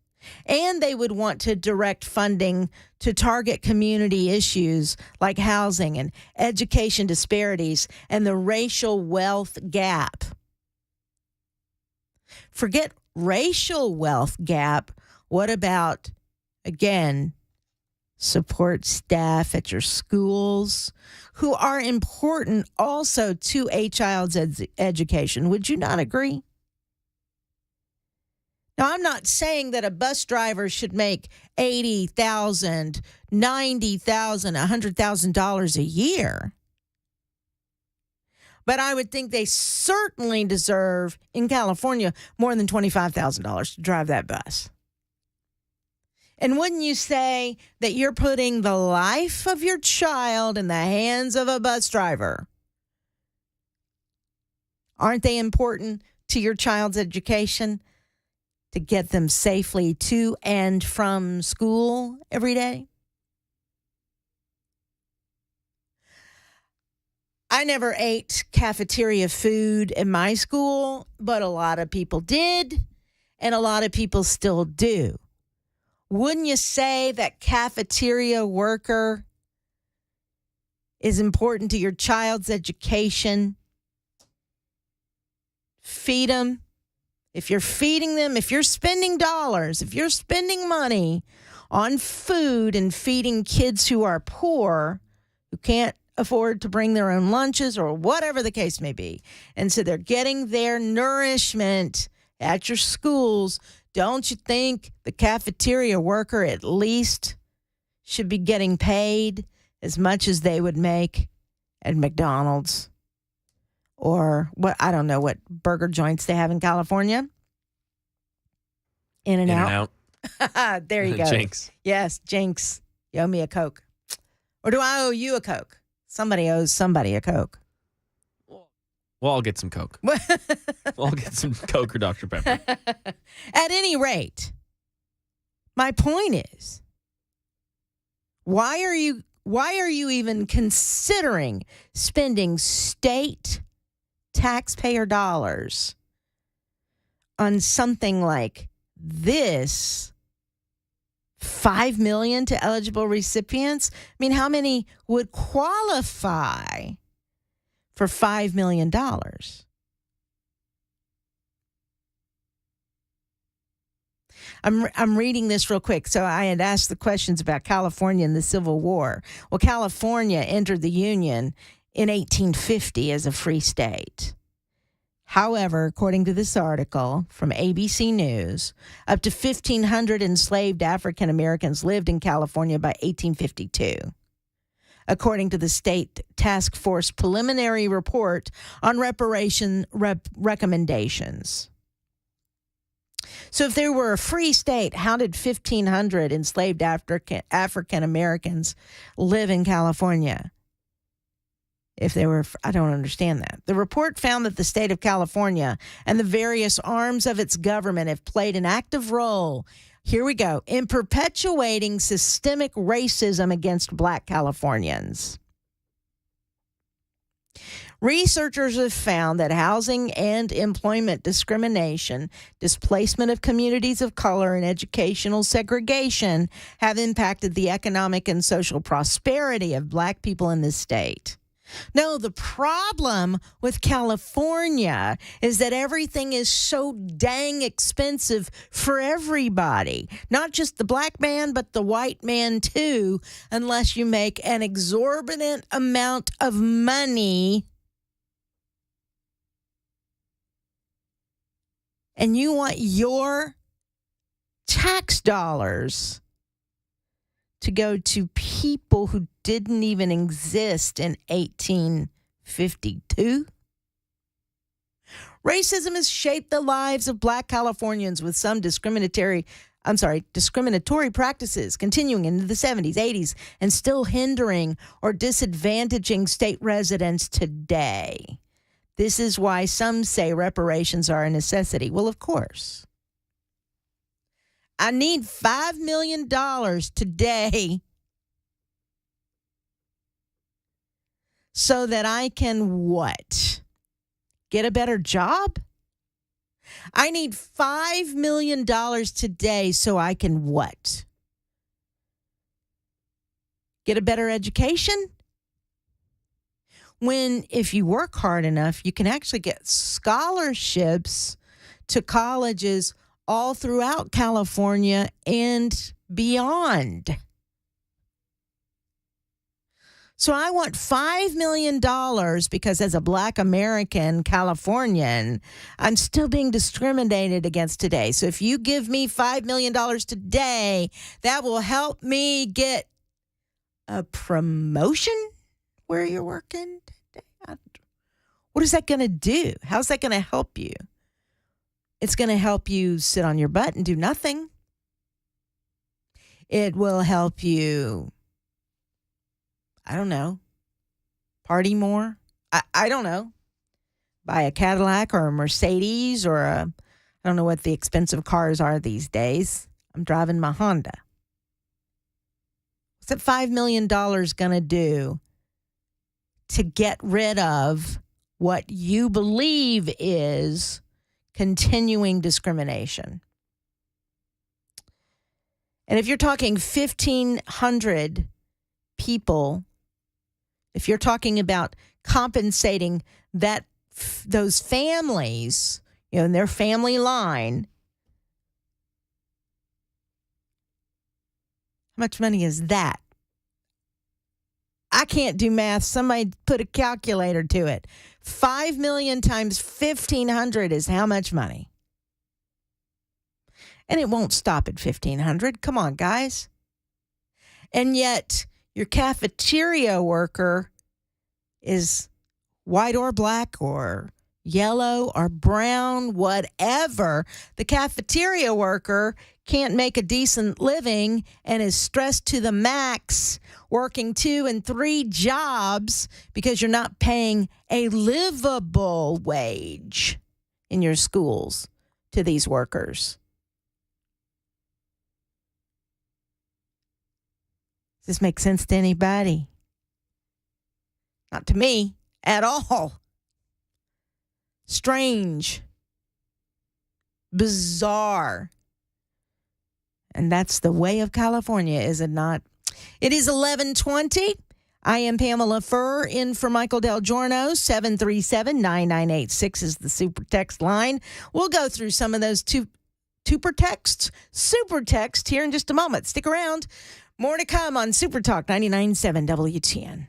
And they would want to direct funding to target community issues like housing and education disparities and the racial wealth gap. Forget racial wealth gap. What about, again, support staff at your schools who are important also to a child's education? Would you not agree? Now, I'm not saying that a bus driver should make $80,000, $90,000, $100,000 a year. But I would think they certainly deserve, in California, more than $25,000 to drive that bus. And wouldn't you say that you're putting the life of your child in the hands of a bus driver? Aren't they important to your child's education to get them safely to and from school every day? I never ate cafeteria food in my school, but a lot of people did, and a lot of people still do. Wouldn't you say that cafeteria worker is important to your child's education? Feed them. If you're feeding them, if you're spending dollars, if you're spending money on food and feeding kids who are poor, who can't afford to bring their own lunches or whatever the case may be, and so they're getting their nourishment at your schools, don't you think the cafeteria worker at least should be getting paid as much as they would make at McDonald's? Or what, I don't know what burger joints they have in California. In-N-Out. There you go. Jinx. Yes, Jinx. You owe me a Coke. Or do I owe you a Coke? Somebody owes somebody a Coke. Well, I'll get some Coke. I'll get some Coke or Dr. Pepper. At any rate, my point is, why are you even considering spending state taxpayer dollars on something like this? $5 million to eligible recipients? I mean, how many would qualify for $5 million? I'm reading this real quick. So I had asked the questions about California and the Civil War. Well, California entered the Union in 1850 as a free state. However, according to this article from ABC News, up to 1,500 enslaved African Americans lived in California by 1852. According to the state task force preliminary report on reparation recommendations. So if there were a free state, how did 1,500 enslaved African Americans live in California? If they were, I don't understand that. The report found that the state of California and the various arms of its government have played an active role, here we go, in perpetuating systemic racism against Black Californians. Researchers have found that housing and employment discrimination, displacement of communities of color, and educational segregation have impacted the economic and social prosperity of Black people in this state. No, the problem with California is that everything is so dang expensive for everybody. Not just the Black man, but the white man too, unless you make an exorbitant amount of money. And you want your tax dollars to go to people who didn't even exist in 1852? Racism has shaped the lives of Black Californians with some discriminatory practices continuing into the 70s, 80s, and still hindering or disadvantaging state residents today. This is why some say reparations are a necessity. Well, of course. I need $5 million today so that I can what? Get a better job? I need $5 million today so I can what? Get a better education? When, if you work hard enough, you can actually get scholarships to colleges all throughout California and beyond. So I want $5 million because as a Black American Californian, I'm still being discriminated against today. So if you give me $5 million today, that will help me get a promotion where you're working today. What is that going to do? How's that going to help you? It's going to help you sit on your butt and do nothing. It will help you, I don't know, party more. I don't know. Buy a Cadillac or a Mercedes or I don't know what the expensive cars are these days. I'm driving my Honda. What's that $5 million going to do to get rid of what you believe is continuing discrimination? And if you're talking 1,500 people, if you're talking about compensating those families, in their family line, how much money is that? I can't do math. Somebody put a calculator to it. 5 million times 1,500 is how much money? And it won't stop at 1,500. Come on, guys. And yet your cafeteria worker is white or black or yellow or brown, whatever. The cafeteria worker can't make a decent living and is stressed to the max, working 2 and 3 jobs because you're not paying a livable wage in your schools to these workers. Does this make sense to anybody? Not to me at all. Strange. Bizarre. And that's the way of California, is it not? It is 11:20. I am Pamela Furr, in for Michael Delgirono. 737-9986 is the super text line. We'll go through some of those super text here in just a moment. Stick around. More to come on Super Talk 99.7 WTN.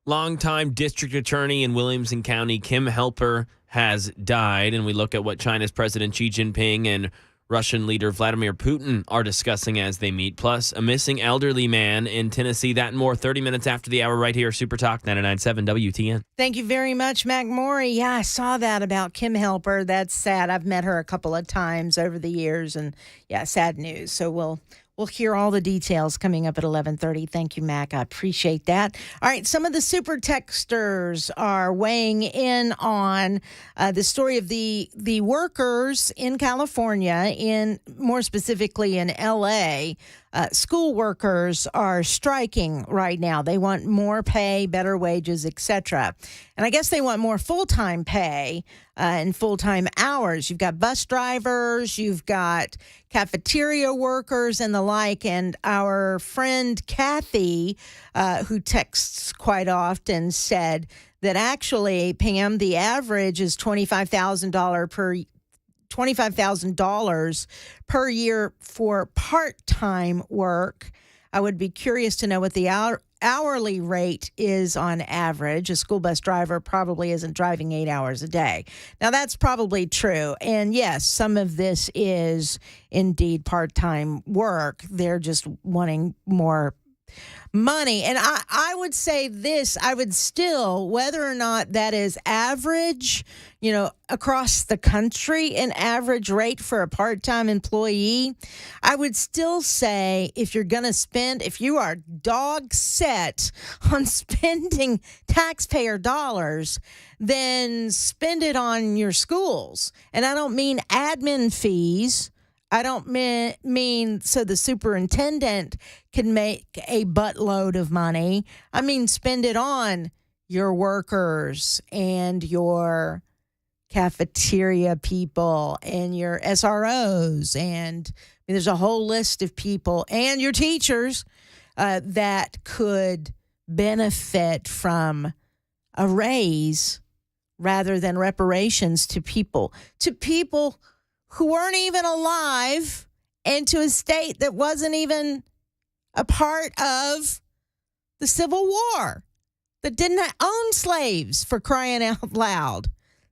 Longtime district attorney in Williamson County, Kim Helper, has died. And we look at what China's President Xi Jinping and Russian leader Vladimir Putin are discussing as they meet. Plus, a missing elderly man in Tennessee. That and more 30 minutes after the hour right here. Super Talk 99.7 WTN. Thank you very much, Mac Morey. Yeah, I saw that about Kim Helper. That's sad. I've met her a couple of times over the years, and yeah, sad news. So we'll hear all the details coming up at 11:30. Thank you, Mac. I appreciate that. All right, some of the super texters are weighing in on the story of the workers in California, in more specifically in L.A. School workers are striking right now. They want more pay, better wages, etc. And I guess they want more full-time pay and full-time hours. You've got bus drivers, you've got cafeteria workers and the like. And our friend Kathy, who texts quite often, said that actually, Pam, the average is $25,000 per year for part-time work. I would be curious to know what the hourly rate is on average. A school bus driver probably isn't driving 8 hours a day. Now, that's probably true. And yes, some of this is indeed part-time work. They're just wanting more money. And I would say this, I would still, whether or not that is average, across the country, an average rate for a part-time employee, I would still say if you are dog set on spending taxpayer dollars, then spend it on your schools. And I don't mean admin fees. I don't mean so the superintendent can make a buttload of money. I mean spend it on your workers and your cafeteria people and your SROs. And there's a whole list of people and your teachers that could benefit from a raise rather than reparations to people who weren't even alive and to a state that wasn't even a part of the Civil War, that didn't own slaves, for crying out loud.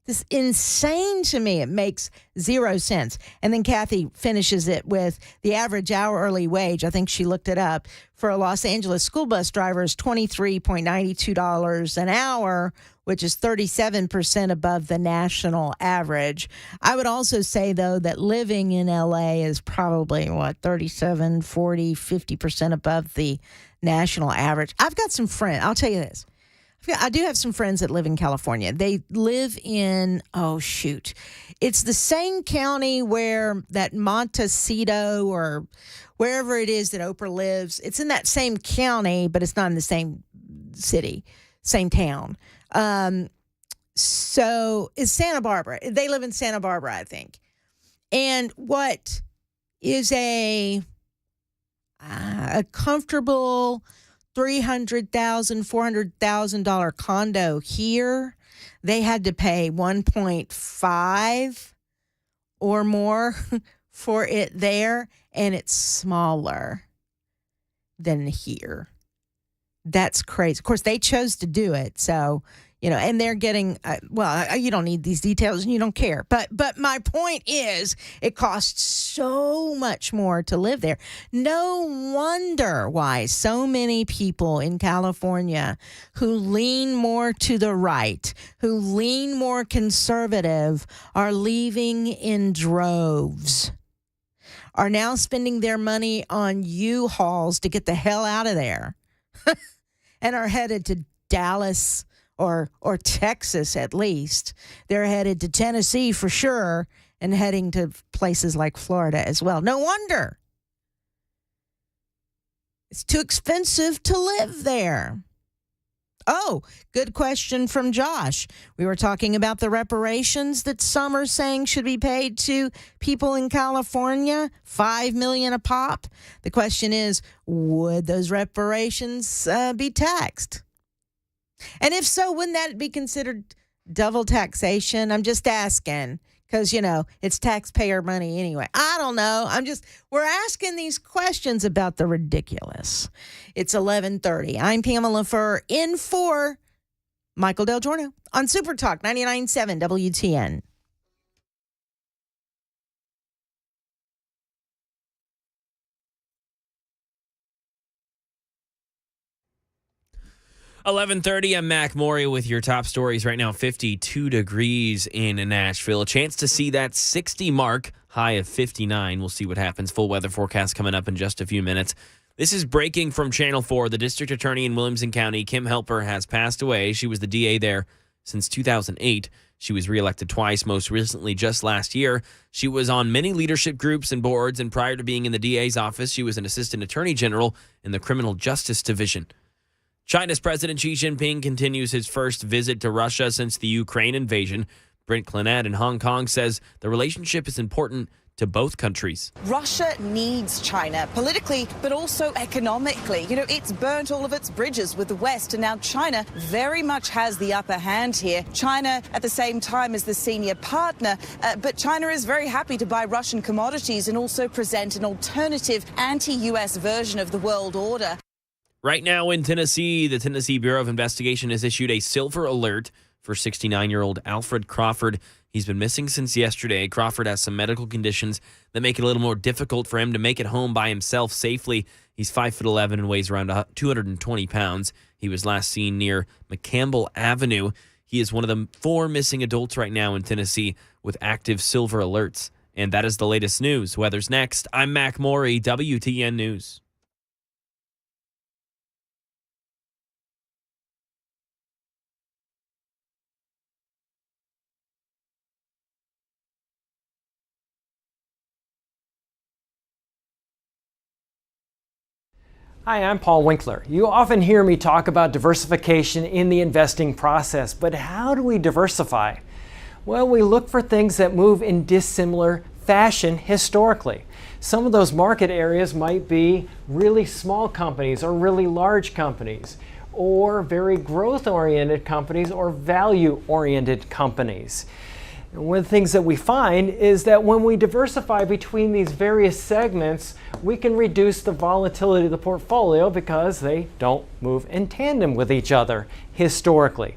This is insane to me. It makes zero sense. And then Kathy finishes it with the average hourly wage. I think she looked it up. For a Los Angeles school bus driver is $23.92 an hour, which is 37% above the national average. I would also say, though, that living in L.A. is probably, 37, 40, 50% above the national average. I've got some friends. I'll tell you this. I do have some friends that live in California. They live in, it's the same county where that Montecito or wherever it is that Oprah lives. It's in that same county, but it's not in the same city, same town. So it's Santa Barbara. They live in Santa Barbara, I think. And what is a comfortable $300,000, $400,000 condo here, they had to pay 1.5 or more for it there, and it's smaller than here. That's crazy. Of course, they chose to do it, so and they're getting you don't need these details and you don't care. But my point is, it costs so much more to live there. No wonder why so many people in California who lean more to the right, who lean more conservative, are leaving in droves. Are now spending their money on U-Hauls to get the hell out of there and are headed to Dallas or Texas at least. They're headed to Tennessee for sure and heading to places like Florida as well. No wonder. It's too expensive to live there. Oh, good question from Josh. We were talking about the reparations that some are saying should be paid to people in California, $5 million a pop. The question is, would those reparations be taxed? And if so, wouldn't that be considered double taxation? I'm just asking because, it's taxpayer money anyway. I don't know. We're asking these questions about the ridiculous. It's 11:30. I'm Pamela Furr in for Michael Delgirono on Super Talk 99.7 WTN. .30, I'm Mac Maury with your top stories right now. 52 degrees in Nashville. A chance to see that 60 mark, high of 59. We'll see what happens. Full weather forecast coming up in just a few minutes. This is breaking from Channel 4. The district attorney in Williamson County, Kim Helper, has passed away. She was the DA there since 2008. She was reelected twice, most recently just last year. She was on many leadership groups and boards, and prior to being in the DA's office, she was an assistant attorney general in the Criminal Justice Division. China's President Xi Jinping continues his first visit to Russia since the Ukraine invasion. Brent Clinette in Hong Kong says the relationship is important to both countries. Russia needs China politically, but also economically. You know, it's burnt all of its bridges with the West, and now China very much has the upper hand here. China, at the same time, is the senior partner, but China is very happy to buy Russian commodities and also present an alternative anti-U.S. version of the world order. Right now in Tennessee, the Tennessee Bureau of Investigation has issued a silver alert for 69-year-old Alfred Crawford. He's been missing since yesterday. Crawford has some medical conditions that make it a little more difficult for him to make it home by himself safely. He's 5'11" and weighs around 220 pounds. He was last seen near McCampbell Avenue. He is one of the 4 missing adults right now in Tennessee with active silver alerts. And that is the latest news. Weather's next. I'm Mac Maury, WTN News. Hi, I'm Paul Winkler. You often hear me talk about diversification in the investing process, but how do we diversify? Well, we look for things that move in dissimilar fashion historically. Some of those market areas might be really small companies or really large companies, or very growth-oriented companies or value-oriented companies. One of the things that we find is that when we diversify between these various segments, we can reduce the volatility of the portfolio because they don't move in tandem with each other historically.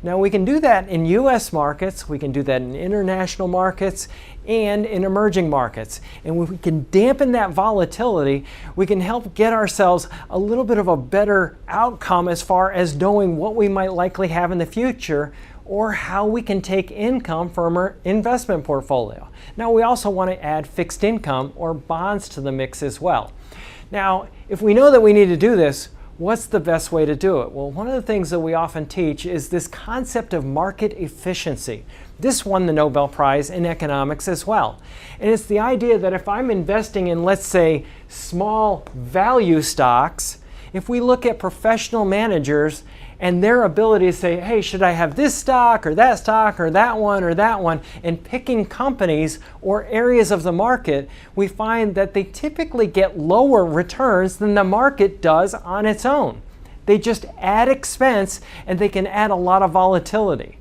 Now, we can do that in U.S. markets, we can do that in international markets, and in emerging markets. And when we can dampen that volatility, we can help get ourselves a little bit of a better outcome as far as knowing what we might likely have in the future, or how we can take income from our investment portfolio. Now, we also want to add fixed income or bonds to the mix as well. Now, if we know that we need to do this, what's the best way to do it? Well, one of the things that we often teach is this concept of market efficiency. This won the Nobel Prize in economics as well. And it's the idea that if I'm investing in, let's say, small value stocks, if we look at professional managers and their ability to say, hey, should I have this stock or that one, and picking companies or areas of the market, we find that they typically get lower returns than the market does on its own. They just add expense and they can add a lot of volatility.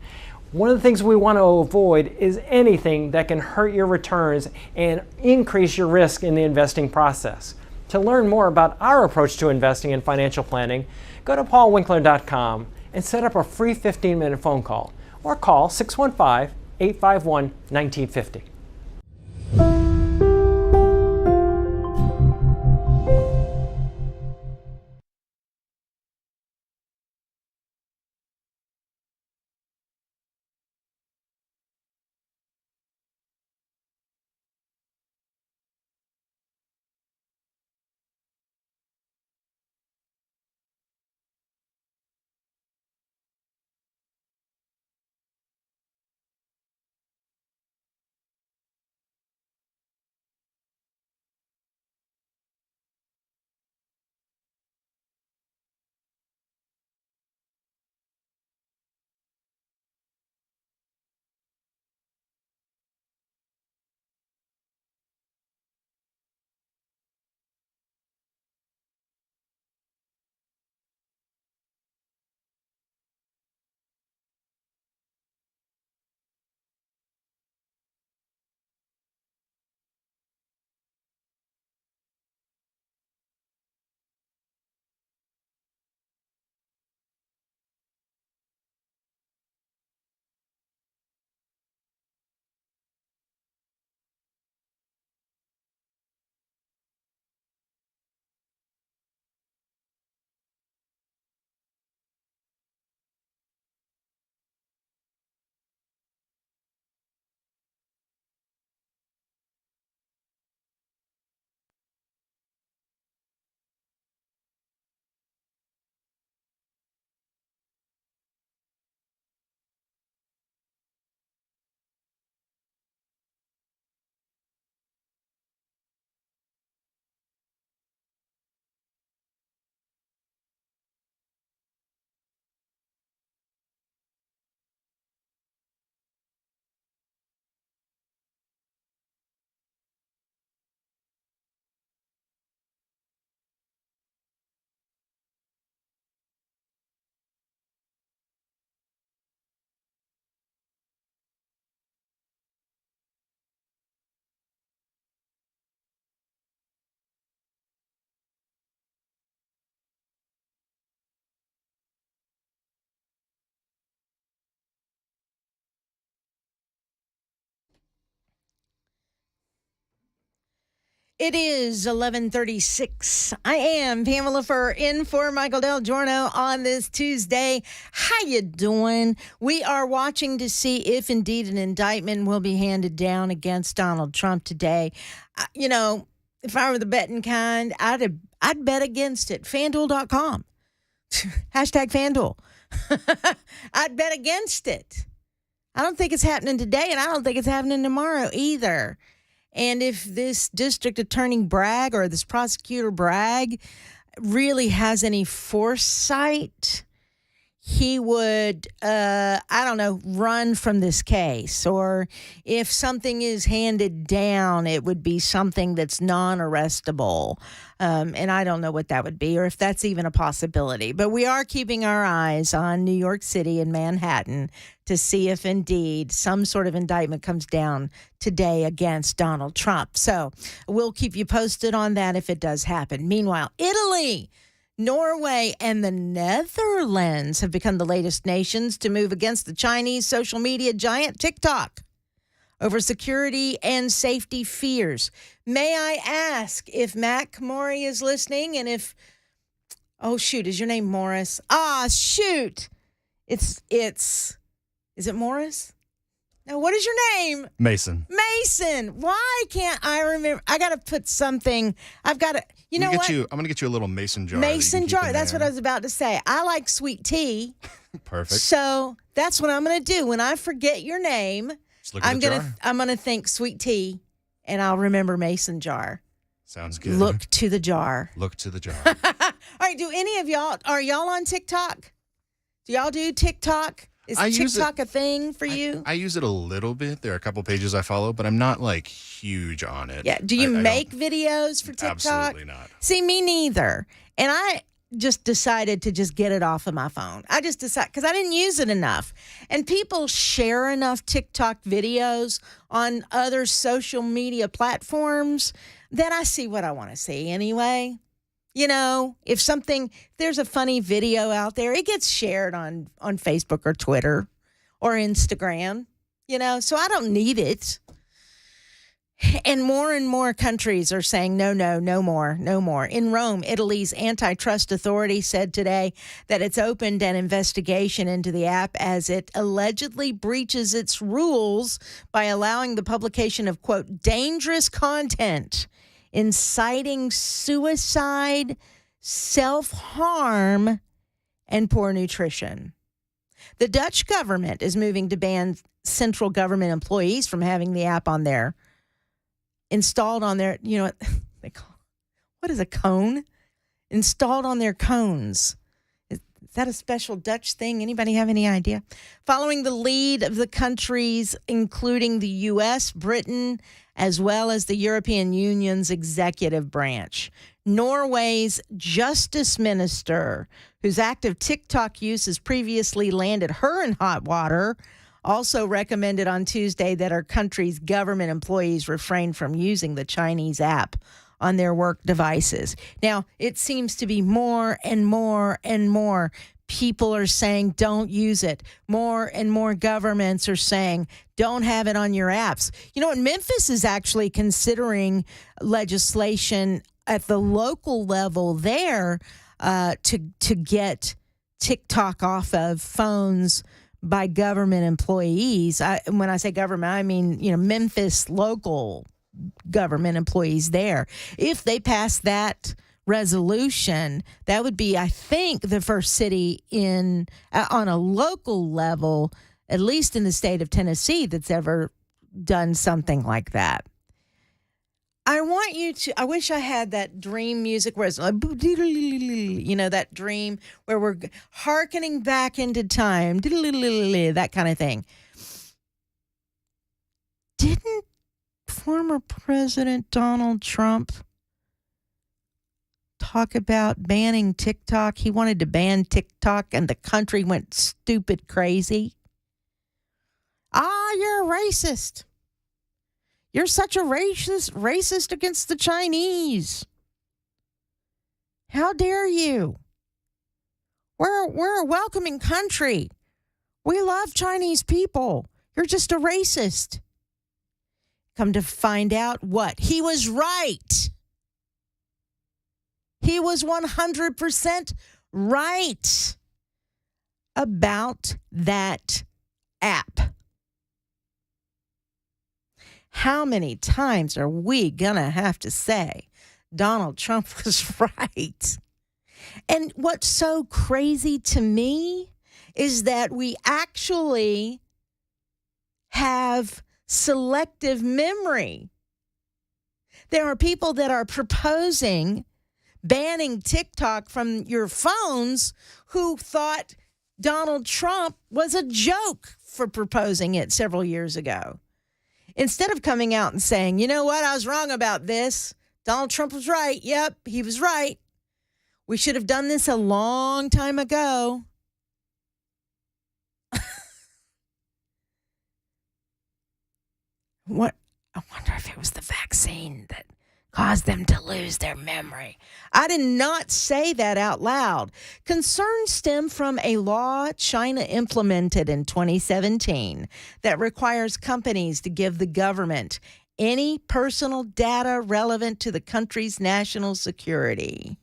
One of the things we want to avoid is anything that can hurt your returns and increase your risk in the investing process. To learn more about our approach to investing and financial planning, go to paulwinkler.com and set up a free 15-minute phone call or call 615-851-1950. It is 11:36. I am Pamela Furr in for Michael Delgirono on this Tuesday. How you doing? We are watching to see if indeed an indictment will be handed down against Donald Trump today. If I were the betting kind, I'd bet against it. FanDuel.com. Hashtag FanDuel. I'd bet against it. I don't think it's happening today, and I don't think it's happening tomorrow either. And if this district attorney Bragg or this prosecutor Bragg really has any foresight, he would, run from this case. Or if something is handed down, it would be something that's non-arrestable. And I don't know what that would be or if that's even a possibility. But we are keeping our eyes on New York City and Manhattan to see if indeed some sort of indictment comes down today against Donald Trump. So we'll keep you posted on that if it does happen. Meanwhile, Italy, Norway, and the Netherlands have become the latest nations to move against the Chinese social media giant TikTok over security and safety fears. May I ask if Mac Maury is listening and if, is your name Morris? Is it Morris? No, what is your name? Mason. Mason. Why can't I remember? I got to put something. I've got to, I'm going to get you a little mason jar. Mason jar. That's what I was about to say. I like sweet tea. Perfect. So that's what I'm going to do. When I forget your name, I'm going to think sweet tea and I'll remember mason jar. Sounds good. Look to the jar. Look to the jar. All right. Do any of y'all, are y'all on TikTok? Do y'all do TikTok? Is TikTok a thing for you? I use it a little bit. There are a couple pages I follow, but I'm not huge on it. Yeah. Do you make videos for TikTok? Absolutely not. See, me neither. And I just decided to just get it off of my phone. I just decided because I didn't use it enough. And people share enough TikTok videos on other social media platforms that I see what I want to see anyway. If there's a funny video out there, it gets shared on Facebook or Twitter or Instagram, so I don't need it. And more countries are saying, no more. In Rome, Italy's antitrust authority said today that it's opened an investigation into the app as it allegedly breaches its rules by allowing the publication of, quote, dangerous content inciting suicide, self-harm, and poor nutrition. The Dutch government is moving to ban central government employees from having the app installed on their, what is a cone? Installed on their cones. Is that a special Dutch thing? Anybody have any idea? Following the lead of the countries, including the U.S., Britain, as well as the European Union's executive branch. Norway's justice minister, whose active TikTok use has previously landed her in hot water, also recommended on Tuesday that our country's government employees refrain from using the Chinese app on their work devices. Now, it seems to be more and more and more people are saying don't use it. More and more governments are saying don't have it on your apps. Memphis is actually considering legislation at the local level there to get TikTok off of phones by government employees. When I say government, I mean, Memphis local government employees there. If they pass that resolution, that would be, I think, the first city on a local level, at least in the state of Tennessee, that's ever done something like that. I wish I had that dream music where it's like, that dream where we're hearkening back into time, that kind of thing. Didn't former President Donald Trump talk about banning TikTok? He wanted to ban TikTok and the country went stupid crazy. You're a racist. You're such a racist against the Chinese. How dare you? We're a welcoming country. We love Chinese people. You're just a racist. Come to find out what? He was right. He was 100% right about that app. How many times are we going to have to say Donald Trump was right? And what's so crazy to me is that we actually have selective memory. There are people that are proposing banning TikTok from your phones who thought Donald Trump was a joke for proposing it several years ago. Instead of coming out and saying, you know what, I was wrong about this. Donald Trump was right. Yep, he was right. We should have done this a long time ago. What? I wonder if it was the vaccine that caused them to lose their memory. I did not say that out loud. Concerns stem from a law China implemented in 2017 that requires companies to give the government any personal data relevant to the country's national security.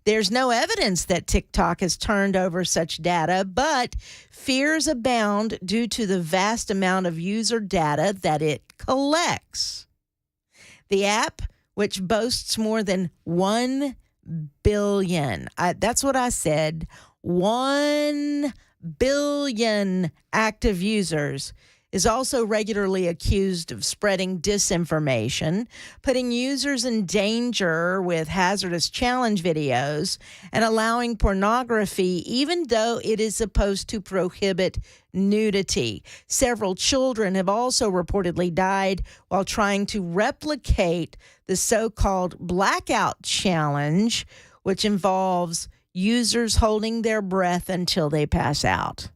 There's no evidence that TikTok has turned over such data, but fears abound due to the vast amount of user data that it collects. The app, which boasts more than 1 billion, that's what I said, 1 billion active users, is also regularly accused of spreading disinformation, putting users in danger with hazardous challenge videos, and allowing pornography, even though it is supposed to prohibit nudity. Several children have also reportedly died while trying to replicate the so-called blackout challenge, which involves users holding their breath until they pass out.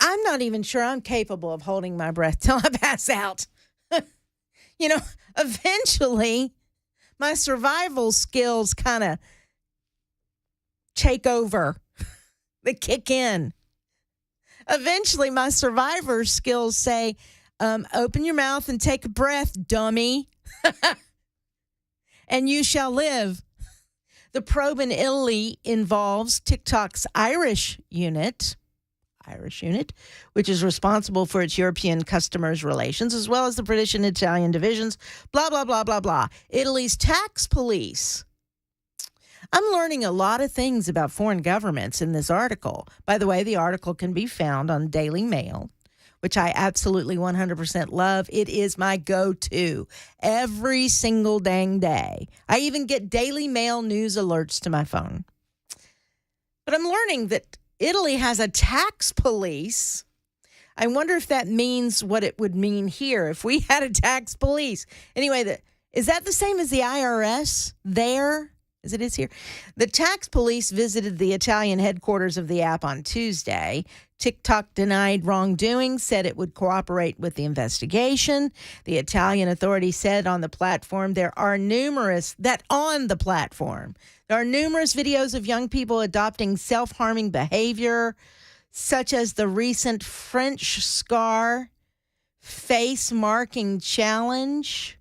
I'm not even sure I'm capable of holding my breath till I pass out. You know, eventually my survival skills kind of take over. They kick in. Eventually my survivor skills say, open your mouth and take a breath, dummy, and you shall live. The probe in Italy involves TikTok's Irish unit, which is responsible for its European customers' relations, as well as the British and Italian divisions, blah, blah, blah, blah, blah. Italy's tax police. I'm learning a lot of things about foreign governments in this article. By the way, the article can be found on Daily Mail, which I absolutely 100% love. It is my go-to every single dang day. I even get Daily Mail news alerts to my phone. But I'm learning that Italy has a tax police. I wonder if that means what it would mean here if we had a tax police. Anyway, is that the same as the IRS there, as it is here? The tax police visited the Italian headquarters of the app on Tuesday. TikTok denied wrongdoing, said it would cooperate with the investigation. The Italian authority said on the platform there are numerous videos of young people adopting self-harming behavior, such as the recent French scar face marking challenge,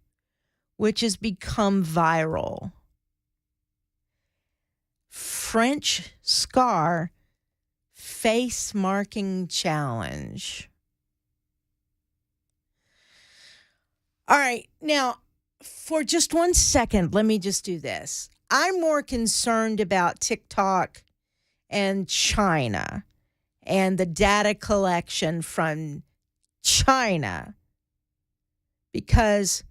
which has become viral. French scar face marking challenge. All right, now, for just 1 second, let me just do this. I'm more concerned about TikTok and China and the data collection from China, because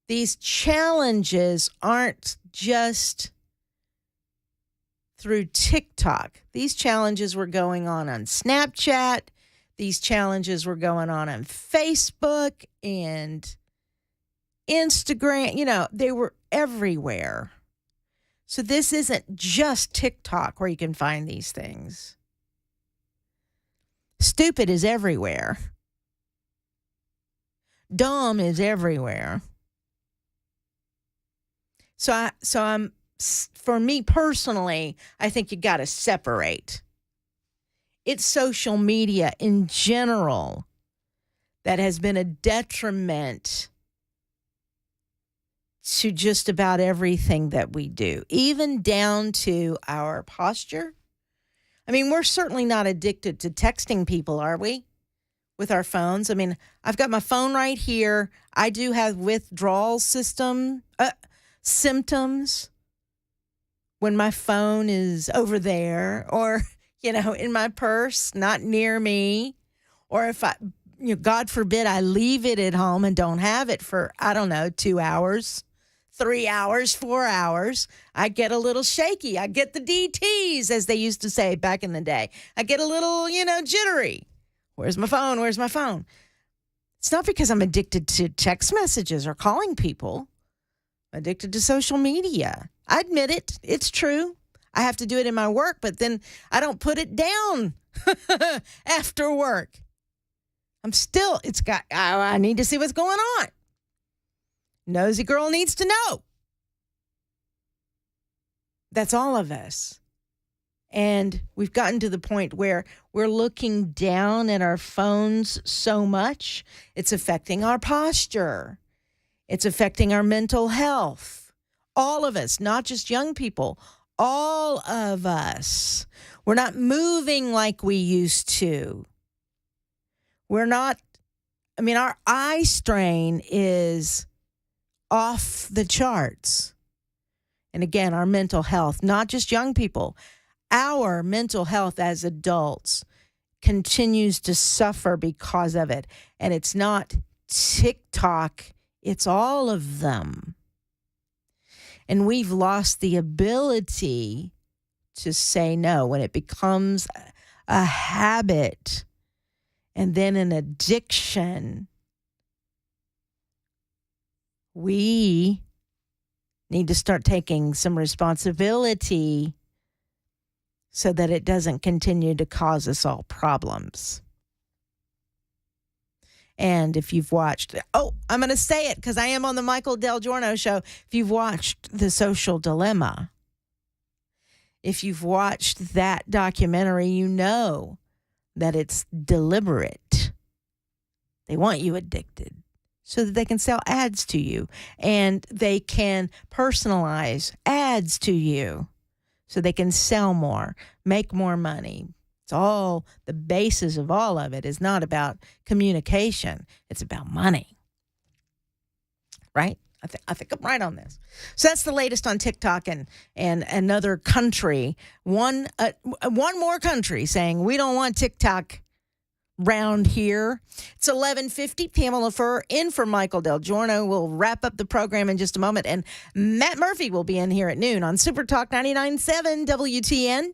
these challenges aren't just through TikTok. These challenges were going on Snapchat. These challenges were going on Facebook and Instagram. You know, they were everywhere. So this isn't just TikTok where you can find these things. Stupid is everywhere. Dumb is everywhere. So for me personally, I think you got to separate. It's social media in general that has been a detriment to just about everything that we do, even down to our posture. I mean, we're certainly not addicted to texting people, are we? With our phones. I mean, I've got my phone right here. I do have withdrawal symptoms when my phone is over there or, in my purse, not near me. Or if God forbid, I leave it at home and don't have it for, 2 hours, 3 hours, 4 hours, I get a little shaky. I get the DTs, as they used to say back in the day. I get a little, jittery. Where's my phone? Where's my phone? It's not because I'm addicted to text messages or calling people. I'm addicted to social media. I admit it. It's true. I have to do it in my work, but then I don't put it down after work. I need to see what's going on. Nosy girl needs to know. That's all of us. And we've gotten to the point where we're looking down at our phones so much, it's affecting our posture. It's affecting our mental health. All of us, not just young people, all of us. We're not moving like we used to. Our eye strain is off the charts. And again, our mental health, not just young people, our mental health as adults continues to suffer because of it. And it's not TikTok, it's all of them. And we've lost the ability to say no when it becomes a habit and then an addiction. We need to start taking some responsibility so that it doesn't continue to cause us all problems. And if you've watched, I'm going to say it because I am on the Michael Delgirono show. If you've watched The Social Dilemma, if you've watched that documentary, you know that it's deliberate. They want you addicted so that they can sell ads to you, and they can personalize ads to you so they can sell more, make more money. It's all, the basis of all of it is not about communication. It's about money. Right? I think I'm right on this. So that's the latest on TikTok and another country, one more country saying we don't want TikTok round here. It's 11:50. Pamela Furr in for Michael Delgirono. We'll wrap up the program in just a moment, and Matt Murphy will be in here at noon on Super Talk 99.7 WTN.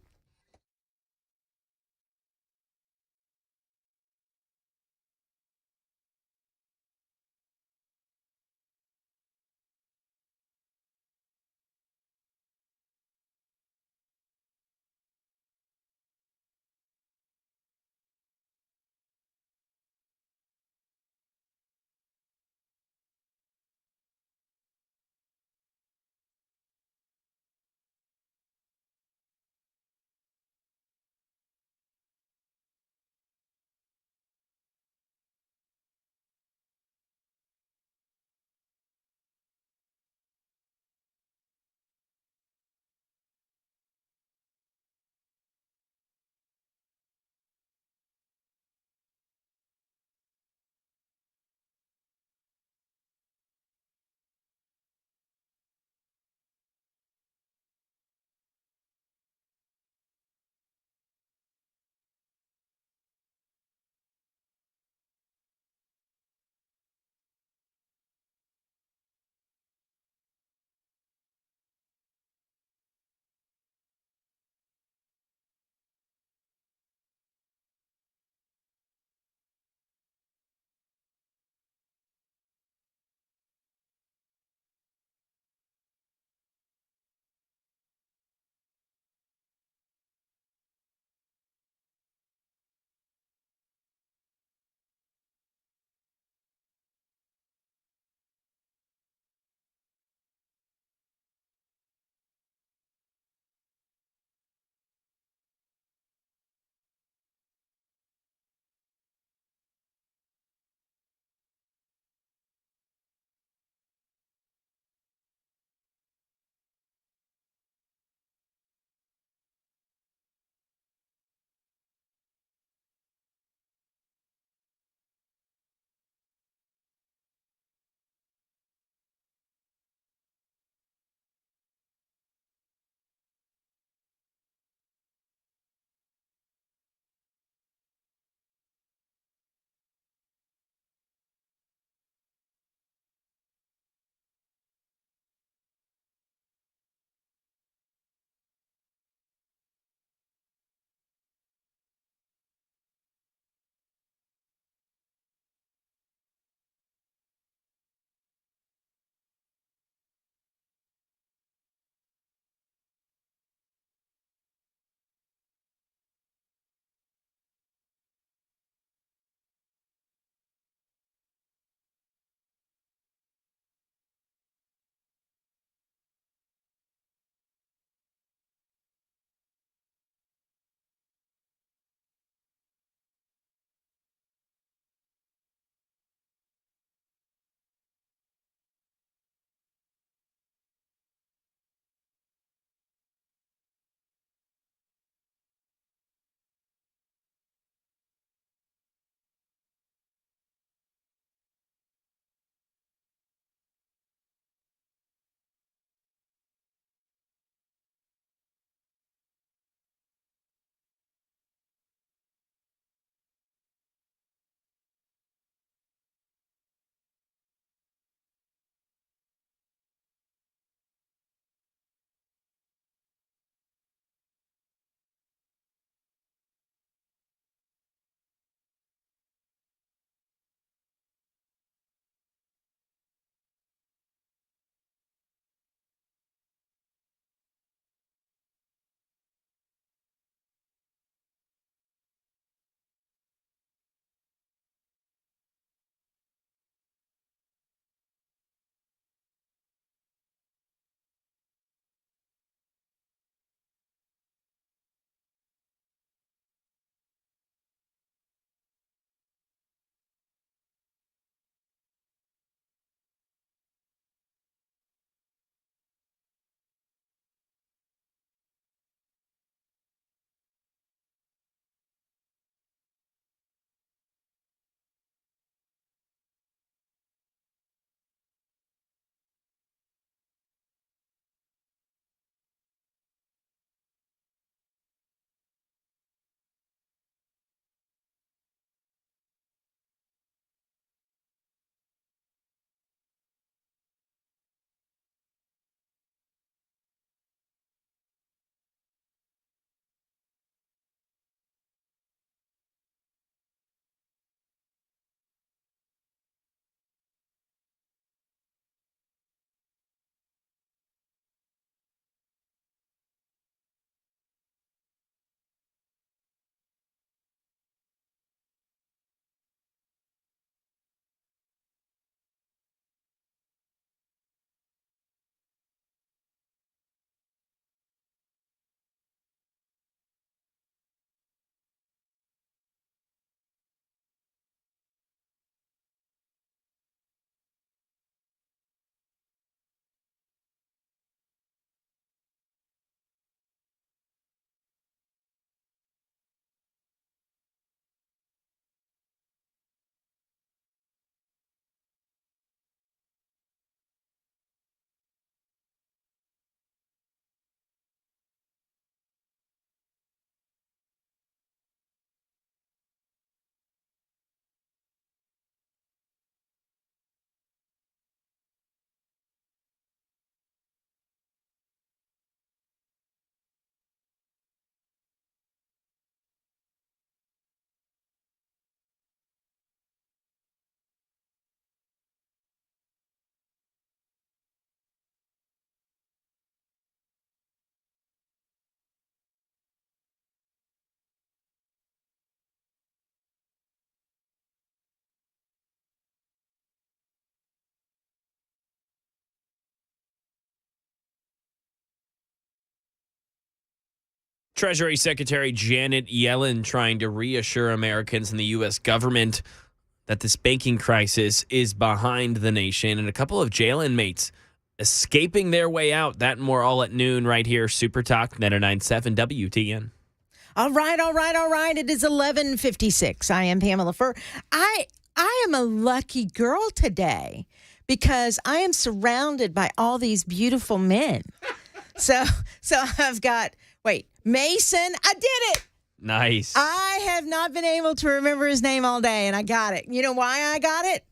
Treasury Secretary Janet Yellen trying to reassure Americans and the U.S. government that this banking crisis is behind the nation, and a couple of jail inmates escaping their way out. That and more all at noon right here. Super Talk 99.7 WTN. All right. It is 11:56. I am Pamela Furr. I am a lucky girl today because I am surrounded by all these beautiful men. So I've got, Mason. I did it. Nice. I have not been able to remember his name all day, and I got it. You know why I got it?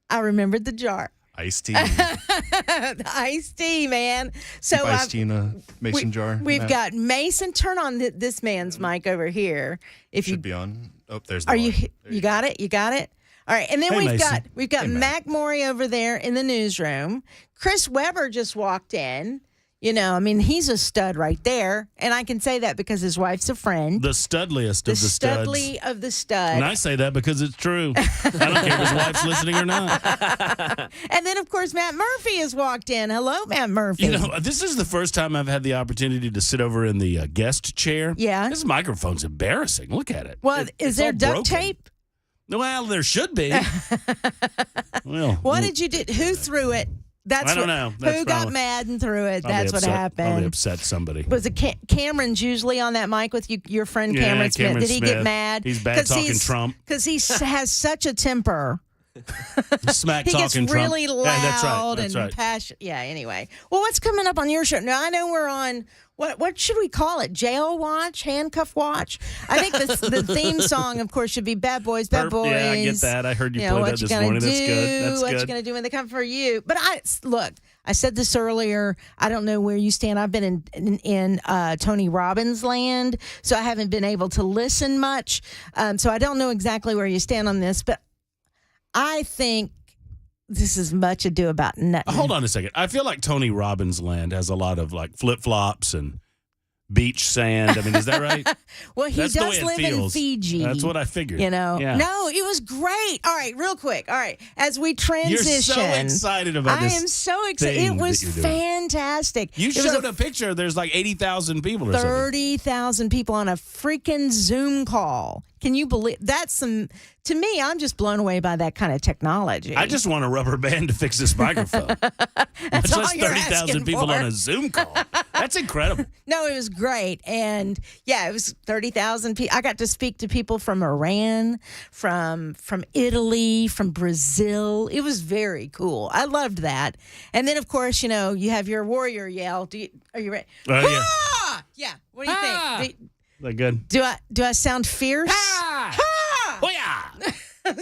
I remembered the jar. Iced tea. The iced tea, man. So Keep iced tea in a mason jar. We've got Mason. Turn on this man's mic over here. If Should you be on. Oh, there's the are one. you got it? You got it? All right. And then Hey, we've got Hey, Mac Morey over there in the newsroom. Chris Webber just walked in. You know, I mean, he's a stud right there. And I can say that because his wife's a friend. The studliest of the studs. Studly of the stud. And I say that because it's true. I don't care if his wife's listening or not. And then, of course, Matt Murphy has walked in. Hello, Matt Murphy. You know, this is the first time I've had the opportunity to sit over in the guest chair. Yeah. This microphone's embarrassing. Look at it. Well, is there all duct broken. tape? Well, there should be. Well, What did you do? Who threw it? That's I don't know. That's Who got probably- mad and threw it? probably That's what upset- happened. Probably upset somebody. Was it Cameron's usually on that mic with you, your friend Yeah, Cameron Smith? Cameron Did he get Smith. mad? He's bad talking Trump. Because he has such a temper. Smack He talking gets Trump. really loud Yeah, that's right. That's and right. passionate. Yeah, anyway. Well, what's coming up on your show? Now, I know we're on, what should we call it? Jail watch? Handcuff watch? I think the theme song, of course, should be Bad Boys, Bad Boys. Yeah, I get that. I heard you play what that you this gonna morning. That's do, good. That's what good. you going to do when they come for you. But look, I said this earlier. I don't know where you stand. I've been in Tony Robbins land, so I haven't been able to listen much. So I don't know exactly where you stand on this, but I think this is much ado about nothing. Hold on a second. I feel like Tony Robbins land has a lot of like flip flops and beach sand. I mean, is that right? Well, he That's the does way it live in feels. Fiji. That's what I figured. You know, Yeah. no, it was great. All right, real quick. All right, as we transition, You're so excited about this. I am so excited. thing It was that you're doing. fantastic. You It was showed a picture. There's like 80,000 people or something. 30,000 people on a freaking Zoom call. Can you believe that's some? To me, I'm just blown away by that kind of technology. I just want a rubber band to fix this microphone. That's all just you're 30,000 asking people for. on a Zoom call. That's incredible. No, it was great. And yeah, it was 30,000 people. I got to speak to people from Iran, from Italy, from Brazil. It was very cool. I loved that. And then, of course, you know, you have your warrior yell. Are you ready? Yeah. Ah! Yeah. What do you think? Is that good? Do I sound fierce? Ah! Oh, yeah.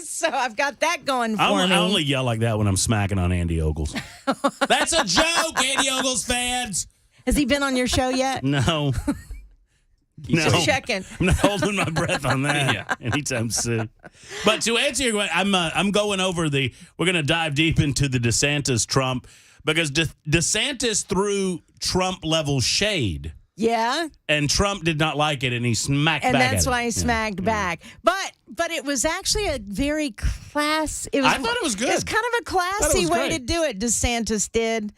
So I've got that going for I me. only yell like that when I'm smacking on Andy Ogles. That's a joke, Andy Ogles fans. Has he been on your show yet? No. Just checking. I'm not holding my breath on that anytime soon. But to answer your question, I'm going over we're going to dive deep into the DeSantis Trump because DeSantis threw Trump level shade. Yeah. And Trump did not like it, and he smacked back And that's at why it. he smacked back. But it was actually a very class. I thought it was good. It's kind of a classy way to do it. DeSantis did.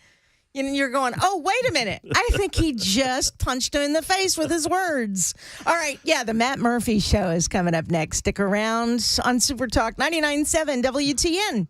And you're going, oh, wait a minute. I think he just punched him in the face with his words. All right. Yeah, the Matt Murphy Show is coming up next. Stick around on Super Talk 99.7 WTN.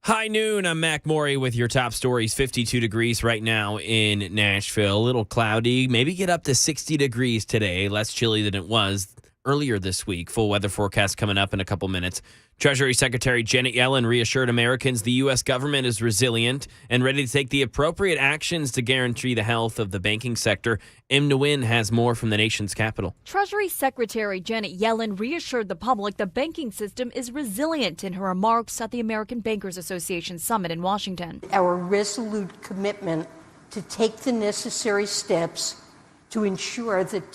High noon, I'm Mac Morey with your top stories. 52 degrees right now in Nashville. A little cloudy, maybe get up to 60 degrees today. Less chilly than it was earlier this week. Full weather forecast coming up in a couple minutes. Treasury Secretary Janet Yellen reassured Americans the U.S. government is resilient and ready to take the appropriate actions to guarantee the health of the banking sector. Im Nguyen has more from the nation's capital. Treasury Secretary Janet Yellen reassured the public the banking system is resilient in her remarks at the American Bankers Association summit in Washington. Our resolute commitment to take the necessary steps to ensure that